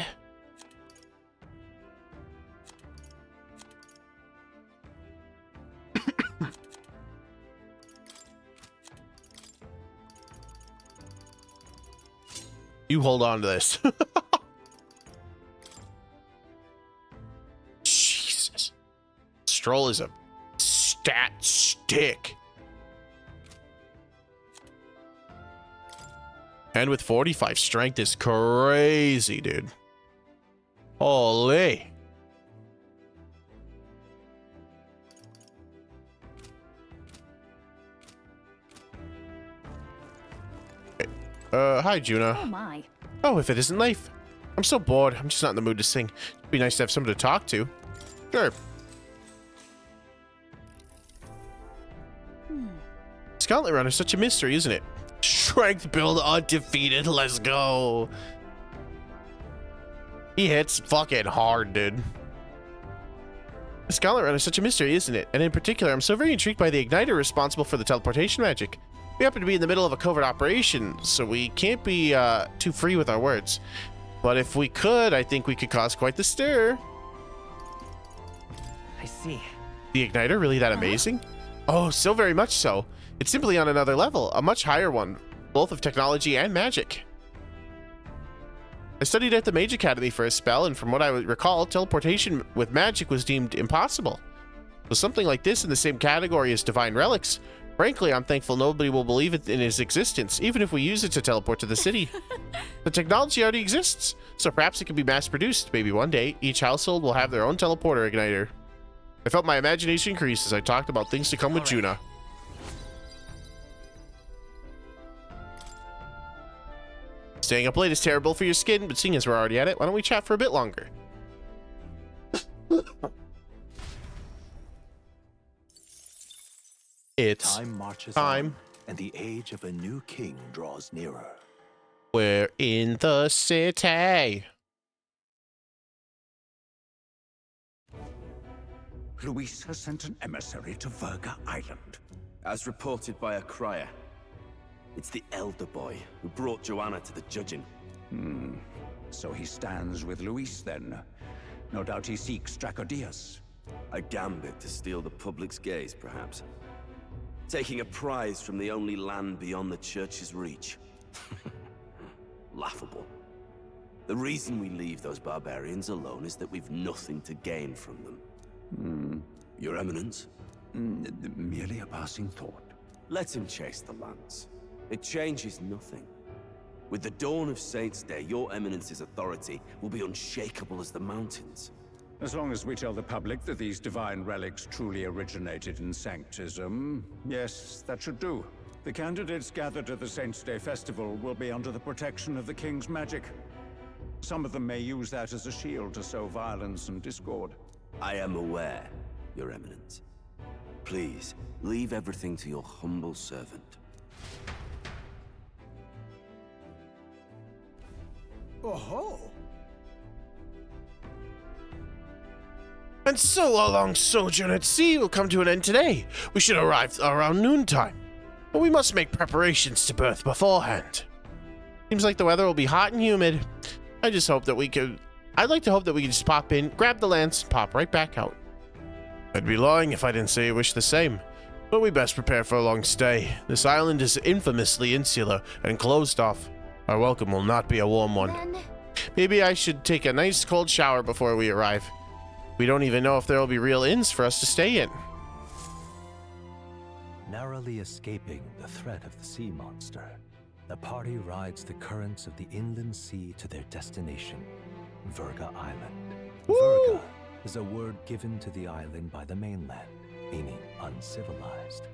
You hold on to this. Jesus. Stroll is a stat stick. And with 45 strength is crazy, dude. Holy. Hi, Juna. Oh my. Oh, if it isn't Leif. I'm so bored. I'm just not in the mood to sing. It'd be nice to have someone to talk to. Sure. Scarlet Runner is such a mystery, isn't it? Strength build undefeated. Let's go. He hits fucking hard, dude. The Scarlet Runner is such a mystery, isn't it? And in particular, I'm so very intrigued by the igniter responsible for the teleportation magic. We happen to be in the middle of a covert operation, so we can't be too free with our words. But if we could, I think we could cause quite the stir. I see. The igniter really that amazing? Oh, so very much so. It's simply on another level, a much higher one, both of technology and magic. I studied at the Mage Academy for a spell, and from what I recall, teleportation with magic was deemed impossible. So something like this in the same category as divine relics. Frankly, I'm thankful nobody will believe it in its existence, even if we use it to teleport to the city. The technology already exists, so perhaps it can be mass-produced. Maybe one day, each household will have their own teleporter igniter. I felt my imagination increase as I talked about things to come with Juna. Staying up late is terrible for your skin, but seeing as we're already at it, why don't we chat for a bit longer? It's time marches time. on, and the age of a new king draws nearer. We're in the city. Luis has sent an emissary to Verga Island. As reported by a crier. It's the elder boy who brought Joanna to the judging. So he stands with Luis then. No doubt he seeks Dracodius. A gambit to steal the public's gaze, perhaps. Taking a prize from the only land beyond the church's reach. Laughable. The reason we leave those barbarians alone is that we've nothing to gain from them. Your Eminence? Merely a passing thought. Let him chase the lance. It changes nothing. With the dawn of Saint's Day, your Eminence's authority will be unshakable as the mountains. As long as we tell the public that these divine relics truly originated in Sanctism, yes, that should do. The candidates gathered at the Saint's Day Festival will be under the protection of the King's magic. Some of them may use that as a shield to sow violence and discord. I am aware, Your Eminence. Please, leave everything to your humble servant. Oh-ho! And so our long sojourn at sea will come to an end today. We should arrive around noontime. But we must make preparations to berth beforehand. Seems like the weather will be hot and humid. I'd like to hope that we could just pop in, grab the lance, and pop right back out. I'd be lying if I didn't say I wish the same. But we best prepare for a long stay. This island is infamously insular and closed off. Our welcome will not be a warm one. Maybe I should take a nice cold shower before we arrive. We don't even know if there will be real inns for us to stay in. Narrowly escaping the threat of the sea monster, the party rides the currents of the inland sea to their destination, Verga Island. Verga is a word given to the island by the mainland, meaning uncivilized.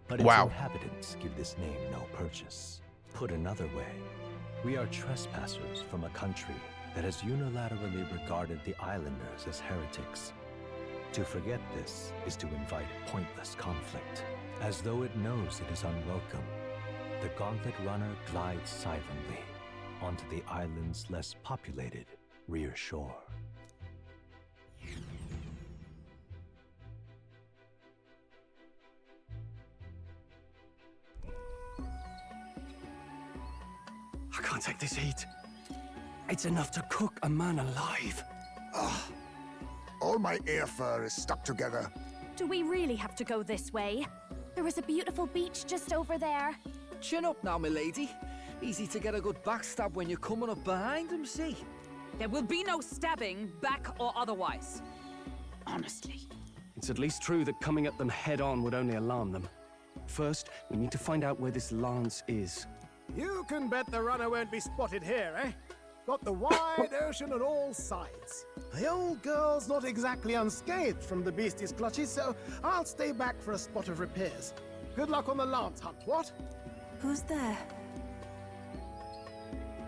But its inhabitants give this name no purchase. Put another way, we are trespassers from a country that has unilaterally regarded the islanders as heretics. To forget this is to invite pointless conflict. As though it knows it is unwelcome, the Gauntlet Runner glides silently onto the island's less populated rear shore. I can't take this heat. It's enough to cook a man alive. All my air fur is stuck together. Do we really have to go this way? There is a beautiful beach just over there. Chin up now, milady. Easy to get a good backstab when you're coming up behind them, see? There will be no stabbing, back or otherwise. Honestly. It's at least true that coming at them head-on would only alarm them. First, we need to find out where this lance is. You can bet the runner won't be spotted here, eh? Got the wide ocean on all sides. The old girl's not exactly unscathed from the beastie's clutches, so I'll stay back for a spot of repairs. Good luck on the lance hunt, what? Who's there?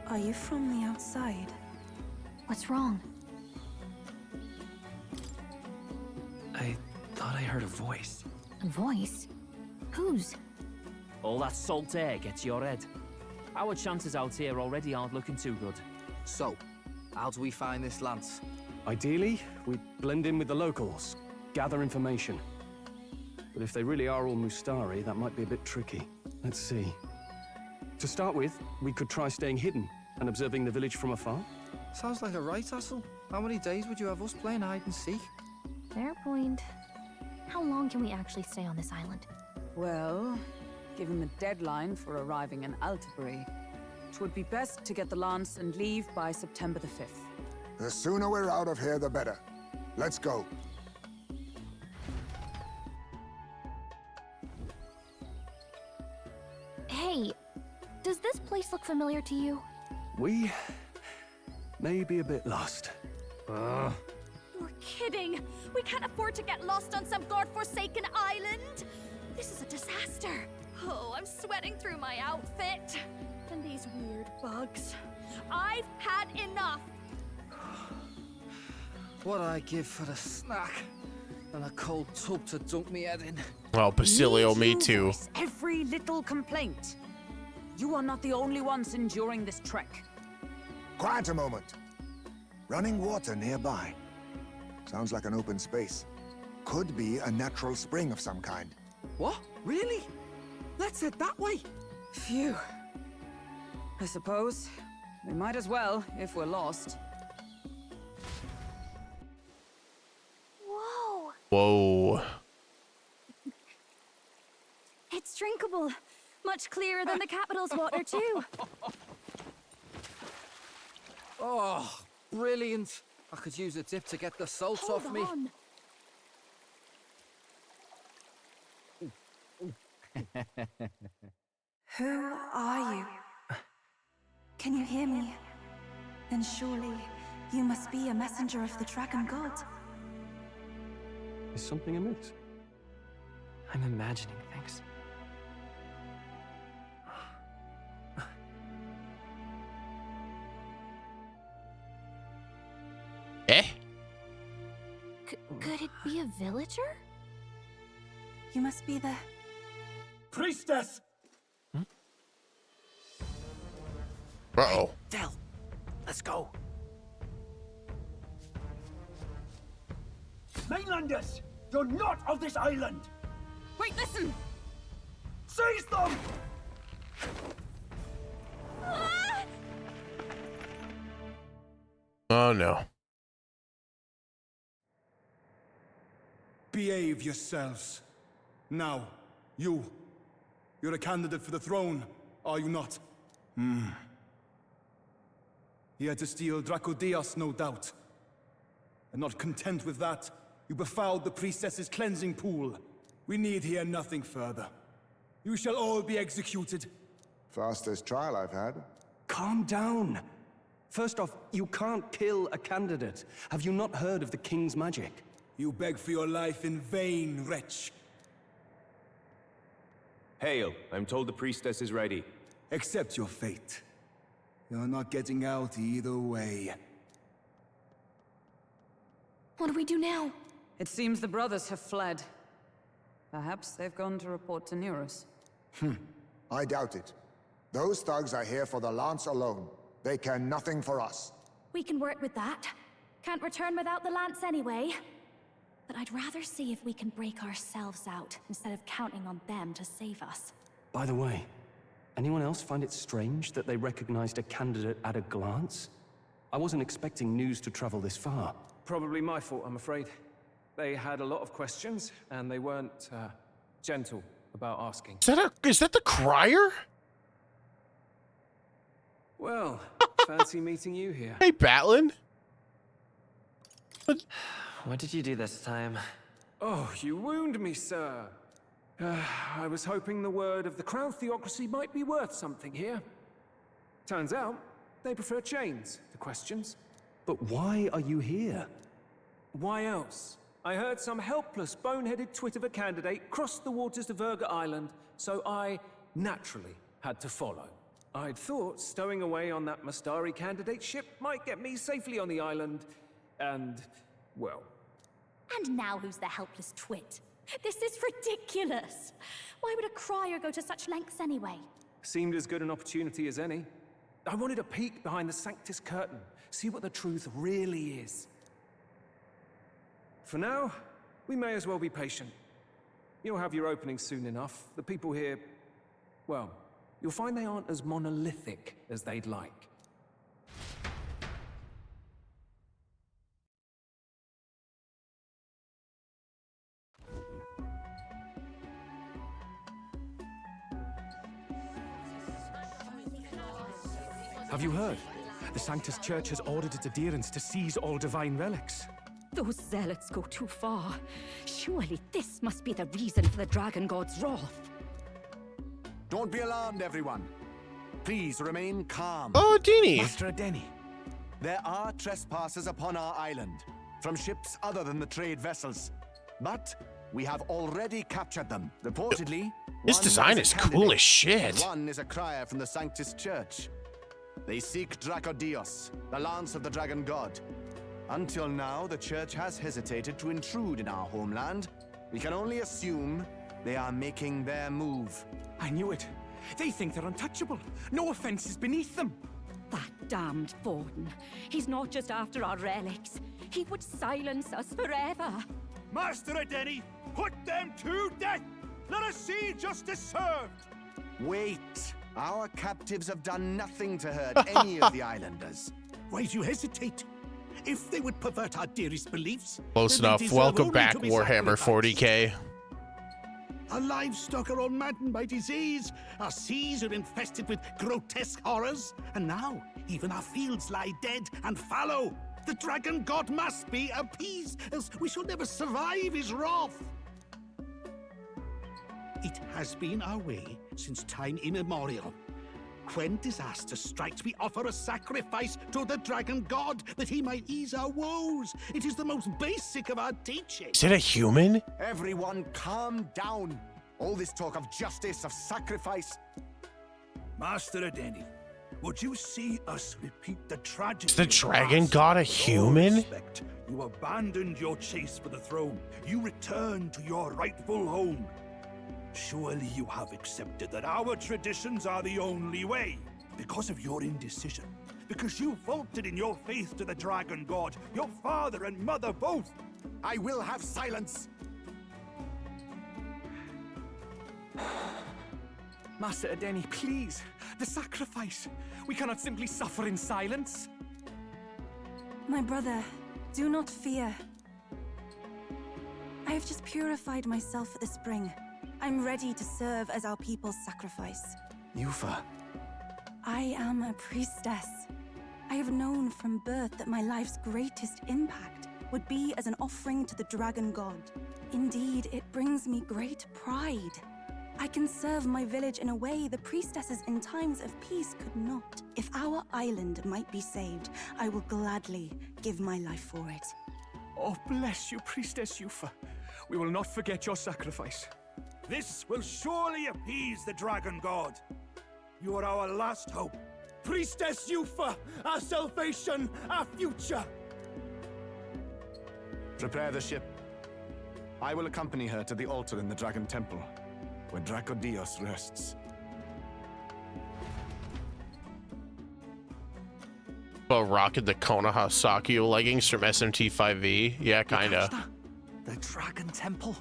Are you from the outside? What's wrong? I thought I heard a voice. A voice? Whose? All that salt air gets your head. Our chances out here already aren't looking too good. So, how do we find this lance? Ideally, we'd blend in with the locals, gather information. But if they really are all Mustari, that might be a bit tricky. Let's see. To start with, we could try staying hidden and observing the village from afar. Sounds like a right hustle. How many days would you have us playing hide and seek? Fair point. How long can we actually stay on this island? Well, given the deadline for arriving in Altabury, it would be best to get the lance and leave by September the 5th. The sooner we're out of here, the better. Let's go. Hey, does this place look familiar to you? We may be a bit lost. You're kidding! We can't afford to get lost on some godforsaken island! This is a disaster! Oh, I'm sweating through my outfit! And these weird bugs. I've had enough! What I give for a snack and a cold tub to dunk me head in. Oh, Basilio, me too. Voice every little complaint. You are not the only ones enduring this trek. Quiet a moment. Running water nearby. Sounds like an open space. Could be a natural spring of some kind. What? Really? Let's head that way. Phew. I suppose we might as well if we're lost. Whoa! Whoa. It's drinkable. Much clearer than the capital's water, too. Oh, brilliant. I could use a dip to get the salt off me. On. Who are you? Can you hear me? Then surely you must be a messenger of the Dragon God. Is something amiss? I'm imagining things. Eh? Could it be a villager? You must be the... Priestess! Uh-oh. Del, let's go. Mainlanders! You're not of this island! Wait, listen! Seize them! Oh, no. Behave yourselves. Now, you're a candidate for the throne, are you not? Here to steal Dracodias, no doubt. And not content with that, you befouled the priestess's cleansing pool. We need hear nothing further. You shall all be executed. Fastest trial I've had. Calm down. First off, you can't kill a candidate. Have you not heard of the king's magic? You beg for your life in vain, wretch. Hail, I'm told the priestess is ready. Accept your fate. You're not getting out either way. What do we do now? It seems the brothers have fled. Perhaps they've gone to report to Neurus. I doubt it. Those thugs are here for the lance alone. They care nothing for us. We can work with that. Can't return without the lance anyway. But I'd rather see if we can break ourselves out, instead of counting on them to save us. By the way, anyone else find it strange that they recognized a candidate at a glance? I wasn't expecting news to travel this far. Probably my fault, I'm afraid. They had a lot of questions, and they weren't gentle about asking. Is that the crier? Well, fancy meeting you here. Hey, Batlin. What did you do this time? Oh, you wound me, sir. I was hoping the word of the Crown Theocracy might be worth something here. Turns out, they prefer chains to questions. But why are you here? Why else? I heard some helpless, boneheaded twit of a candidate crossed the waters of Verga Island, so I naturally had to follow. I'd thought stowing away on that Mustari candidate ship might get me safely on the island, and, well... And now who's the helpless twit? This is ridiculous! Why would a crier go to such lengths anyway? Seemed as good an opportunity as any. I wanted a peek behind the Sanctus curtain, see what the truth really is. For now, we may as well be patient. You'll have your opening soon enough. The people here, well, you'll find they aren't as monolithic as they'd like. Have you heard? The Sanctus Church has ordered its adherents to seize all divine relics. Those zealots go too far. Surely this must be the reason for the Dragon God's wrath. Don't be alarmed, everyone. Please remain calm. Oh, Dini. Master Adeni, there are trespassers upon our island, from ships other than the trade vessels. But we have already captured them. Reportedly, This design is cool as shit. One is a crier from the Sanctus Church. They seek Dracodios, the lance of the Dragon God. Until now, the Church has hesitated to intrude in our homeland. We can only assume they are making their move. I knew it. They think they're untouchable. No offense is beneath them. That damned Borden. He's not just after our relics. He would silence us forever. Master Adeni, put them to death! Let us see justice served! Wait. Our captives have done nothing to hurt any of the islanders. Why do you hesitate? If they would pervert our dearest beliefs... Close enough. Welcome back, Warhammer 40k. Our livestock are all maddened by disease. Our seas are infested with grotesque horrors. And now, even our fields lie dead and fallow. The Dragon God must be appeased, else we shall never survive his wrath. It has been our way since time immemorial. When disaster strikes, we offer a sacrifice to the Dragon God that he might ease our woes. It is the most basic of our teaching. Is it a human? Everyone calm down. All this talk of justice, of sacrifice. Master Adeni, would you see us repeat the tragedy? Is the Dragon God a human? You abandoned your chase for the throne. You returned to your rightful home. Surely you have accepted that our traditions are the only way. Because of your indecision. Because you faltered in your faith to the Dragon God. Your father and mother both. I will have silence. Master Adeni, please. The sacrifice. We cannot simply suffer in silence. My brother, do not fear. I have just purified myself for the spring. I'm ready to serve as our people's sacrifice. Yufa. I am a priestess. I have known from birth that my life's greatest impact would be as an offering to the Dragon God. Indeed, it brings me great pride. I can serve my village in a way the priestesses in times of peace could not. If our island might be saved, I will gladly give my life for it. Oh, bless you, Priestess Yufa. We will not forget your sacrifice. This will surely appease the Dragon God. You are our last hope. Priestess Yufa, our salvation, our future. Prepare the ship. I will accompany her to the altar in the Dragon Temple, where Dracodios rests. Well, rocking the Konoha Sakyo leggings from SMT5E. Yeah, kinda. The Dragon Temple.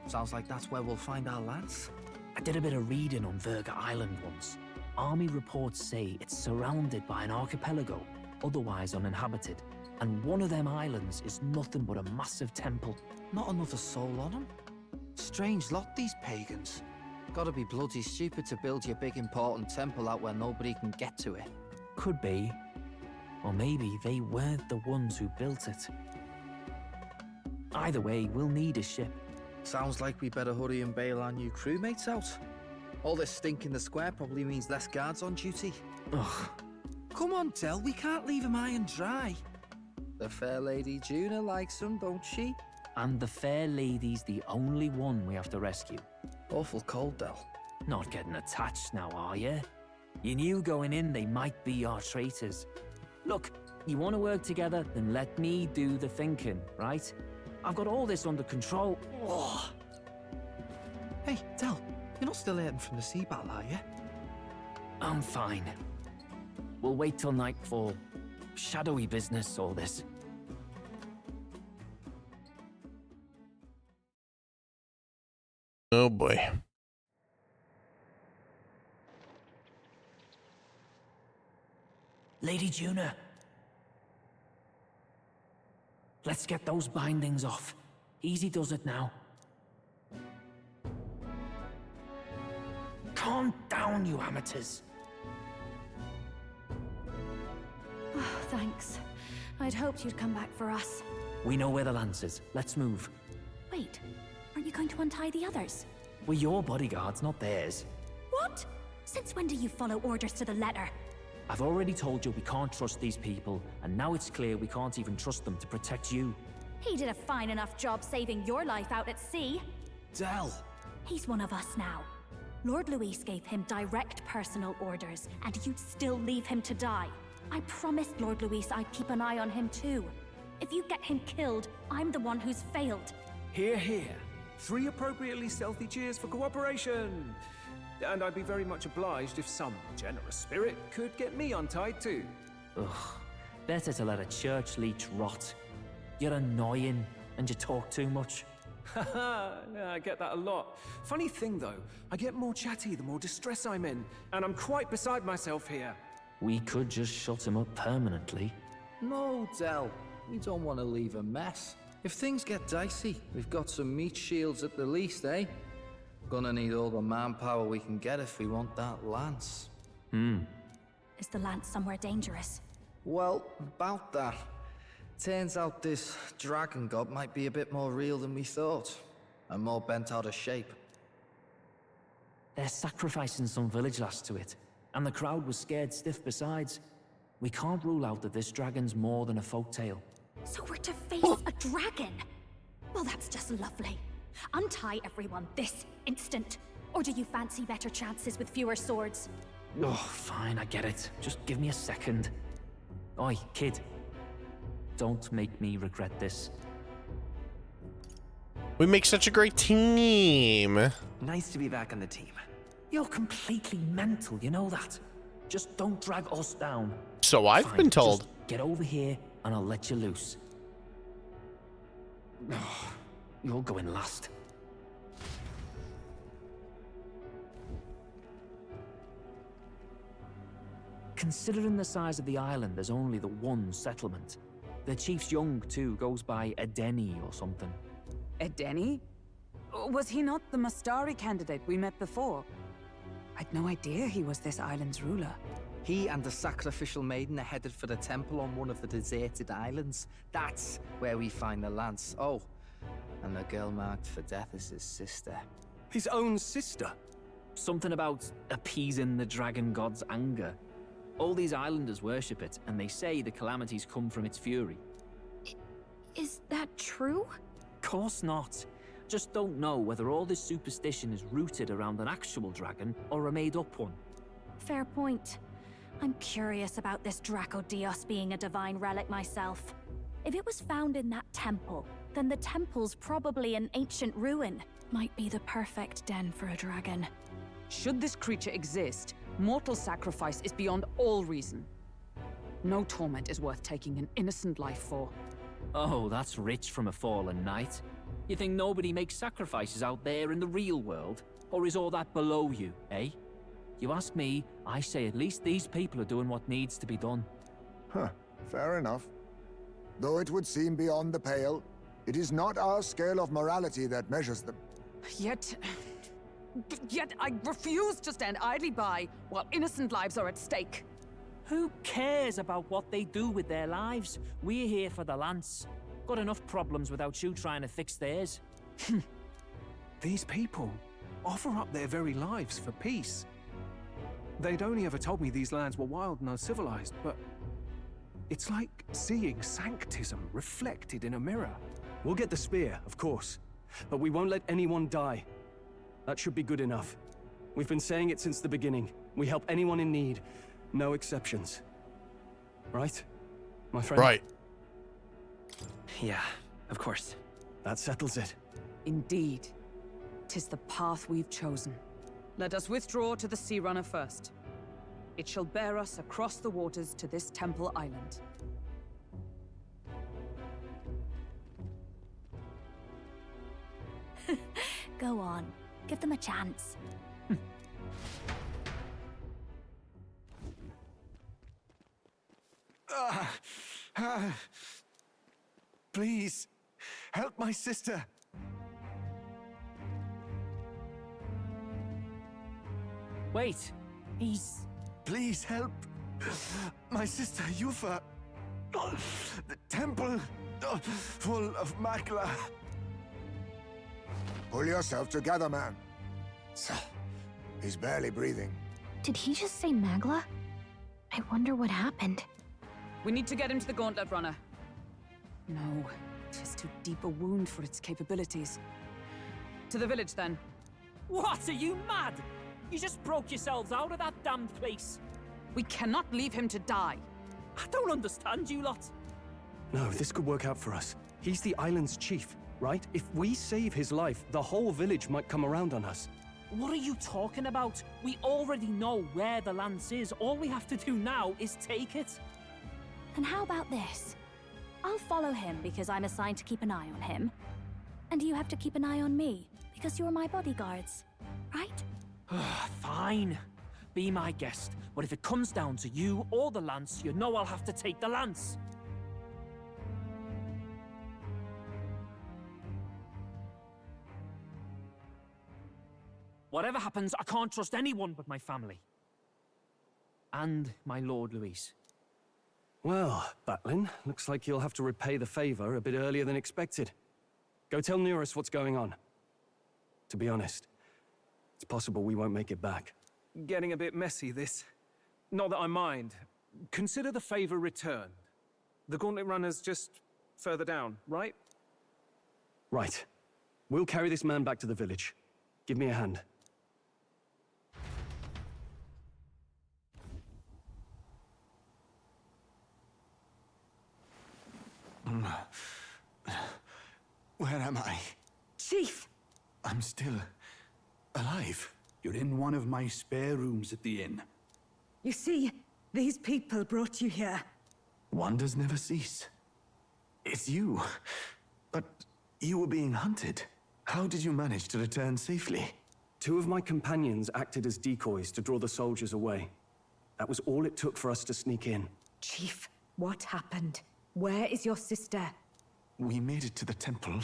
Sounds like that's where we'll find our lads. I did a bit of reading on Verga Island once. Army reports say it's surrounded by an archipelago, otherwise uninhabited. And one of them islands is nothing but a massive temple. Not another soul on them. Strange lot, these pagans. Gotta be bloody stupid to build your big important temple out where nobody can get to it. Could be. Or maybe they weren't the ones who built it. Either way, we'll need a ship. Sounds like we better hurry and bail our new crewmates out. All this stink in the square probably means less guards on duty. Ugh. Come on, Del, we can't leave him high and dry. The fair lady Juna likes him, don't she? And the fair lady's the only one we have to rescue. Awful cold, Del. Not getting attached now, are you? You knew going in they might be our traitors. Look, you want to work together, then let me do the thinking, right? I've got all this under control. Oh. Hey, Del, you're not still hurting from the sea battle, are you? I'm fine. We'll wait till nightfall. Shadowy business, all this. Oh boy. Lady Juna. Let's get those bindings off. Easy does it now. Calm down, you amateurs. Oh, thanks. I'd hoped you'd come back for us. We know where the lance is. Let's move. Wait, aren't you going to untie the others? We're your bodyguards, not theirs. What? Since when do you follow orders to the letter? I've already told you we can't trust these people, and now it's clear we can't even trust them to protect you. He did a fine enough job saving your life out at sea. Del! He's one of us now. Lord Luis gave him direct personal orders, and you'd still leave him to die. I promised Lord Luis I'd keep an eye on him too. If you get him killed, I'm the one who's failed. Hear, hear. 3 appropriately stealthy cheers for cooperation. And I'd be very much obliged if some generous spirit could get me untied too. Ugh. Better to let a church leech rot. You're annoying, and you talk too much. Haha, yeah, I get that a lot. Funny thing though, I get more chatty the more distress I'm in, and I'm quite beside myself here. We could just shut him up permanently. No, Del. We don't want to leave a mess. If things get dicey, we've got some meat shields at the least, eh? Gonna need all the manpower we can get if we want that lance. Is the lance somewhere dangerous? Well, about that. Turns out this dragon god might be a bit more real than we thought, and more bent out of shape. They're sacrificing some village lass to it, and the crowd was scared stiff besides. We can't rule out that this dragon's more than a folktale. So we're to face a dragon? Well, that's just lovely. Untie everyone this instant. Or do you fancy better chances with fewer swords? Oh, fine, I get it. Just give me a second. Oi, kid. Don't make me regret this. We make such a great team. Nice to be back on the team. You're completely mental, you know that? Just don't drag us down. So I've been told. Just get over here and I'll let you loose. Oh, you're going last. Considering the size of the island, there's only the one settlement. The chief's young, too, goes by Edeni or something. Edeni? Was he not the Mastari candidate we met before? I'd no idea he was this island's ruler. He and the sacrificial maiden are headed for the temple on one of the deserted islands. That's where we find the lance. Oh, and the girl marked for death is his sister. His own sister? Something about appeasing the dragon god's anger. All these islanders worship it, and they say the calamities come from its fury. Is that true? Course not. Just don't know whether all this superstition is rooted around an actual dragon or a made-up one. Fair point. I'm curious about this Draco Dios being a divine relic myself. If it was found in that temple, then the temple's probably an ancient ruin. Might be the perfect den for a dragon. Should this creature exist, mortal sacrifice is beyond all reason. No torment is worth taking an innocent life for. Oh, that's rich from a fallen knight. You think nobody makes sacrifices out there in the real world? Or is all that below you, eh? You ask me, I say at least these people are doing what needs to be done. Huh, fair enough. Though it would seem beyond the pale, it is not our scale of morality that measures them. Yet I refuse to stand idly by while innocent lives are at stake. Who cares about what they do with their lives? We're here for the lance. Got enough problems without you trying to fix theirs. These people offer up their very lives for peace. They'd only ever told me these lands were wild and uncivilized, but it's like seeing sanctism reflected in a mirror. We'll get the spear, of course, but we won't let anyone die. That should be good enough. We've been saying it since the beginning. We help anyone in need, no exceptions. Right, my friend? Right. Yeah, of course. That settles it. Indeed. 'Tis the path we've chosen. Let us withdraw to the Sea Runner first. It shall bear us across the waters to this temple island. Go on. Give them a chance. Please, help my sister. Wait, he's... Please help my sister Yufa. The temple full of Magla. Pull yourself together, man. He's barely breathing. Did he just say Magla? I wonder what happened. We need to get him to the Gauntlet Runner. No, 'tis too deep a wound for its capabilities. To the village, then. What, are you mad? You just broke yourselves out of that damned place. We cannot leave him to die. I don't understand you lot. No, this could work out for us. He's the island's chief, right? If we save his life, the whole village might come around on us. What are you talking about? We already know where the lance is. All we have to do now is take it. And how about this? I'll follow him because I'm assigned to keep an eye on him. And you have to keep an eye on me because you're my bodyguards, right? Fine. Be my guest. But if it comes down to you or the lance, you know I'll have to take the lance. Whatever happens, I can't trust anyone but my family. And my Lord Luis. Well, Batlin, looks like you'll have to repay the favor a bit earlier than expected. Go tell Nearest what's going on. To be honest, it's possible we won't make it back. Getting a bit messy, this. Not that I mind. Consider the favor returned. The Gauntlet Runner's just further down, right? Right. We'll carry this man back to the village. Give me a hand. Where am I? Chief! I'm still alive. You're in one of my spare rooms at the inn. You see, these people brought you here. Wonders never cease. It's you. But you were being hunted. How did you manage to return safely? 2 of my companions acted as decoys to draw the soldiers away. That was all it took for us to sneak in. Chief, what happened? Where is your sister? We made it to the temple,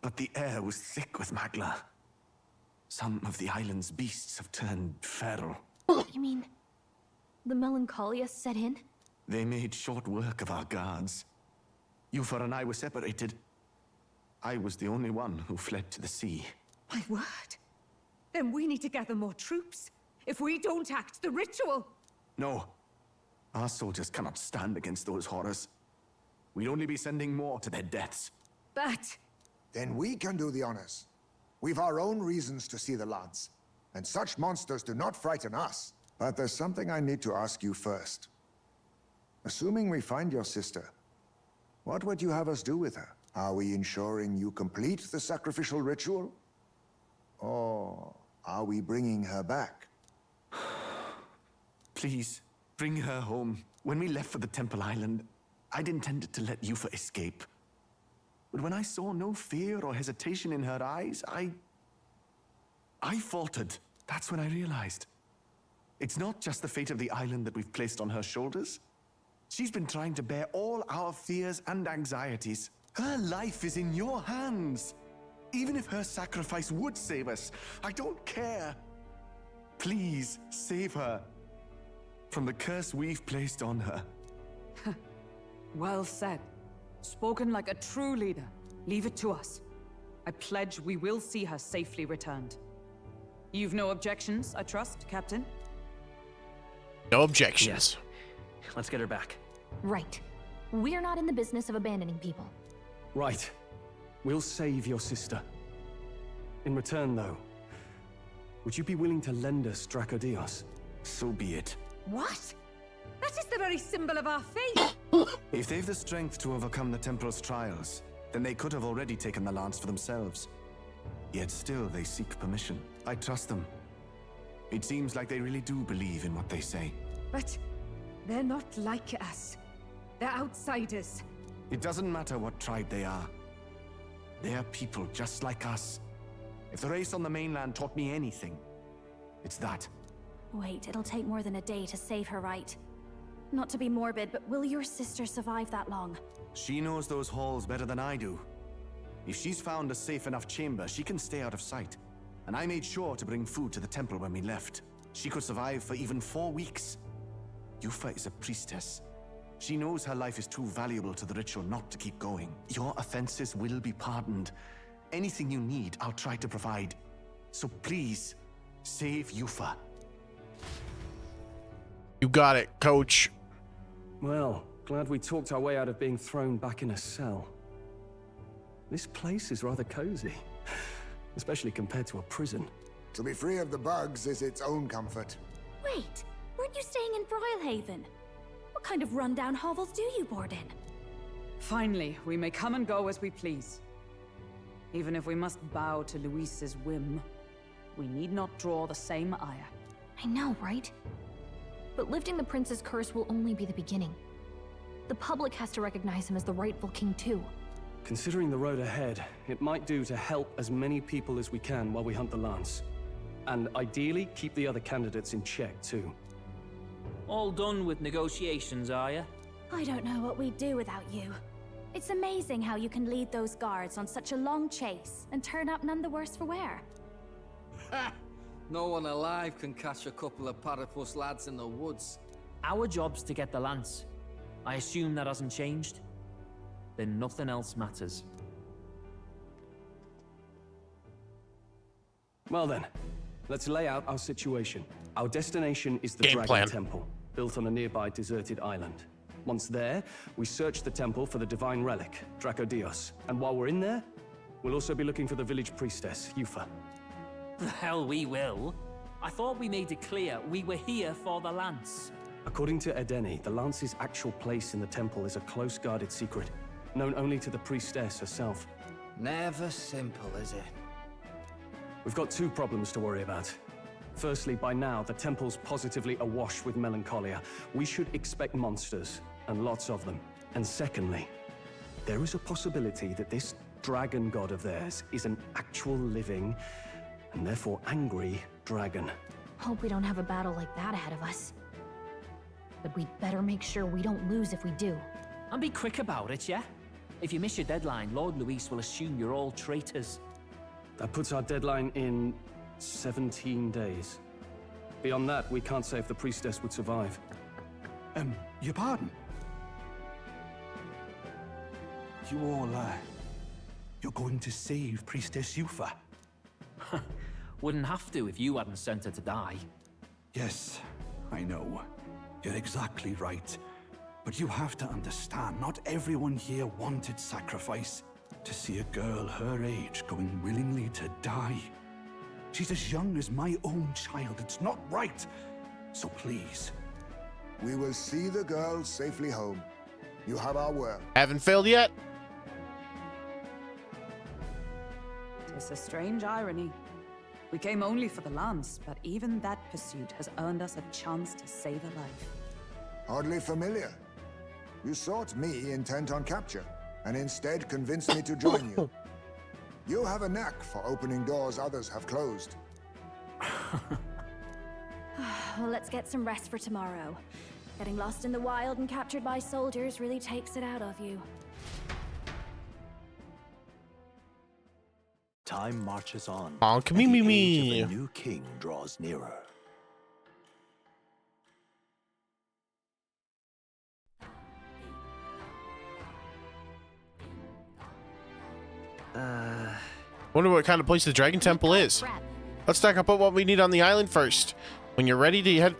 but the air was thick with Magla. Some of the island's beasts have turned feral. You mean... the melancholia set in? They made short work of our guards. Yufa and I were separated. I was the only one who fled to the sea. My word. Then we need to gather more troops. If we don't act, the ritual... No. Our soldiers cannot stand against those horrors. We'd only be sending more to their deaths. But... Then we can do the honors. We've our own reasons to see the lance. And such monsters do not frighten us. But there's something I need to ask you first. Assuming we find your sister, what would you have us do with her? Are we ensuring you complete the sacrificial ritual? Or are we bringing her back? Please, bring her home. When we left for the Temple Island, I'd intended to let Yufa escape. But when I saw no fear or hesitation in her eyes, I faltered. That's when I realized. It's not just the fate of the island that we've placed on her shoulders. She's been trying to bear all our fears and anxieties. Her life is in your hands. Even if her sacrifice would save us, I don't care. Please, save her. from the curse we've placed on her. Well said. Spoken like a true leader. Leave it to us. I pledge we will see her safely returned. You've no objections, I trust, Captain? No objections. Yes. Let's get her back. Right. We're not in the business of abandoning people. Right. We'll save your sister. In return, though, would you be willing to lend us Dracodios? So be it. What? That is the very symbol of our faith! If they've the strength to overcome the Templars' trials, then they could have already taken the lance for themselves. Yet still they seek permission. I trust them. It seems like they really do believe in what they say. But they're not like us. They're outsiders. It doesn't matter what tribe they are. They're people just like us. If the race on the mainland taught me anything, it's that. Wait, it'll take more than a day to save her, right? Not to be morbid, but will your sister survive that long? She knows those halls better than I do. If she's found a safe enough chamber, she can stay out of sight. And I made sure to bring food to the temple when we left. She could survive for even 4 weeks. Yufa is a priestess. She knows her life is too valuable to the ritual not to keep going. Your offenses will be pardoned. Anything you need, I'll try to provide. So please, save Yufa. You got it, coach. Well, glad we talked our way out of being thrown back in a cell. This place is rather cozy, especially compared to a prison. To be free of the bugs is its own comfort. Wait, weren't you staying in Broilhaven? What kind of rundown hovels do you board in? Finally, we may come and go as we please. Even if we must bow to Luis's whim, we need not draw the same ire. I know, right? But lifting the prince's curse will only be the beginning. The public has to recognize him as the rightful king too. Considering the road ahead, it might do to help as many people as we can while we hunt the lance. And ideally, keep the other candidates in check too. All done with negotiations, are you? I don't know what we'd do without you. It's amazing how you can lead those guards on such a long chase and turn up none the worse for wear. Ha! No one alive can catch a couple of platypus lads in the woods. Our job's to get the lance. I assume that hasn't changed? Then nothing else matters. Well then, let's lay out our situation. Our destination is the Game Dragon plan. Temple, built on a nearby deserted island. Once there, we search the temple for the divine relic, Dracodios. And while we're in there, we'll also be looking for the village priestess, Yufa. The hell we will. I thought we made it clear we were here for the lance. According to Edeni, the lance's actual place in the temple is a close guarded secret, known only to the priestess herself. Never simple, is it? We've got 2 problems to worry about. Firstly, by now, the temple's positively awash with melancholia. We should expect monsters, and lots of them. And secondly, there is a possibility that this dragon god of theirs is an actual living, and therefore angry, dragon. Hope we don't have a battle like that ahead of us. But we'd better make sure we don't lose if we do. And be quick about it, yeah? If you miss your deadline, Lord Luis will assume you're all traitors. That puts our deadline in 17 days. Beyond that, we can't say if the priestess would survive. Your pardon? You all, you're going to save Priestess Yufa? Wouldn't have to if you hadn't sent her to die. Yes, I know. You're exactly right. But you have to understand, not everyone here wanted sacrifice. To see a girl her age going willingly to die. She's as young as my own child. It's not right. So please. We will see the girl safely home. You have our word. Haven't failed yet. It's a strange irony. We came only for the lance, but even that pursuit has earned us a chance to save a life. Hardly familiar. You sought me intent on capture, and instead convinced me to join you. You have a knack for opening doors others have closed. Well, let's get some rest for tomorrow. Getting lost in the wild and captured by soldiers really takes it out of you. Time marches on. Honk and me, the me, age me. of the new king draws nearer. Wonder what kind of place the Dragon Temple is. Let's stack up what we need on the island first. When you're ready, the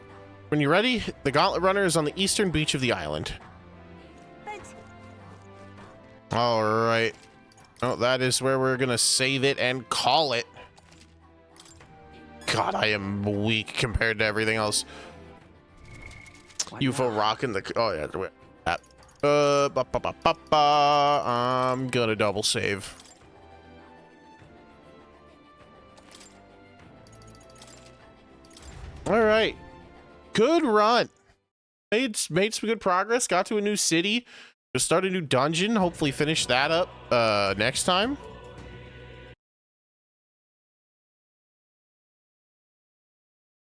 Gauntlet Runner is on the eastern beach of the island. All right. Oh, that is where we're gonna save it and call it. God, I am weak compared to everything else. UFO rocking the. Oh yeah, that. I'm gonna double save. All right, good run. Made some good progress. Got to a new city. Just start a new dungeon. Hopefully finish that up next time.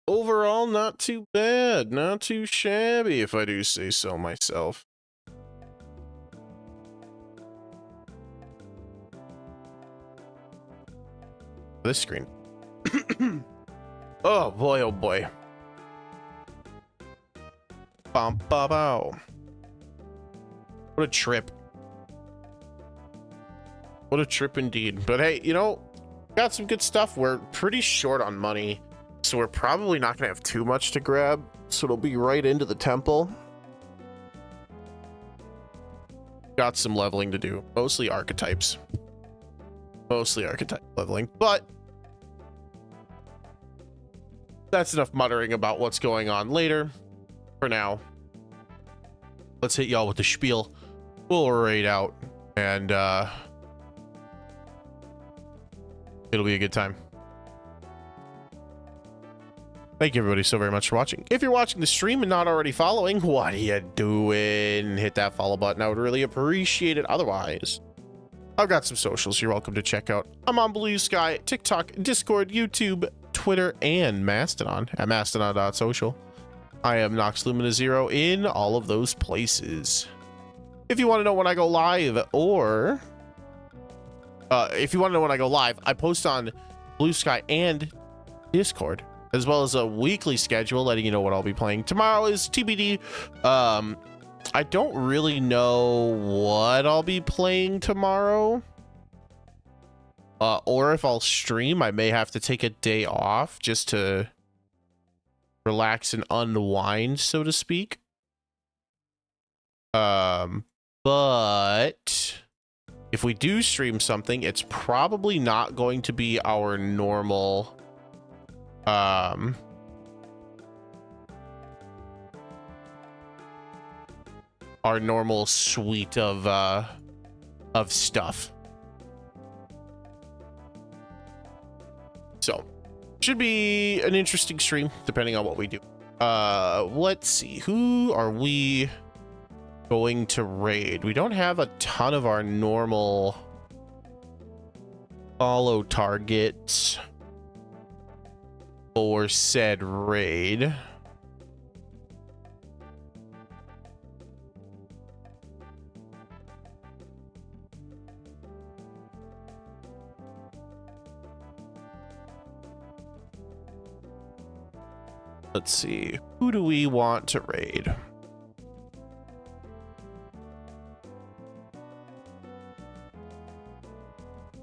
Overall, not too bad. Not too shabby, if I do say so myself. This screen. Oh boy, oh boy. Bum, ba, bow. What a trip. What a trip indeed. But hey, you know, got some good stuff. We're pretty short on money, so we're probably not gonna have too much to grab, so it'll be right into the temple. Got some leveling to do, mostly archetypes. Mostly archetype leveling, but that's enough muttering about what's going on later. For now, let's hit y'all with the spiel. We'll raid out, and it'll be a good time. Thank you everybody so very much for watching. If you're watching the stream and not already following, what are you doing? Hit that follow button. I would really appreciate it. Otherwise, I've got some socials you're welcome to check out. I'm on Blue Sky, TikTok, Discord, YouTube, Twitter, and Mastodon at mastodon.social. I am Nox Lumina 0 in all of those places. If you want to know when I go live, or if you want to know when I go live, I post on Blue Sky and Discord, as well as a weekly schedule letting you know what I'll be playing. Tomorrow is TBD. I don't really know what I'll be playing tomorrow, or if I'll stream. I may have to take a day off just to relax and unwind, so to speak. But if we do stream something, it's probably not going to be our normal suite of stuff. So should be an interesting stream depending on what we do. Let's see, who are we going to raid? We don't have a ton of our normal follow targets for said raid. Let's see, who do we want to raid?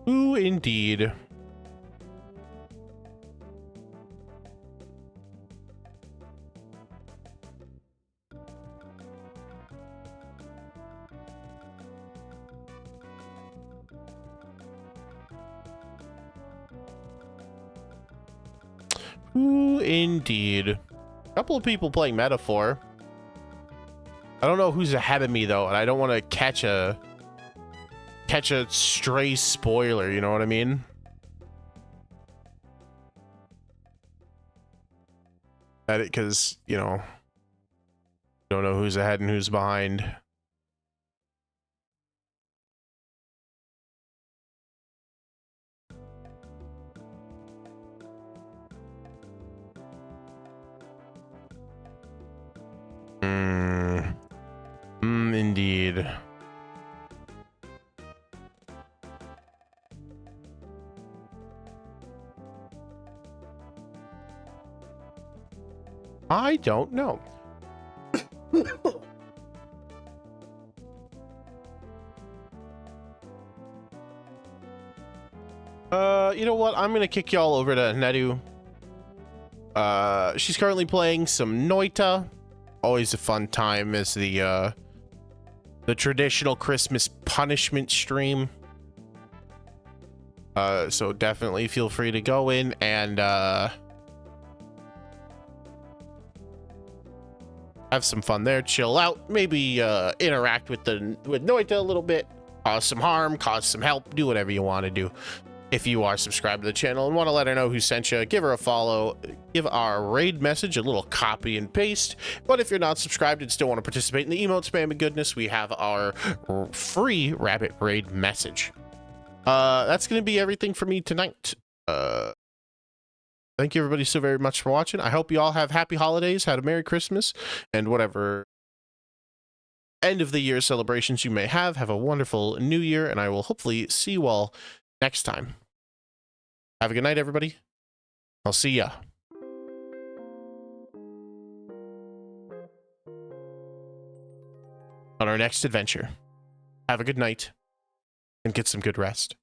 Who indeed? Who indeed? A couple of people playing Metaphor. I don't know who's ahead of me though, and I don't want to catch a stray spoiler, you know what I mean? That it, because, you know, don't know who's ahead and who's behind. Indeed. I don't know. You know what? I'm gonna kick y'all over to Nedu. She's currently playing some Noita. Always a fun time as the traditional Christmas punishment stream. So definitely feel free to go in and have some fun there, chill out, maybe interact with Noita a little bit, cause some harm, cause some help, do whatever you want to do. If you are subscribed to the channel and want to let her know who sent you, give her a follow, give our raid message a little copy and paste. But if you're not subscribed and still want to participate in the emote spam and goodness, we have our free rabbit raid message. That's going to be everything for me tonight. Thank you everybody so very much for watching. I hope you all have happy holidays, had a Merry Christmas, and whatever end of the year celebrations you may have a wonderful new year, and I will hopefully see you all next time. Have a good night, everybody. I'll see ya on our next adventure. Have a good night and get some good rest.